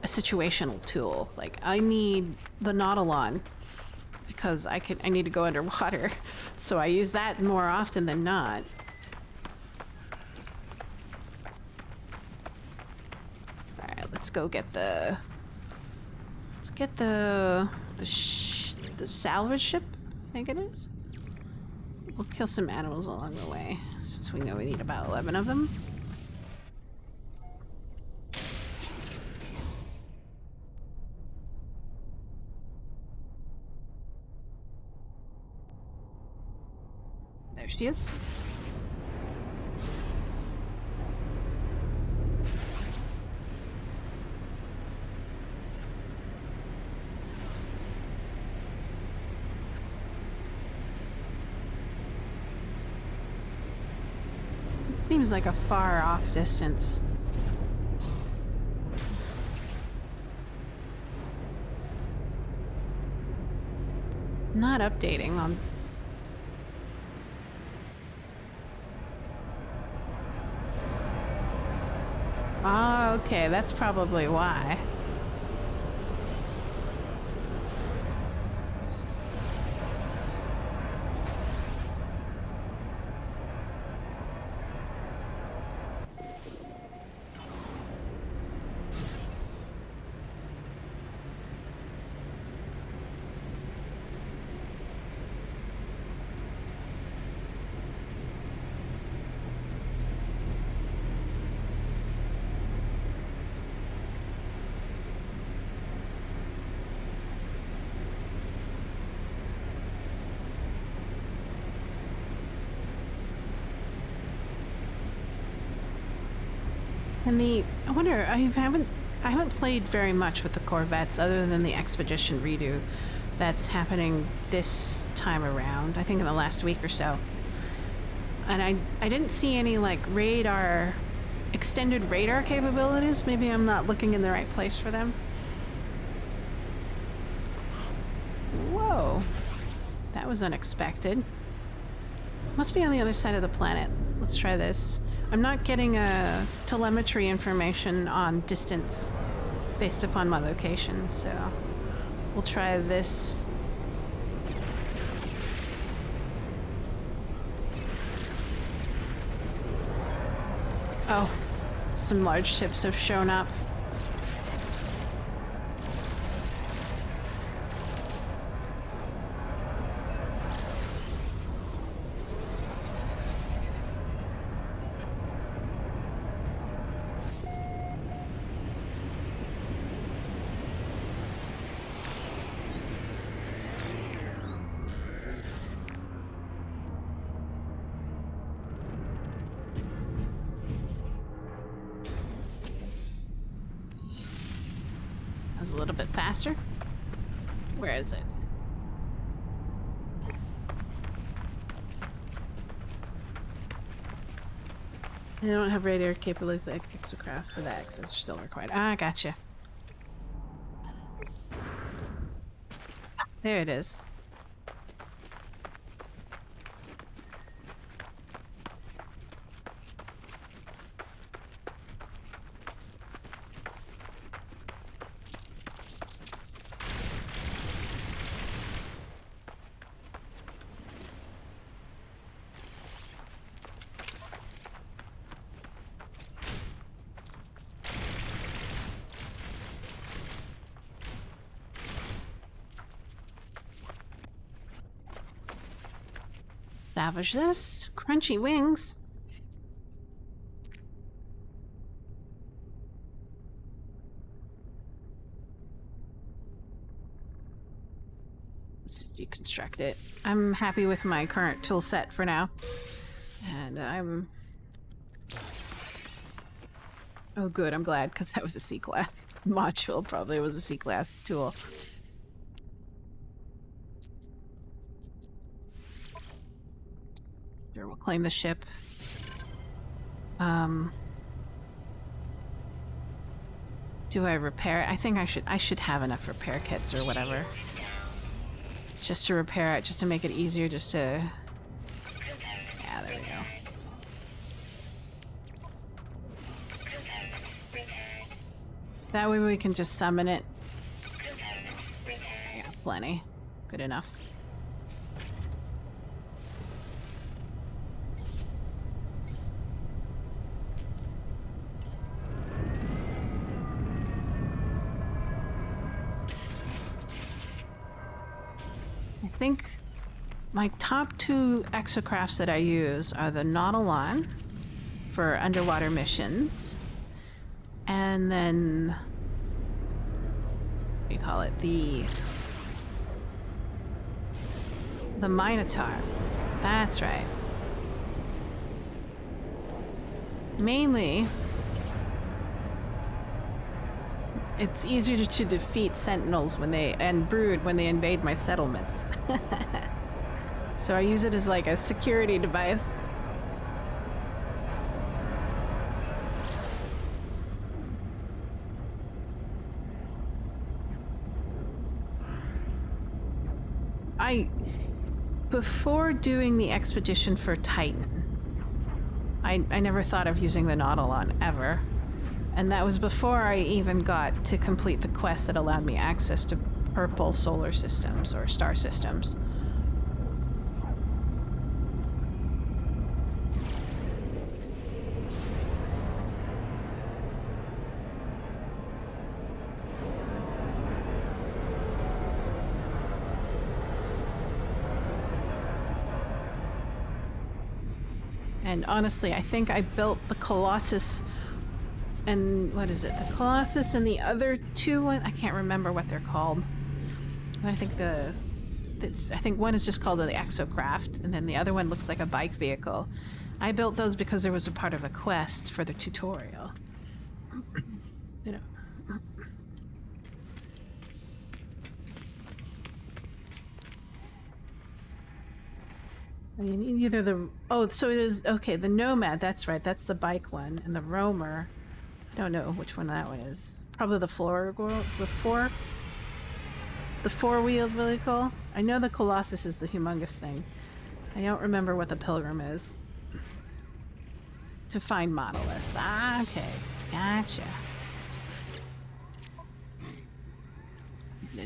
situational tool. Like, I need the Nautilon because I need to go underwater. So I use that more often than not. Alright, let's go get the... Let's get the salvage ship, I think it is. We'll kill some animals along the way, since we know we need about 11 of them. There she is. Seems like a far off distance. Not updating on... Oh, okay, that's probably why. And I wonder, I haven't played very much with the Corvettes other than the Expedition redo that's happening this time around, I think in the last week or so. And I didn't see any like extended radar capabilities. Maybe I'm not looking in the right place for them. Whoa, that was unexpected. Must be on the other side of the planet. Let's try this. I'm not getting telemetry information on distance based upon my location, so we'll try this. Oh, some large ships have shown up. A little bit faster. Where is it? I don't have radar capabilities like Exocraft, but the access are still required. Ah, gotcha. There it is. Salvage this. Crunchy wings. Let's just deconstruct it. I'm happy with my current tool set for now. And I'm... Oh good, I'm glad, because that was a C-class module. Probably was a C-class tool. Sure, we'll claim the ship. Do I repair it? I think I should have enough repair kits or whatever. Just to repair it, just to make it easier, just to... Yeah, there we go. That way we can just summon it. Yeah, plenty. Good enough. I think my top two exocrafts that I use are the Nautilon for underwater missions, and then what do you call it? The Minotaur. That's right. Mainly, it's easier to defeat sentinels and brood when they invade my settlements. So I use it as like a security device. Before doing the expedition for Titan, I never thought of using the Nautilon ever. And that was before I even got to complete the quest that allowed me access to purple solar systems or star systems. And honestly, I think I built the Colossus and what is it? The Colossus and the other two, I can't remember what they're called. I think I think one is just called the Exocraft, and then the other one looks like a bike vehicle. I built those because there was a part of a quest for the tutorial. You know. I mean, either the... Oh, so it is... Okay, the Nomad, that's right. That's the bike one. And the Roamer... I don't know which one that one is. Probably the four-wheeled vehicle. I know the Colossus is the humongous thing. I don't remember what the Pilgrim is. To find Monoliths. Ah, okay. Gotcha.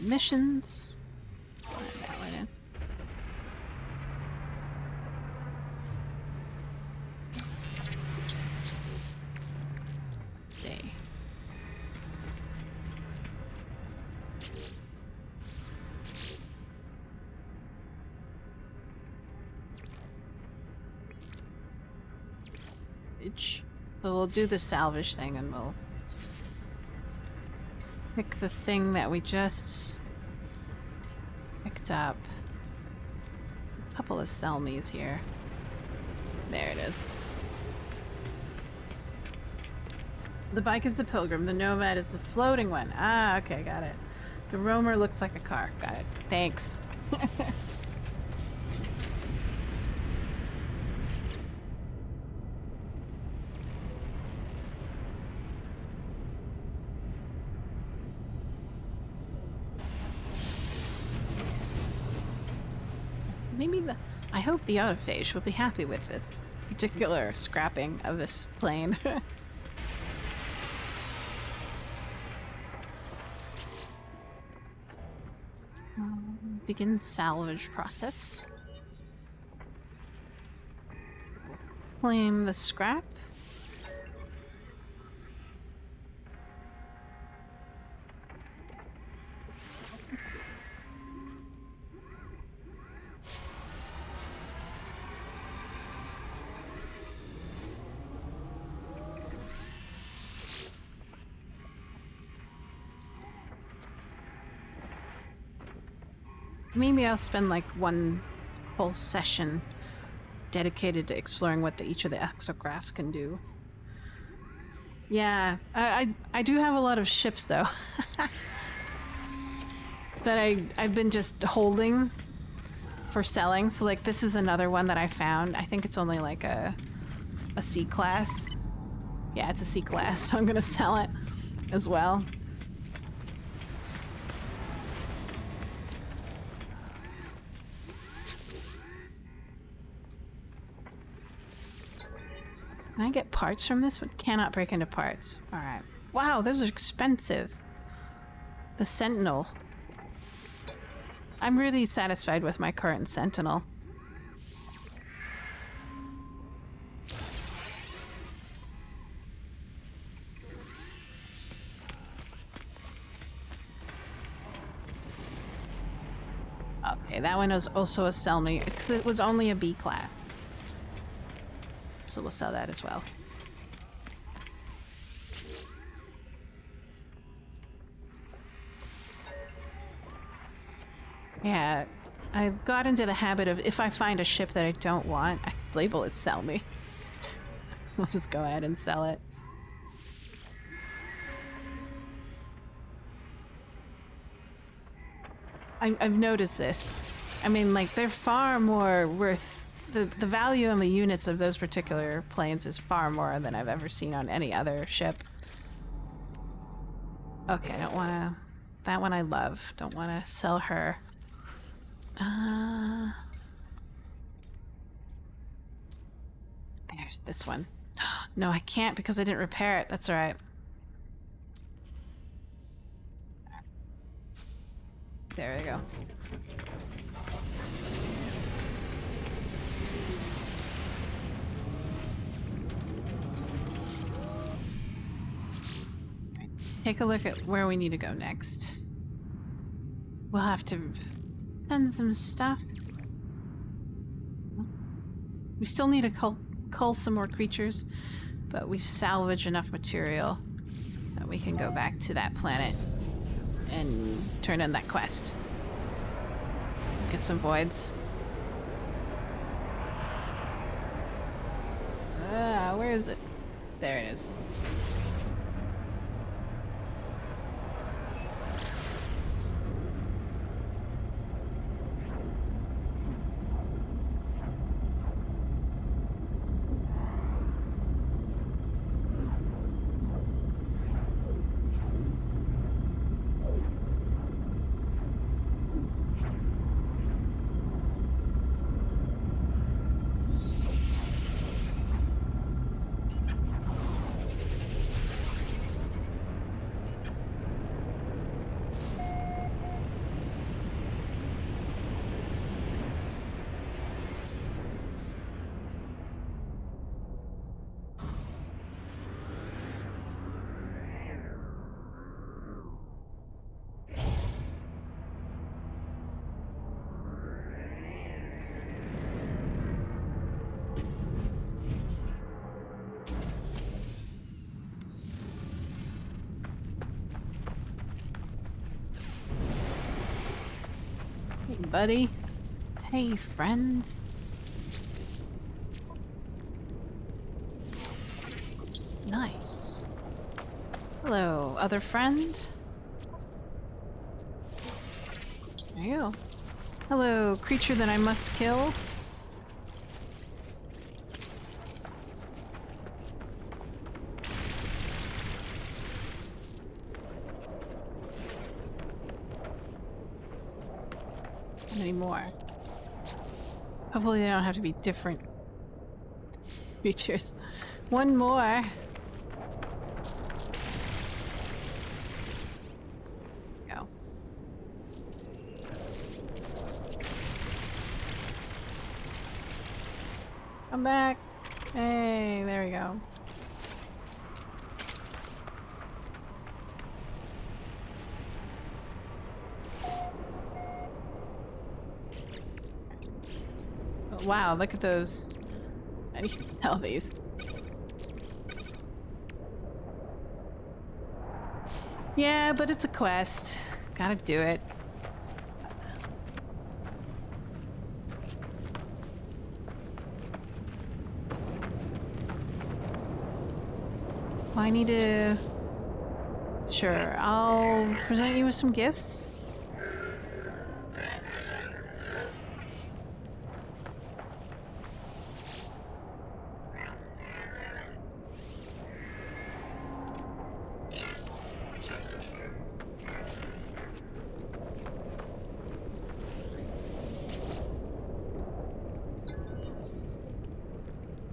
Missions. That one in. So we'll do the salvage thing and we'll pick the thing that we just picked up. A couple of Selmies here. There it is. The bike is the Pilgrim, the Nomad is the floating one. Ah, okay, got it. The Roamer looks like a car. Got it. Thanks. I hope the autophage will be happy with this particular scrapping of this plane. Begin salvage process. Claim the scrap. Maybe I'll spend like one whole session dedicated to exploring what each of the exocraft can do. Yeah, I do have a lot of ships though that I've been just holding for selling. So like this is another one that I found. I think it's only like a C class. Yeah, it's a C class, so I'm gonna sell it as well. Can I get parts from this one? Cannot break into parts. Alright. Wow, those are expensive. The Sentinel. I'm really satisfied with my current Sentinel. Okay, that one was also a sell me because it was only a B class. So we'll sell that as well. Yeah, I've got into the habit of if I find a ship that I don't want, I just label it sell me. I'll just go ahead and sell it. I've noticed this. I mean, like, they're far more worth... The value on the units of those particular planes is far more than I've ever seen on any other ship. Okay, I don't want to... That one I love. Don't want to sell her. There's this one. No, I can't because I didn't repair it. That's all right. There we go. Take a look at where we need to go next. We'll have to send some stuff. We still need to cull some more creatures, but we've salvaged enough material that we can go back to that planet and turn in that quest. Get some voids. Where is it? There it is. Hey, buddy. Hey, friend. Nice. Hello, other friend. There you go. Hello, creature that I must kill. Any more? Hopefully they don't have to be different creatures. One more. Go. Come back. Hey, there we go. Wow, look at those. I didn't even tell these. Yeah, but it's a quest. Gotta do it. Well, I need to... Sure, I'll present you with some gifts.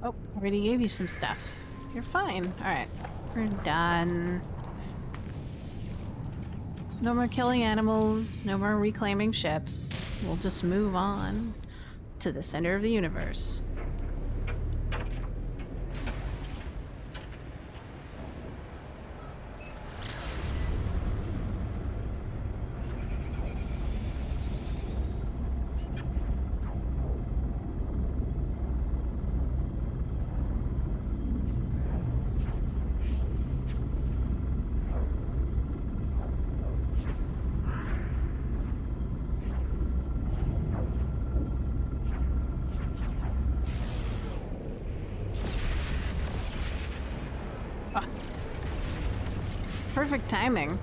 Oh, I already gave you some stuff. You're fine. Alright, we're done. No more killing animals, no more reclaiming ships. We'll just move on to the center of the universe. Perfect timing.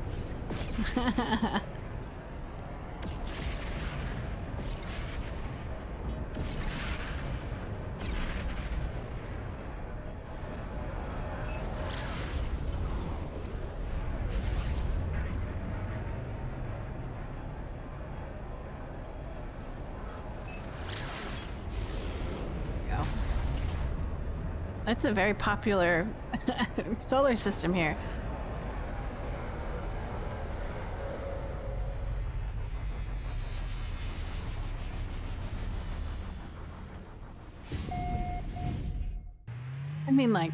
It's a very popular solar system here. I mean, like,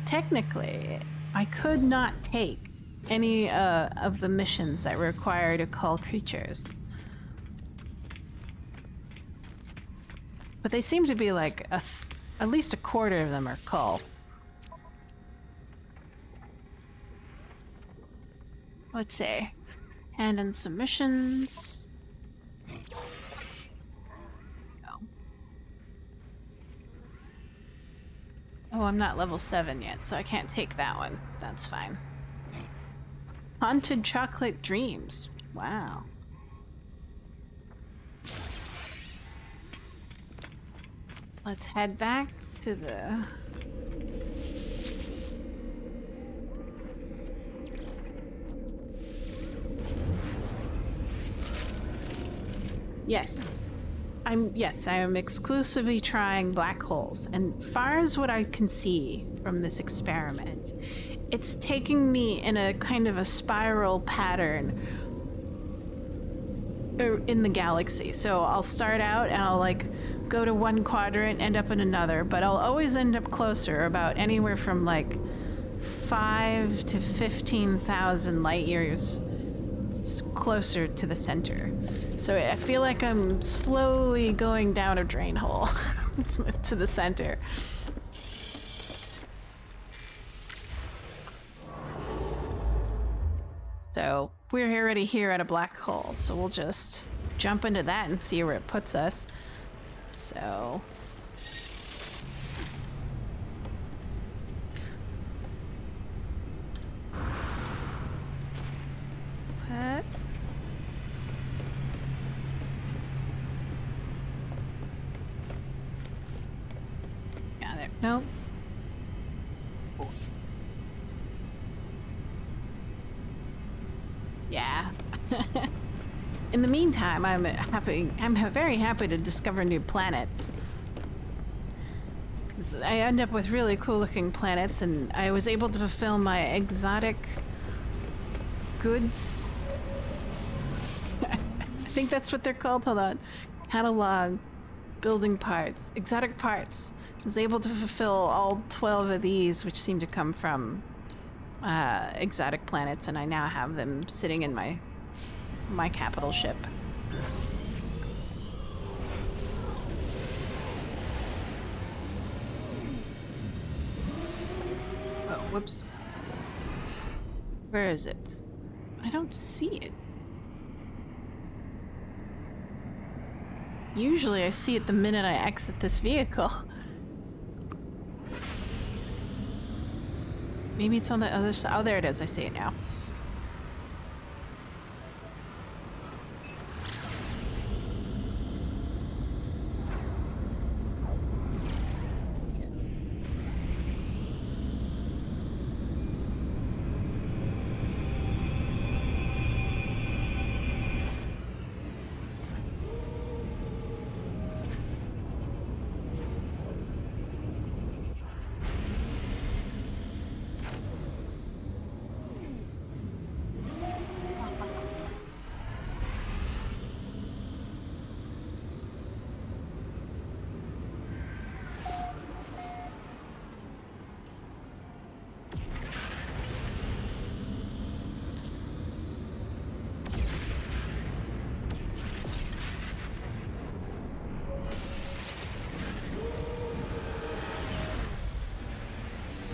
technically, I could not take any of the missions that require to call creatures. But they seem to be like at least a quarter of them are call. Let's see. Hand in submissions. Oh, I'm not level 7 yet, so I can't take that one. That's fine. Haunted Chocolate Dreams. Wow. Let's head back to the... Yes. I am exclusively trying black holes, and far as what I can see from this experiment, it's taking me in a kind of a spiral pattern in the galaxy. So I'll start out and I'll like go to one quadrant, end up in another, but I'll always end up closer, about anywhere from like 5 to 15,000 light years closer to the center. So I feel like I'm slowly going down a drain hole to the center. So we're already here at a black hole, so we'll just jump into that and see where it puts us. So... What? Yeah, there. Nope. Yeah. In the meantime, I'm very happy to discover new planets. 'Cause I end up with really cool looking planets, and I was able to fulfill my exotic goods. I think that's what they're called. Hold on. Catalog. Building parts. Exotic parts. I was able to fulfill all 12 of these, which seem to come from exotic planets, and I now have them sitting in my capital ship. Oh, whoops. Where is it? I don't see it. Usually I see it the minute I exit this vehicle. Maybe it's on the other side. Oh, there it is. I see it now.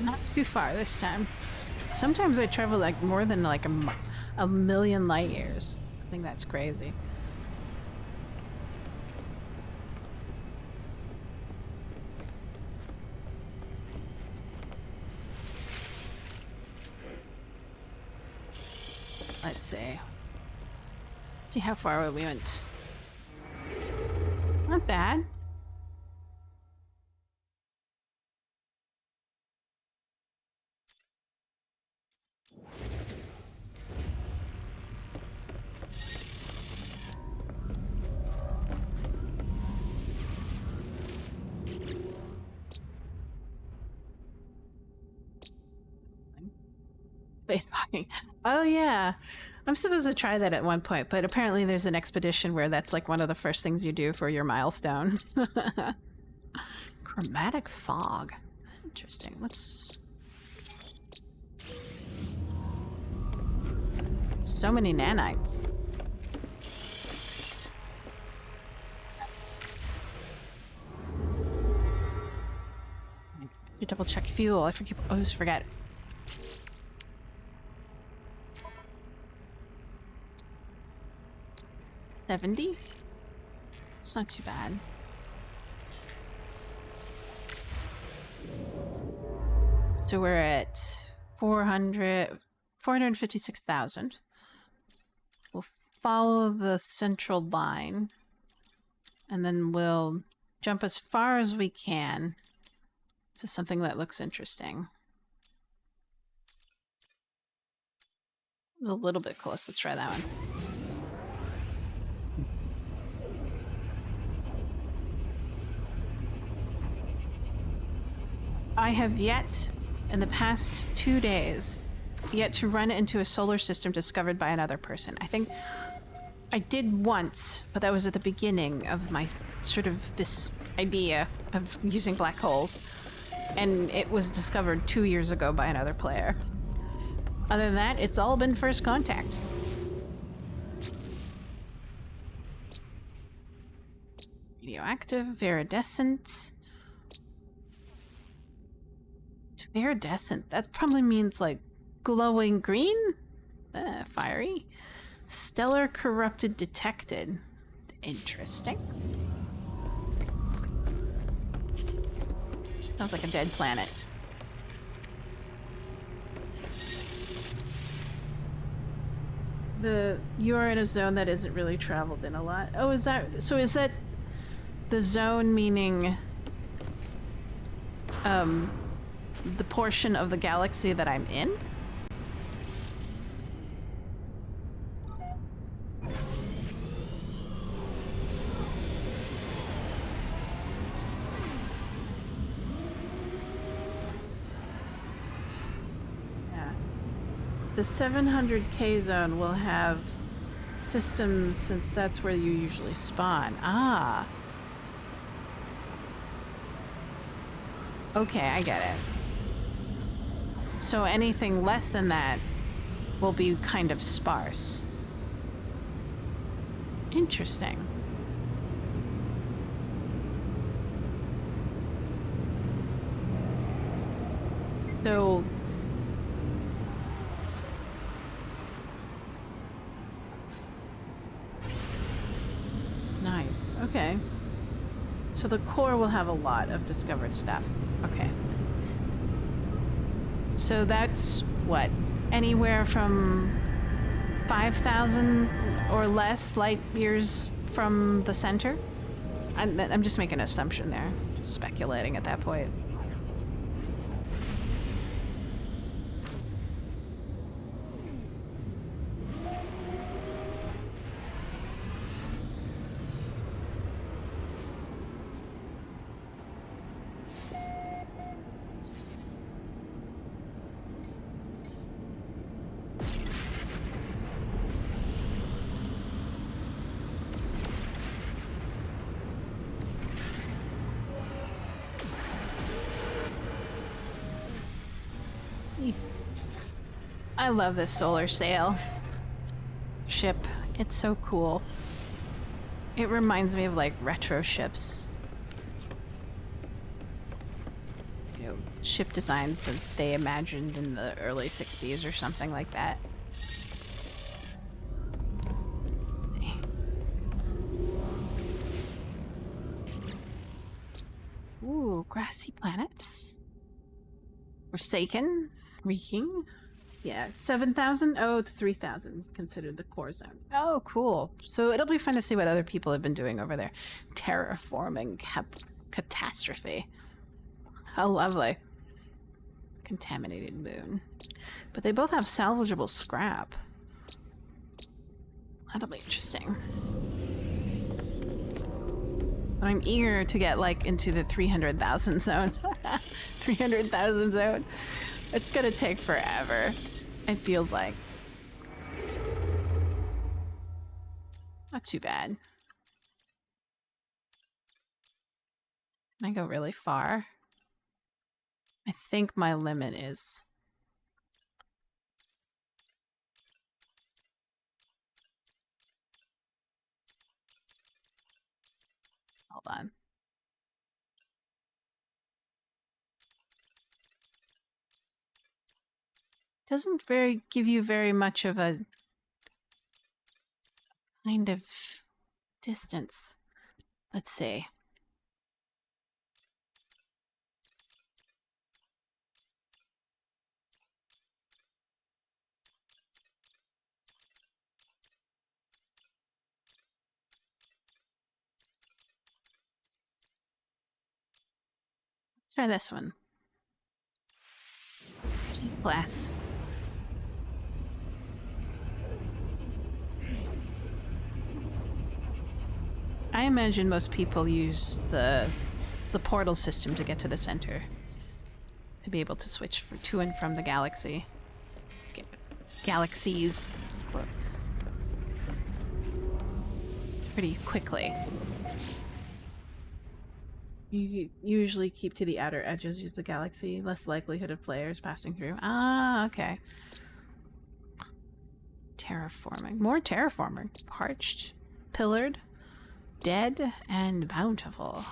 Not too far this time. Sometimes I travel like more than like a million light years. I think that's crazy. Let's see. Let's see how far we went. Not bad. Spacewalking. Oh yeah. I'm supposed to try that at one point, but apparently there's an expedition where that's like one of the first things you do for your milestone. Chromatic fog. Interesting. Let's... So many nanites. You double check fuel. I always forget. $70? It's not too bad. So we're at 456,000. We'll follow the central line, and then we'll jump as far as we can to something that looks interesting. It's a little bit close. Let's try that one. I have yet, in the past 2 days, yet to run into a solar system discovered by another person. I think I did once, but that was at the beginning of my sort of this idea of using black holes. And it was discovered 2 years ago by another player. Other than that, it's all been first contact. Radioactive, viridescent. Viridescent. That probably means like glowing green? Fiery. Stellar corrupted detected. Interesting. Sounds like a dead planet. You're in a zone that isn't really traveled in a lot. Oh, is that the zone meaning the portion of the galaxy that I'm in? Yeah. The 700K zone will have systems since that's where you usually spawn. Ah. Okay, I get it. So anything less than that will be kind of sparse. Interesting. So... Nice. Okay. So the core will have a lot of discovered stuff. Okay. So that's what? Anywhere from 5,000 or less light years from the center? I'm just making an assumption there. Just speculating at that point. I love this solar sail ship. It's so cool. It reminds me of like retro ships. You know, ship designs that they imagined in the early 60s or something like that. Ooh, grassy planets. Forsaken. Reeking. Yeah, 7,000? Oh, it's 3,000 is considered the core zone. Oh, cool. So it'll be fun to see what other people have been doing over there. Terraforming catastrophe. How lovely. Contaminated moon. But they both have salvageable scrap. That'll be interesting. I'm eager to get, like, into the 300,000 zone. 300,000 zone. It's gonna take forever. It feels like. Not too bad. Can I go really far? I think my limit is... Hold on. Doesn't give you very much of a kind of distance. Let's see. Let's try this one. Glass. I imagine most people use the portal system to get to the center. To be able to switch to and from the galaxy. Galaxies. Pretty quickly. You usually keep to the outer edges of the galaxy, less likelihood of players passing through. Ah, okay. Terraforming. More terraforming. Parched, pillared, dead, and bountiful.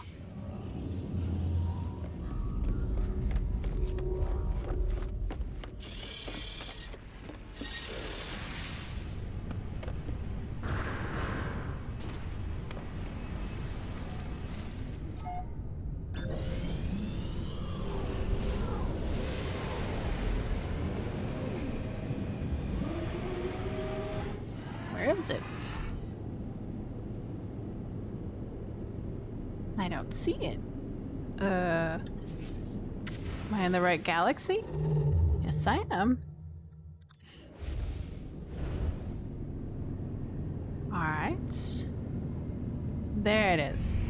Where is it? I don't see it. Am I in the right galaxy? Yes, I am. Alright. There it is.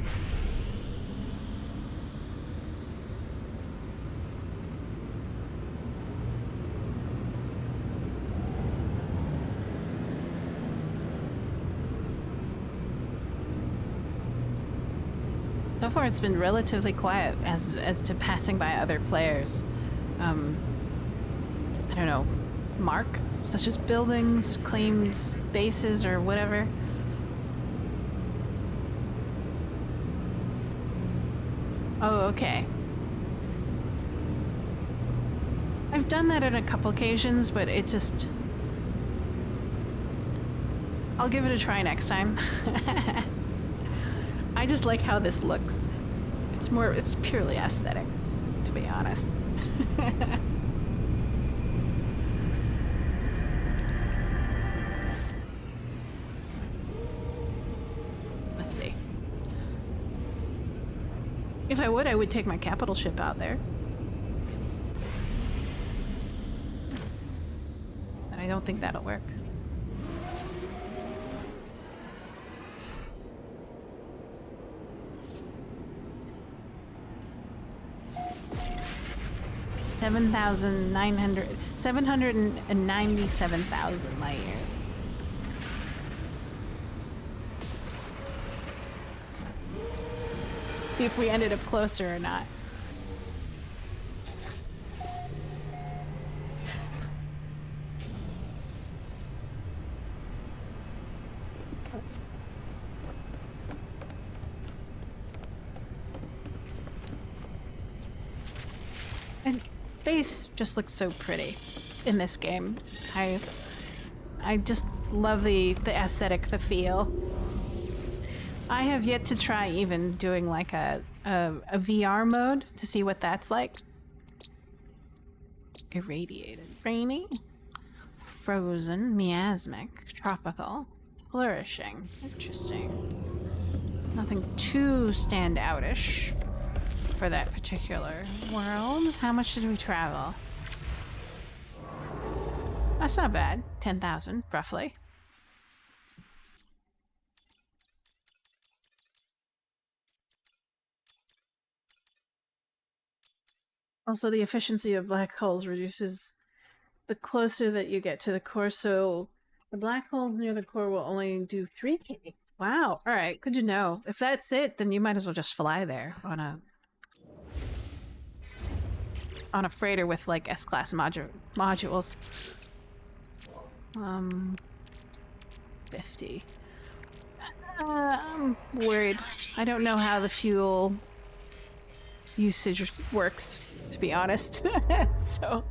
So far, it's been relatively quiet as to passing by other players. I don't know, mark, such as buildings, claimed bases, or whatever. Oh, okay. I've done that on a couple occasions, but it just... I'll give it a try next time. I just like how this looks. It's purely aesthetic, to be honest. Let's see. If I would take my capital ship out there. But I don't think that'll work. Seven hundred and 97,000 light years. If we ended up closer or not. And space just looks so pretty in this game. I just love the aesthetic, the feel. I have yet to try even doing like a VR mode to see what that's like. Irradiated, rainy, frozen, miasmic, tropical, flourishing. Interesting. Nothing too standoutish for that particular world. How much did we travel? That's not bad. 10,000, roughly. Also, the efficiency of black holes reduces the closer that you get to the core. So the black holes near the core will only do 3K. Wow. All right. Good to know. If that's it, then you might as well just fly there on a freighter with like S-class modules. 50. I'm worried. I don't know how the fuel usage works, to be honest. So,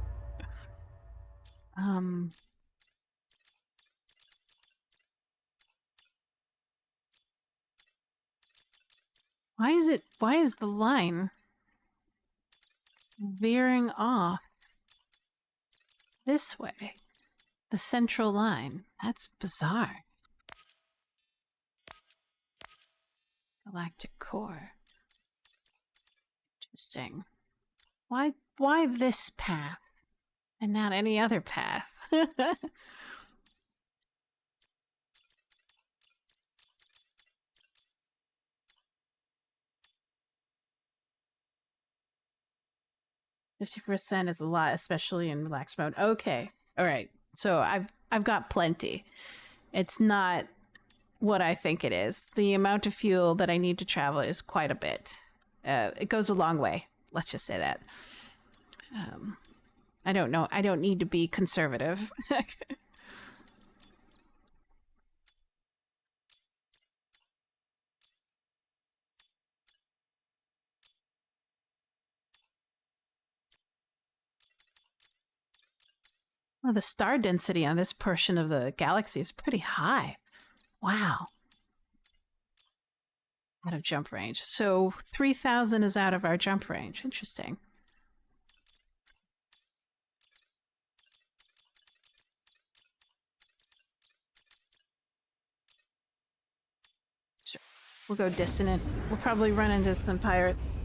why is the line veering off this way? The central line. That's bizarre. Galactic core. Interesting. Why this path and not any other path? 50% is a lot, especially in relaxed mode. Okay. All right. So I've got plenty. It's not what I think it is. The amount of fuel that I need to travel is quite a bit. It goes a long way. Let's just say that. I don't know. I don't need to be conservative. Well, the star density on this portion of the galaxy is pretty high. Wow. Out of jump range. So 3,000 is out of our jump range. Interesting. Sure. We'll go dissonant. We'll probably run into some pirates.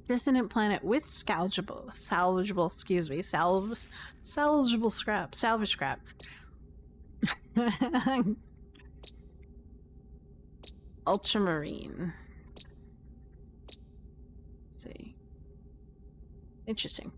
Dissonant planet with salvageable salvage scrap. Ultramarine. Let's see. Interesting.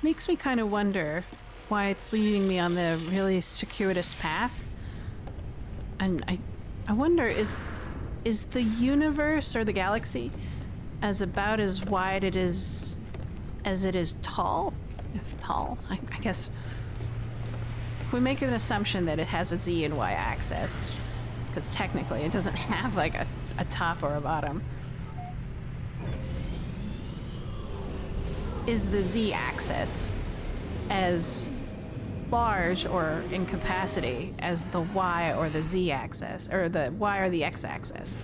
Makes me kind of wonder why it's leading me on the really circuitous path. And I wonder, is the universe or the galaxy as about as wide it is as it is tall? If tall, I guess. If we make an assumption that it has a Z and Y axis, because technically it doesn't have like a top or a bottom. Is the Z-axis as large or in capacity as the Y or the Z-axis, or the Y or the X-axis?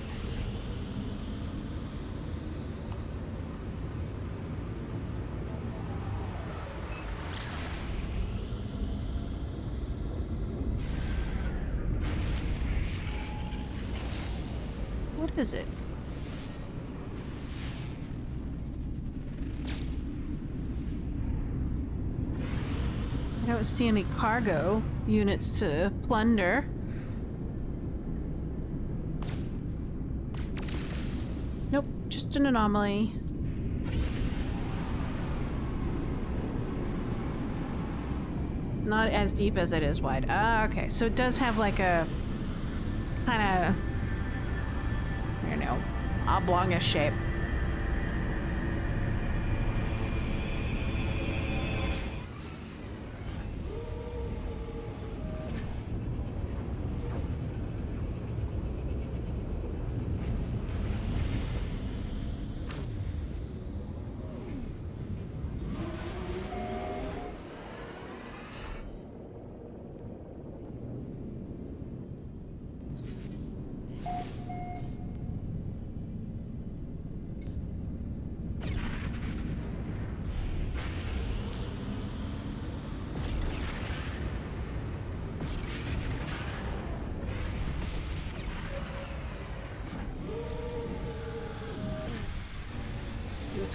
What is it? I don't see any cargo units to plunder. Nope, just an anomaly. Not as deep as it is wide. Ah, okay. So it does have like a kind of, I don't know, oblongish shape.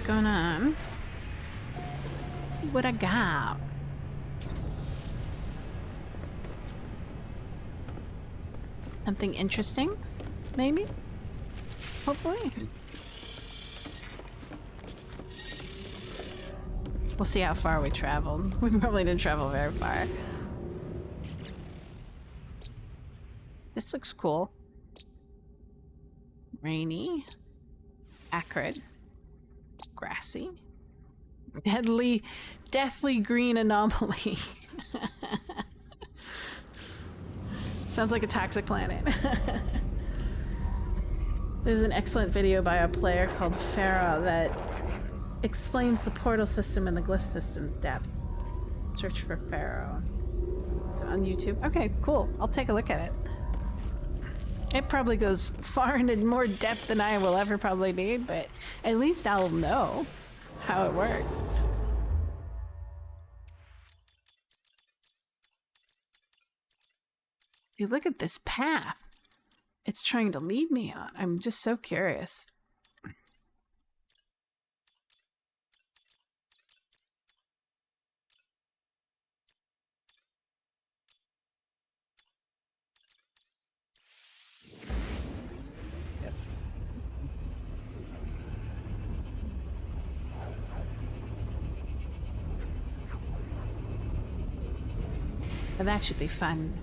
what's going on. See what I got. Something interesting, maybe? Hopefully. We'll see how far we traveled. We probably didn't travel very far. This looks cool. Rainy. Acrid. Grassy. Deathly green anomaly. Sounds like a toxic planet. There's an excellent video by a player called Farah that explains the portal system and the glyph system's depth. Search for Pharaoh. So on YouTube. Okay, cool. I'll take a look at it. It probably goes far into more depth than I will ever probably need, but at least I'll know how it works. See, look at this path it's trying to lead me on. I'm just so curious. But that should be fun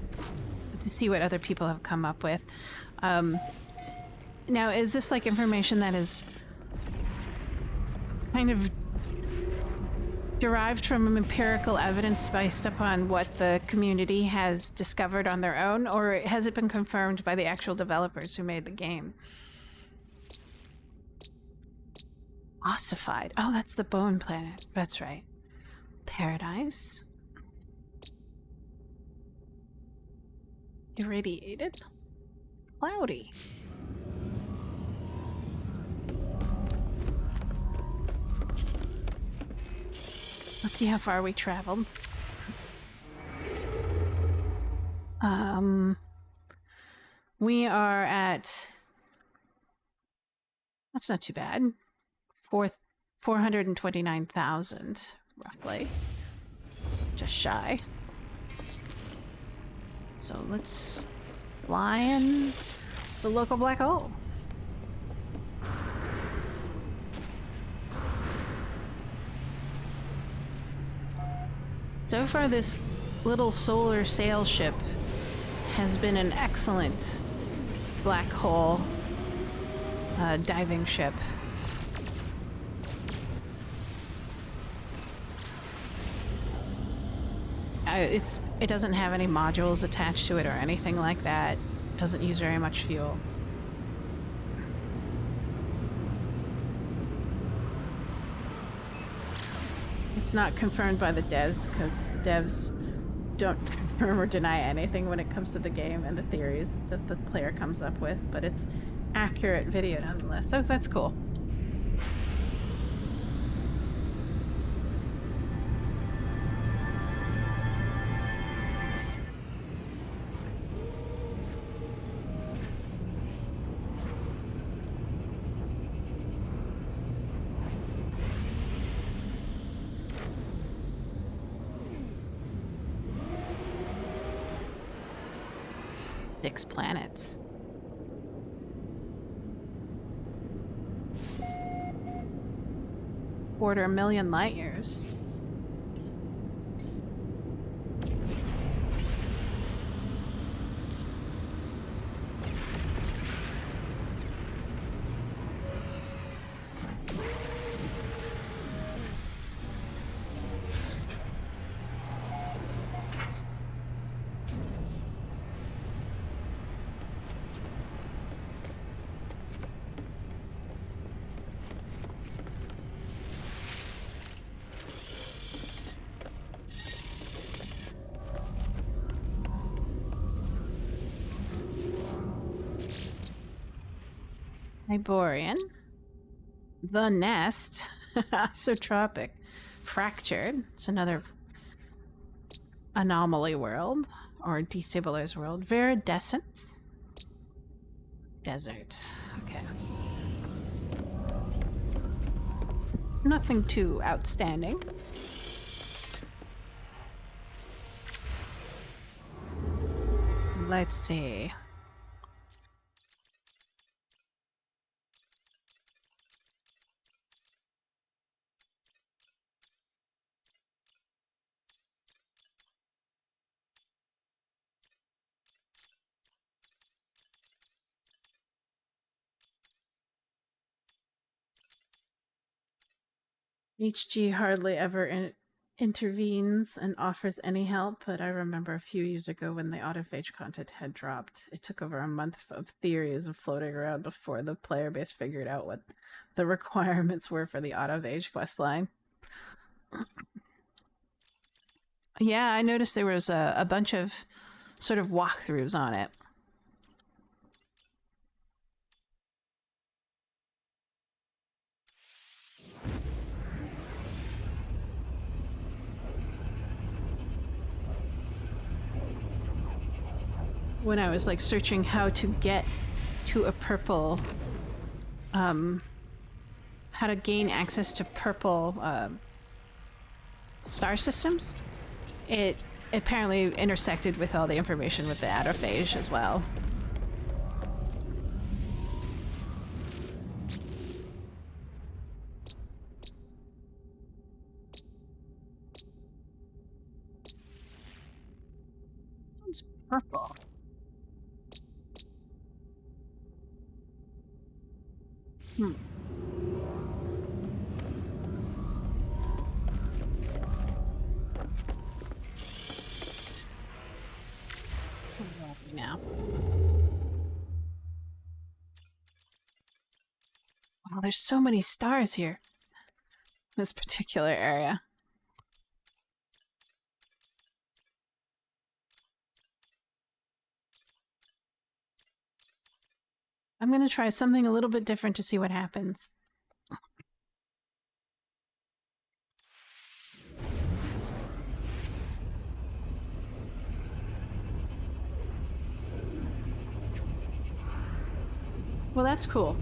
to see what other people have come up with. Now, is this like information that is kind of derived from empirical evidence based upon what the community has discovered on their own, or has it been confirmed by the actual developers who made the game? Ossified. Oh, that's the bone planet. That's right. Paradise. Irradiated. Cloudy. Let's see how far we traveled. We are at... That's not too bad. 429,000, roughly. Just shy. So let's fly in the local black hole. So far, this little solar sail ship has been an excellent black hole diving ship. It doesn't have any modules attached to it or anything like that. It doesn't use very much fuel. It's not confirmed by the devs, because the devs don't confirm or deny anything when it comes to the game and the theories that the player comes up with, but it's accurate video nonetheless, so that's cool. Six planets. Quarter million light years. Iborian. The Nest. Isotropic. Fractured. It's another anomaly world. Or destabilized world. Viridescent. Desert. Okay. nothing too outstanding. Let's see. HG hardly ever intervenes and offers any help, but I remember a few years ago when the autophage content had dropped. It took over a month of theories of floating around before the player base figured out what the requirements were for the autophage questline. Yeah, I noticed there was a bunch of sort of walkthroughs on it. When I was like searching how to get to a purple, how to gain access to purple star systems, it apparently intersected with all the information with the autophage as well. It's purple. Now. Wow, there's so many stars here. This particular area. I'm gonna try something a little bit different to see what happens. Well, that's cool.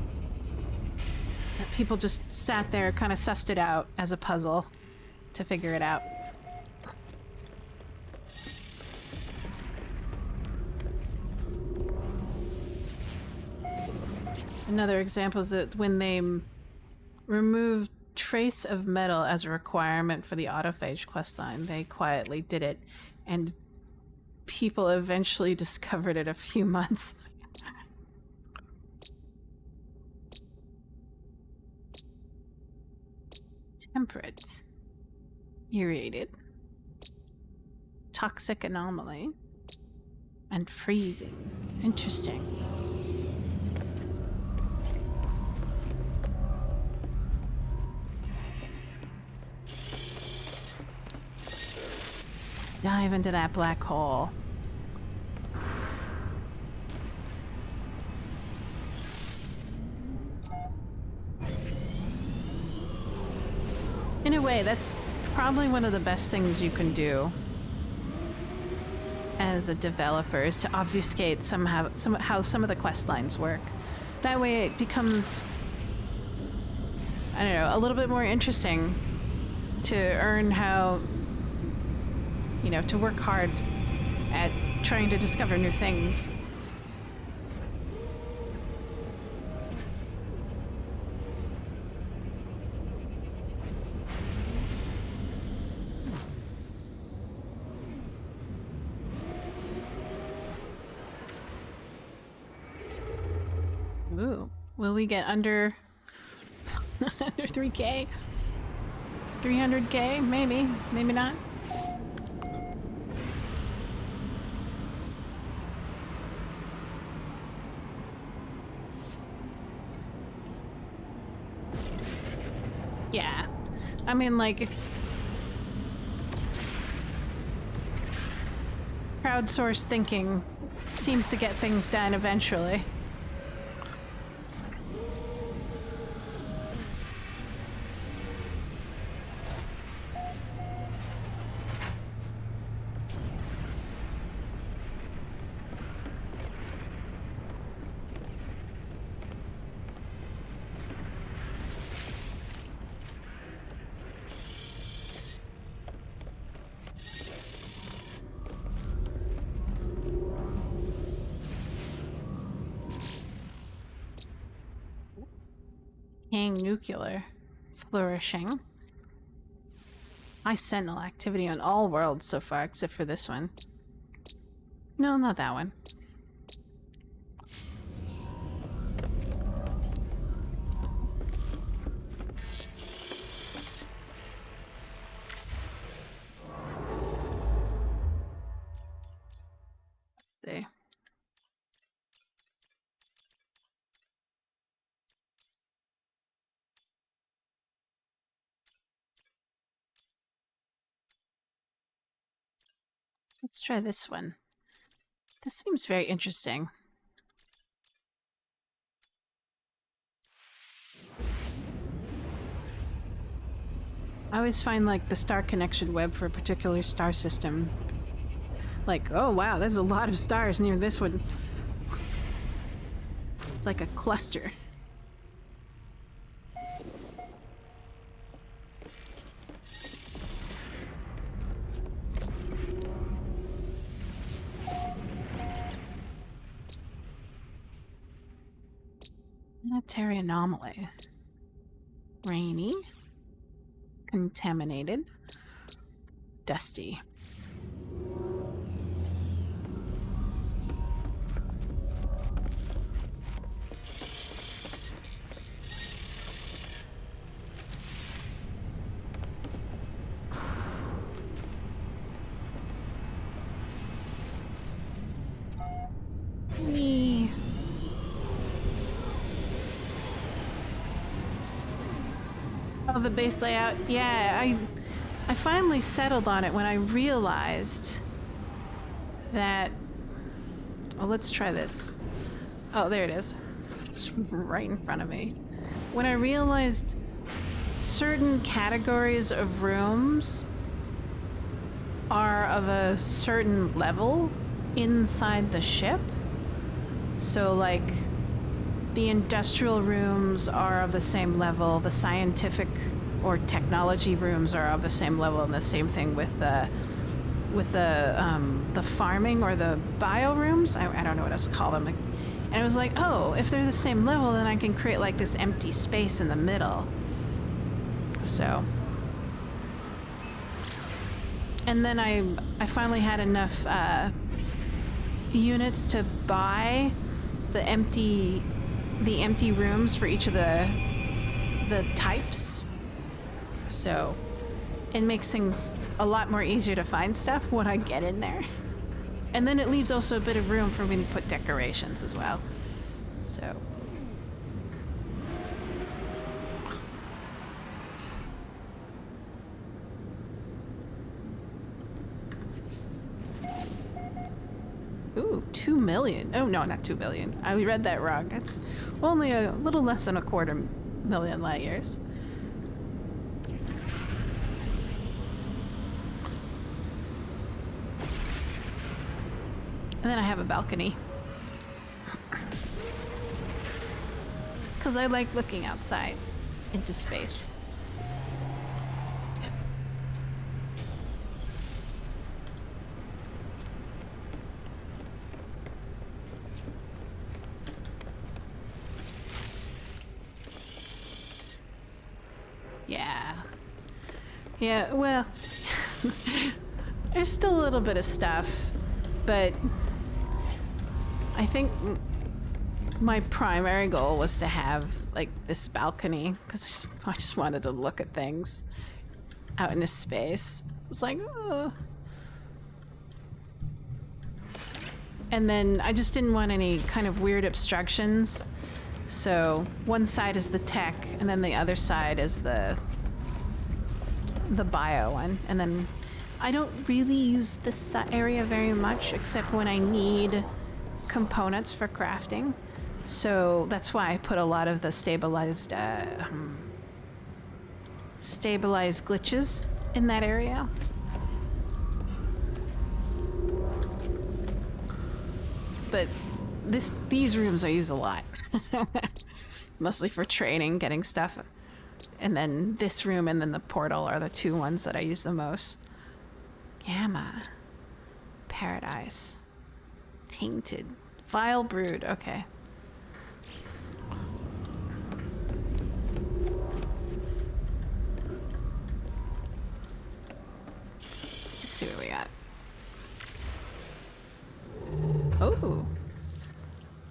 People just sat there, kind of sussed it out as a puzzle to figure it out. Another example is that when they removed trace of metal as a requirement for the autophage questline, they quietly did it, and people eventually discovered it a few months. Temperate. Irradiated. Toxic anomaly. And freezing. Interesting. Dive into that black hole. In a way, that's probably one of the best things you can do as a developer, is to obfuscate how some of the quest lines work. That way it becomes, I don't know, a little bit more interesting to earn how, you know, to work hard at trying to discover new things. Ooh, will we get under under 3K? 300K? Maybe, maybe not. Yeah, I mean, like, crowdsourced thinking seems to get things done eventually. Hang nuclear. Flourishing. High sentinel activity on all worlds so far, except for this one. No, not that one. There. Let's try this one. This seems very interesting. I always find like the star connection web for a particular star system. Like, oh wow, there's a lot of stars near this one. It's like a cluster. Planetary anomaly. Rainy. Contaminated. Dusty. Whee. Oh, the base layout. Yeah, I finally settled on it when I realized that... Oh, let's try this. Oh, there it is. It's right in front of me. When I realized certain categories of rooms are of a certain level inside the ship. So, like, the industrial rooms are of the same level, the scientific or technology rooms are of the same level, and the same thing with the farming or the bio rooms. I don't know what else to call them. And it was like, oh, if they're the same level, then I can create like this empty space in the middle. So, and then I finally had enough units to buy the empty rooms for each of the types. So it makes things a lot more easier to find stuff when I get in there. And then it leaves also a bit of room for me to put decorations as well. So ooh, 2 million. Oh no, not 2 million. I read that wrong. It's only a little less than 250,000 light years. And then I have a balcony. Because I like looking outside into space. Yeah, well, there's still a little bit of stuff, but I think my primary goal was to have like this balcony because I just wanted to look at things out into space. It's like, oh. And then I just didn't want any kind of weird obstructions. So one side is the tech, and then the other side is the bio one. And then I don't really use this area very much, except when I need components for crafting. So that's why I put a lot of the stabilized glitches in that area. But these rooms I use a lot. Mostly for training, getting stuff. And then this room and then the portal are the two ones that I use the most. Gamma. Paradise. Tainted. Vile brood. Okay. Oh.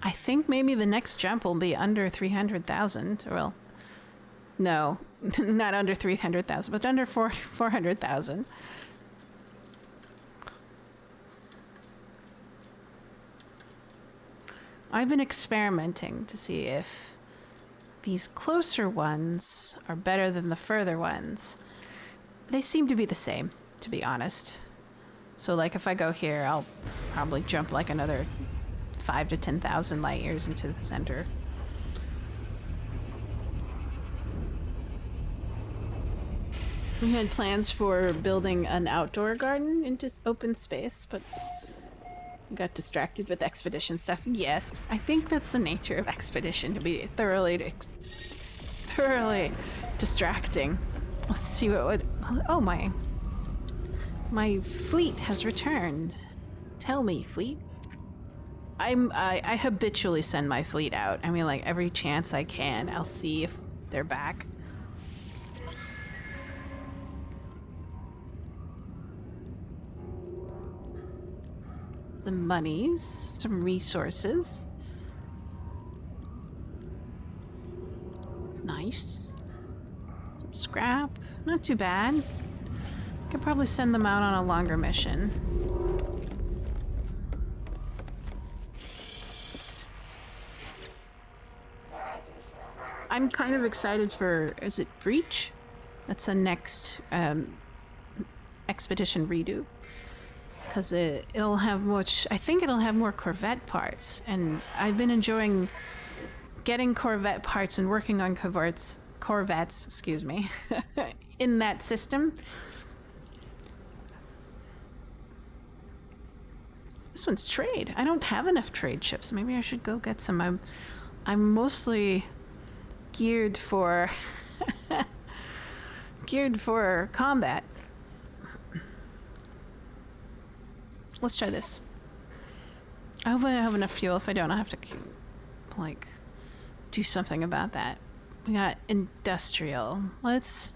I think maybe the next jump will be under 300,000. Well, no, not under 300,000, but under 400,000. I've been experimenting to see if these closer ones are better than the further ones. They seem to be the same, to be honest. So like if I go here, I'll probably jump like another 5 to 10,000 light years into the center. We had plans for building an outdoor garden into open space, but we got distracted with expedition stuff. Yes, I think that's the nature of expedition, to be thoroughly distracting. Let's see what would... Oh, my fleet has returned. Tell me, fleet. I habitually send my fleet out. I mean, like, every chance I can, I'll see if they're back. Some monies, some resources. Nice. Some scrap. Not too bad. Could probably send them out on a longer mission. I'm kind of excited for, is it Breach? That's the next expedition redo. Because it'll have much, I think it'll have more Corvette parts. And I've been enjoying getting Corvette parts and working on Corvettes, excuse me, in that system. This one's trade. I don't have enough trade ships. Maybe I should go get some. I'm mostly geared for combat. Let's try this. I hope I have enough fuel. If I don't, I'll have to like do something about that. We got industrial. Let's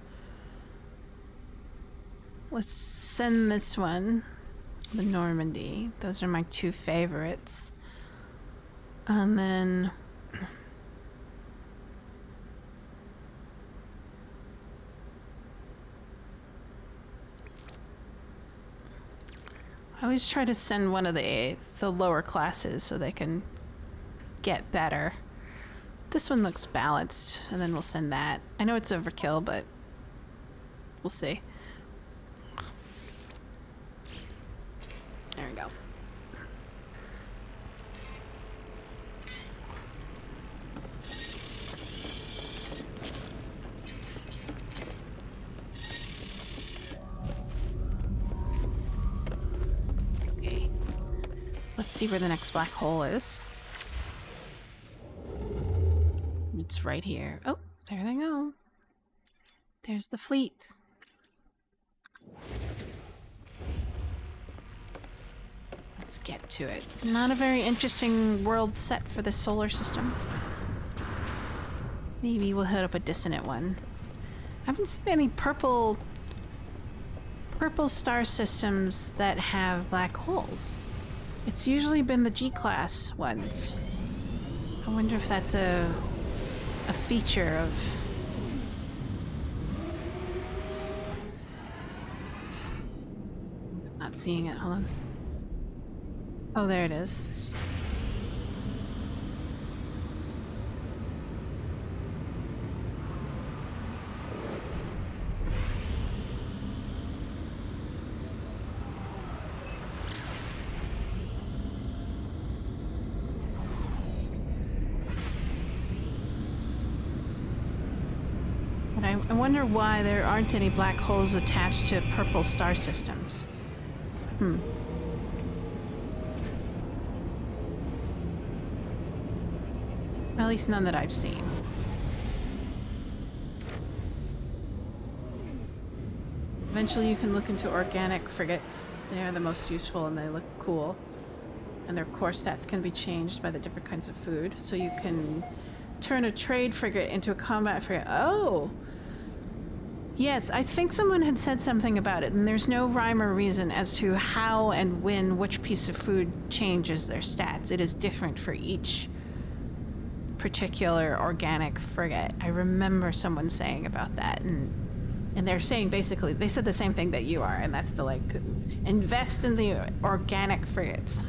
send this one. The Normandy. Those are my two favorites. And then I always try to send one of the lower classes so they can get better. This one looks balanced, and then we'll send that. I know it's overkill, but we'll see. There we go. Okay. Let's see where the next black hole is. It's right here. Oh, there they go. There's the fleet. Let's get to it. Not a very interesting world set for the solar system. Maybe we'll hit up a dissonant one. I haven't seen any purple star systems that have black holes. It's usually been the G-class ones. I wonder if that's a feature of... Not seeing it, hold on. Oh, there it is. But I wonder why there aren't any black holes attached to purple star systems. At least none that I've seen. Eventually you can look into organic frigates. They are the most useful and they look cool. And their core stats can be changed by the different kinds of food. So you can turn a trade frigate into a combat frigate. Oh! Yes, I think someone had said something about it, and there's no rhyme or reason as to how and when which piece of food changes their stats. It is different for each particular organic frigate. I remember someone saying about that, and they're saying basically, they said the same thing that you are, and that's to like invest in the organic frigates.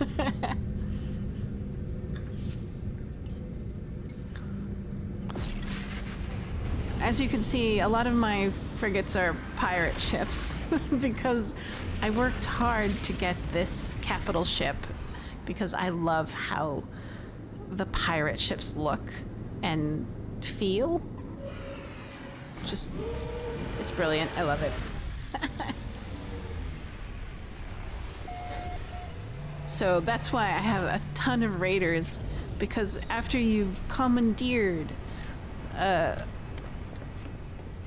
As you can see, a lot of my frigates are pirate ships because I worked hard to get this capital ship because I love how the pirate ships look and feel. Just, it's brilliant. I love it. So that's why I have a ton of raiders, because after you've commandeered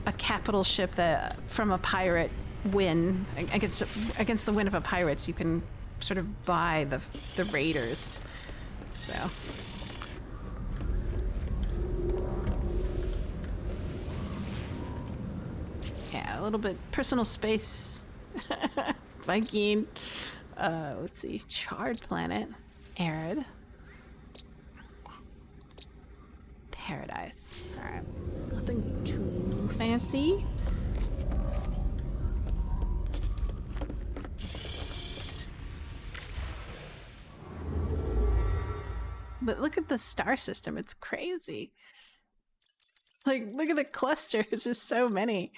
a capital ship that from a pirate win against the win of a pirates, you can sort of buy the raiders. So yeah, a little bit personal space. Viking. Let's see, charred planet, arid, paradise. All right, nothing too fancy. But look at the star system, it's crazy. It's like, look at the cluster, it's just so many.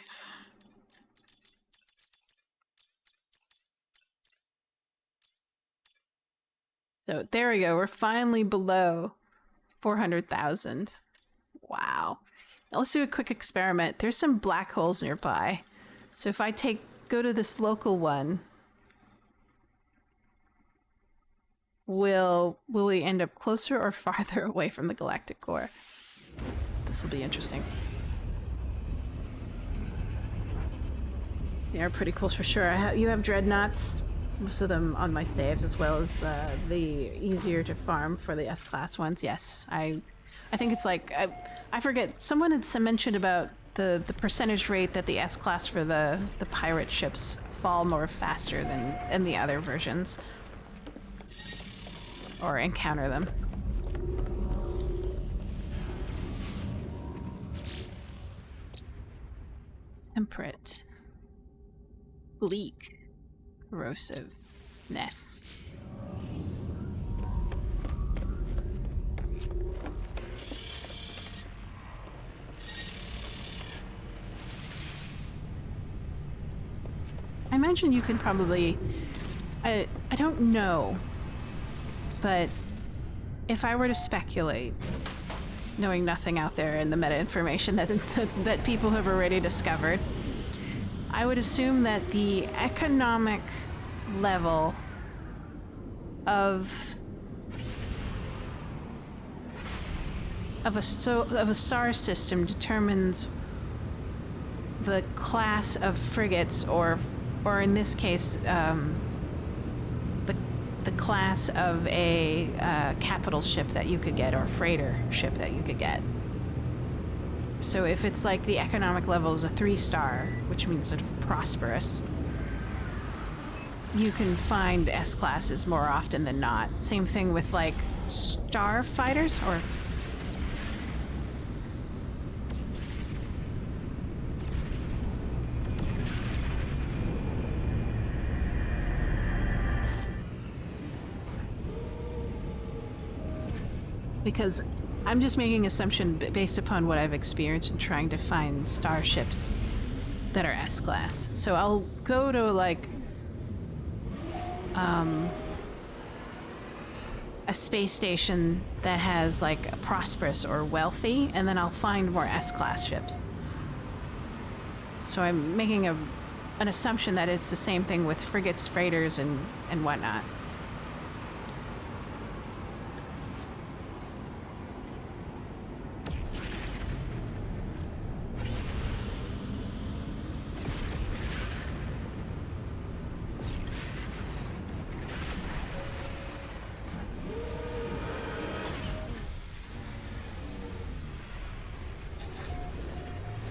So there we go, we're finally below 400,000. Wow. Now let's do a quick experiment. There's some black holes nearby. So if I go to this local one, will we end up closer or farther away from the galactic core? This will be interesting. They are pretty cool for sure. You have dreadnoughts, most of them on my saves, as well as the easier to farm for the S-class ones. Yes, I think it's like, I forget, someone had mentioned about the percentage rate that the S-class for the pirate ships fall more faster than the other versions. Or encounter them. Temperate. Bleak. Corrosive. Nest. I imagine you could probably... I don't know, but if I were to speculate, knowing nothing out there in the meta information that people have already discovered, I would assume that the economic level of a star system determines the class of frigates, or in this case, the class of a capital ship that you could get, or freighter ship that you could get. So if it's like the economic level is a 3-star, which means sort of prosperous, you can find S-classes more often than not. Same thing with like starfighters, or because I'm just making an assumption based upon what I've experienced in trying to find starships that are S-class. So I'll go to like a space station that has like a prosperous or wealthy, and then I'll find more S-class ships. So I'm making an assumption that it's the same thing with frigates, freighters, and whatnot.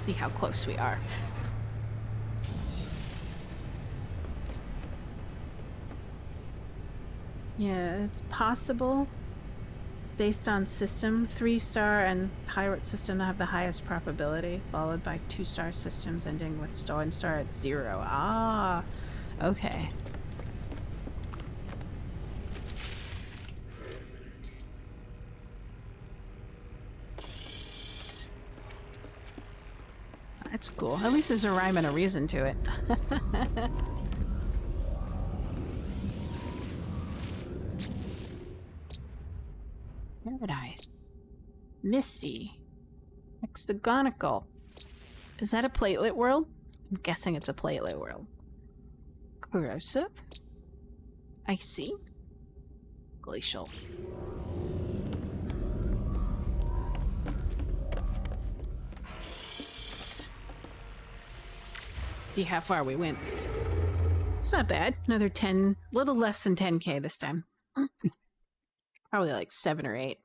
See how close we are. Yeah, it's possible. Based on system, 3-star and pirate system have the highest probability, followed by 2-star systems ending with star at 0. Ah, okay. That's cool. At least there's a rhyme and a reason to it. Paradise. Misty. Hexagonical. Is that a platelet world? I'm guessing it's a platelet world. Corrosive. Icy. Glacial. See how far we went. It's not bad. Another 10, little less than 10k this time. Probably like 7 or 8.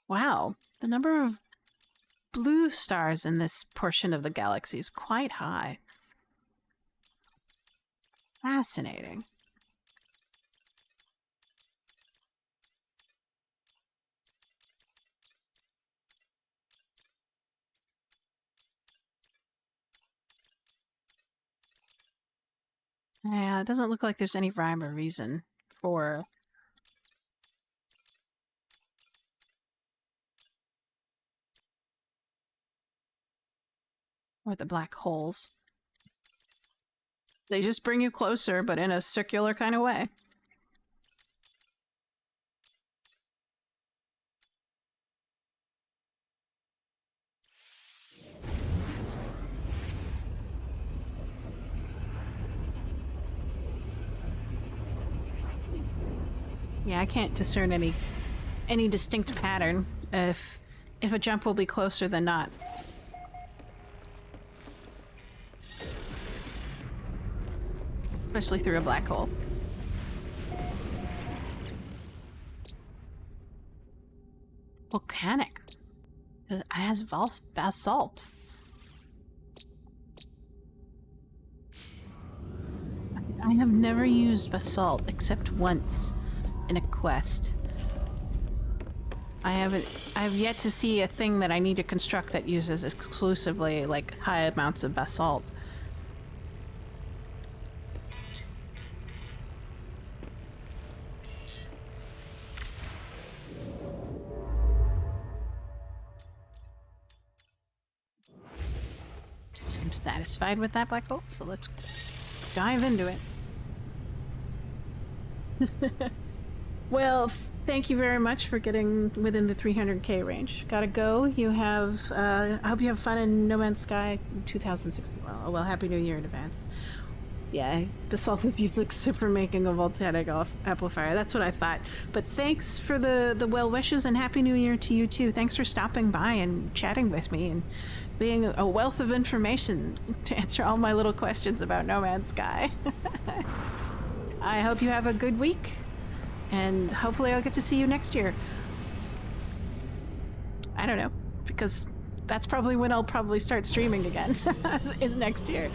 Wow, the number of blue stars in this portion of the galaxy is quite high. Fascinating. Yeah, it doesn't look like there's any rhyme or reason for the black holes. They just bring you closer, but in a circular kind of way. Yeah, I can't discern any distinct pattern if a jump will be closer than not. Especially through a black hole. Volcanic. It has basalt. I have never used basalt except once in a quest. I've yet to see a thing that I need to construct that uses exclusively like high amounts of basalt. I'm satisfied with that black hole, so let's dive into it. Well, thank you very much for getting within the 300k range. Gotta go. You have, I hope you have fun in No Man's Sky 2016. Well, Happy New Year in advance. Yeah, basalt is useless for making a volcanic amplifier. That's what I thought. But thanks for the well wishes and Happy New Year to you too. Thanks for stopping by and chatting with me and being a wealth of information to answer all my little questions about No Man's Sky. I hope you have a good week, and hopefully I'll get to see you next year. I don't know, because that's probably when I'll probably start streaming again, is next year.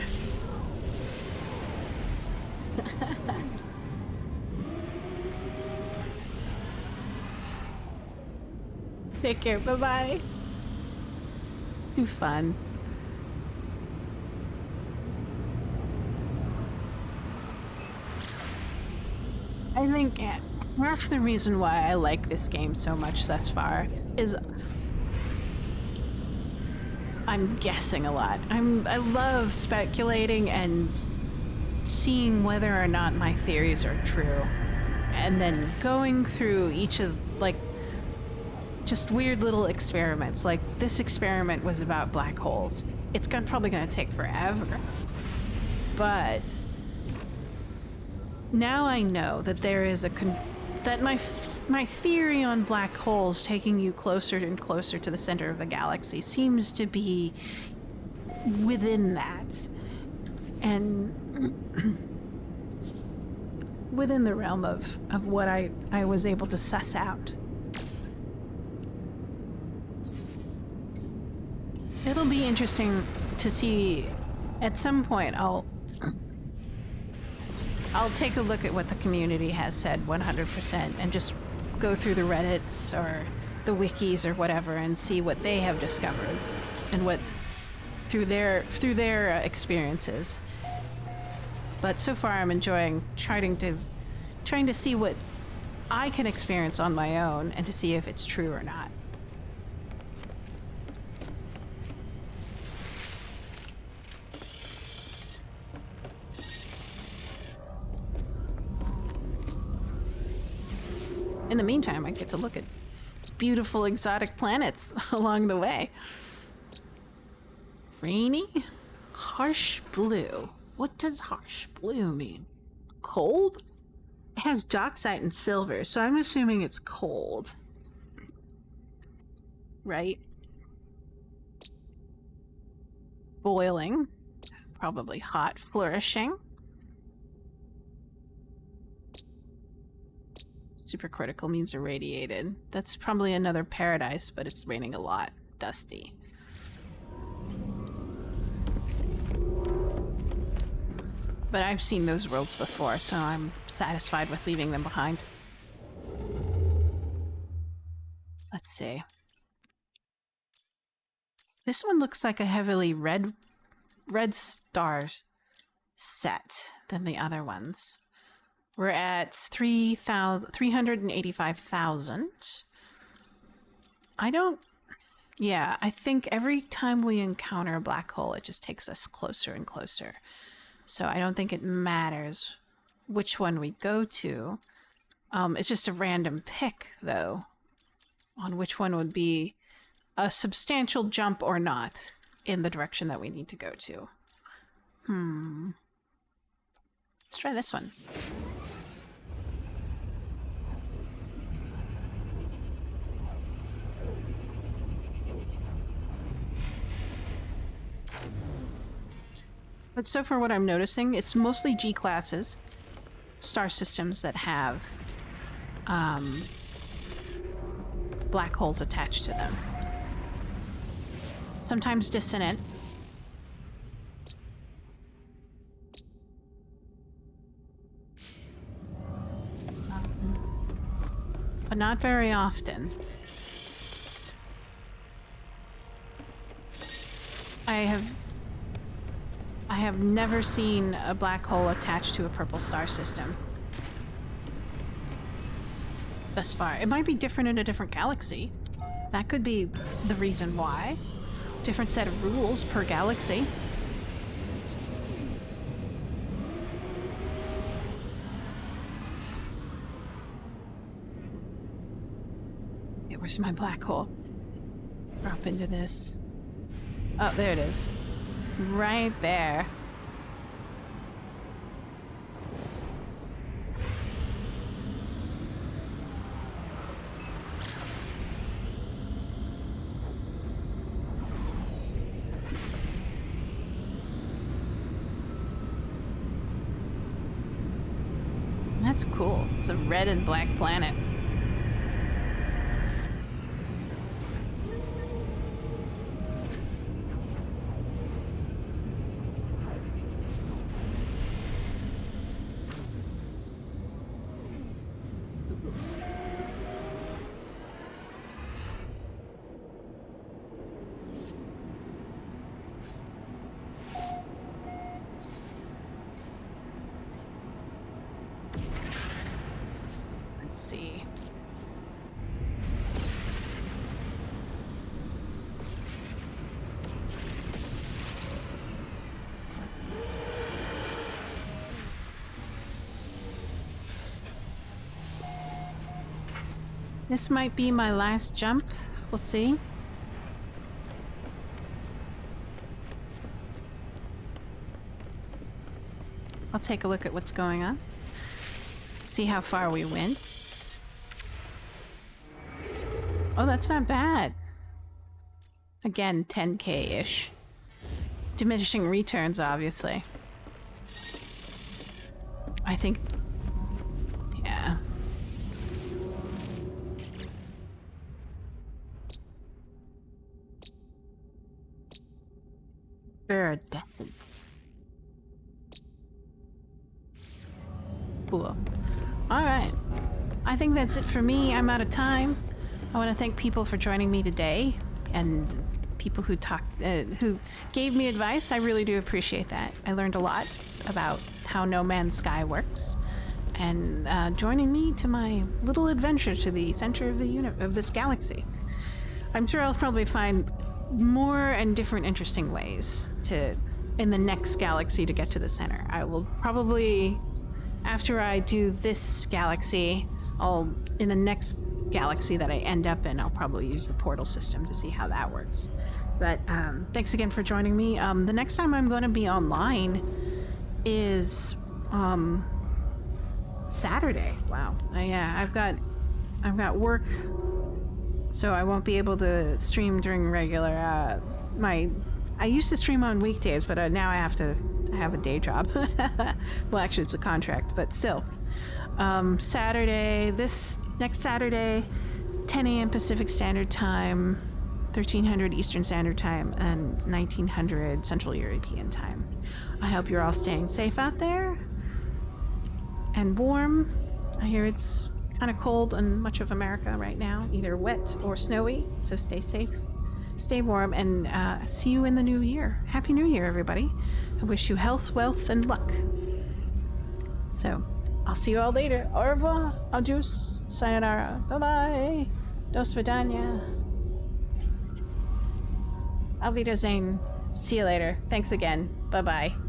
Take care, bye-bye. Do fun. I think half the reason why I like this game so much thus far is I'm guessing a lot. I love speculating and seeing whether or not my theories are true, and then going through each of like just weird little experiments. Like this experiment was about black holes. It's probably going to take forever, but now I know that there is that my theory on black holes taking you closer and closer to the center of the galaxy seems to be within that, and within the realm of what I was able to suss out. It'll be interesting to see. At some point, I'll take a look at what the community has said 100% and just go through the Reddits or the wikis or whatever and see what they have discovered and what through their experiences. But so far I'm enjoying trying to see what I can experience on my own and to see if it's true or not. In the meantime, I get to look at beautiful exotic planets along the way. Rainy? Harsh blue. What does harsh blue mean? Cold? It has docksite and silver, so I'm assuming it's cold. Right? Boiling. Probably hot. Flourishing. Supercritical means irradiated. That's probably another paradise, but it's raining a lot. Dusty. But I've seen those worlds before, so I'm satisfied with leaving them behind. Let's see. This one looks like a heavily red stars set than the other ones. We're at 385,000. I think every time we encounter a black hole, it just takes us closer and closer. So I don't think it matters which one we go to. It's just a random pick, though, on which one would be a substantial jump or not in the direction that we need to go to. Let's try this one. But so far what I'm noticing, it's mostly G-classes, star systems that have black holes attached to them. Sometimes dissonant. But not very often. I have never seen a black hole attached to a purple star system thus far. It might be different in a different galaxy. That could be the reason why. Different set of rules per galaxy. Okay, where's my black hole? Drop into this. Oh, there it is. Right there. That's cool. It's a red and black planet. Let's see. This might be my last jump. We'll see. I'll take a look at what's going on. See how far we went. Oh, that's not bad. Again, 10K-ish. Diminishing returns, obviously. I think... yeah. Iridescent. Cool. All right. I think that's it for me. I'm out of time. I want to thank people for joining me today, and people who who gave me advice. I really do appreciate that. I learned a lot about how No Man's Sky works, and joining me to my little adventure to the center of this galaxy. I'm sure I'll probably find more and different interesting ways in the next galaxy to get to the center. I will probably, after I do this galaxy, in the next galaxy that I end up in, I'll probably use the portal system to see how that works. But thanks again for joining me. The next time I'm going to be online is Saturday. Wow. I've got work, so I won't be able to stream during regular. I used to stream on weekdays, but now I have a day job. Well, actually, it's a contract, but still. This next Saturday, 10 a.m. Pacific Standard Time, 1300 Eastern Standard Time, and 1900 Central European Time. I hope you're all staying safe out there and warm. I hear it's kind of cold in much of America right now, either wet or snowy, so stay safe, stay warm, and see you in the new year. Happy New Year, everybody. I wish you health, wealth, and luck. So, I'll see you all later. Au revoir, adios, sayonara, bye-bye, dos vidania. Auf Wiedersehen. See you later. Thanks again. Bye-bye.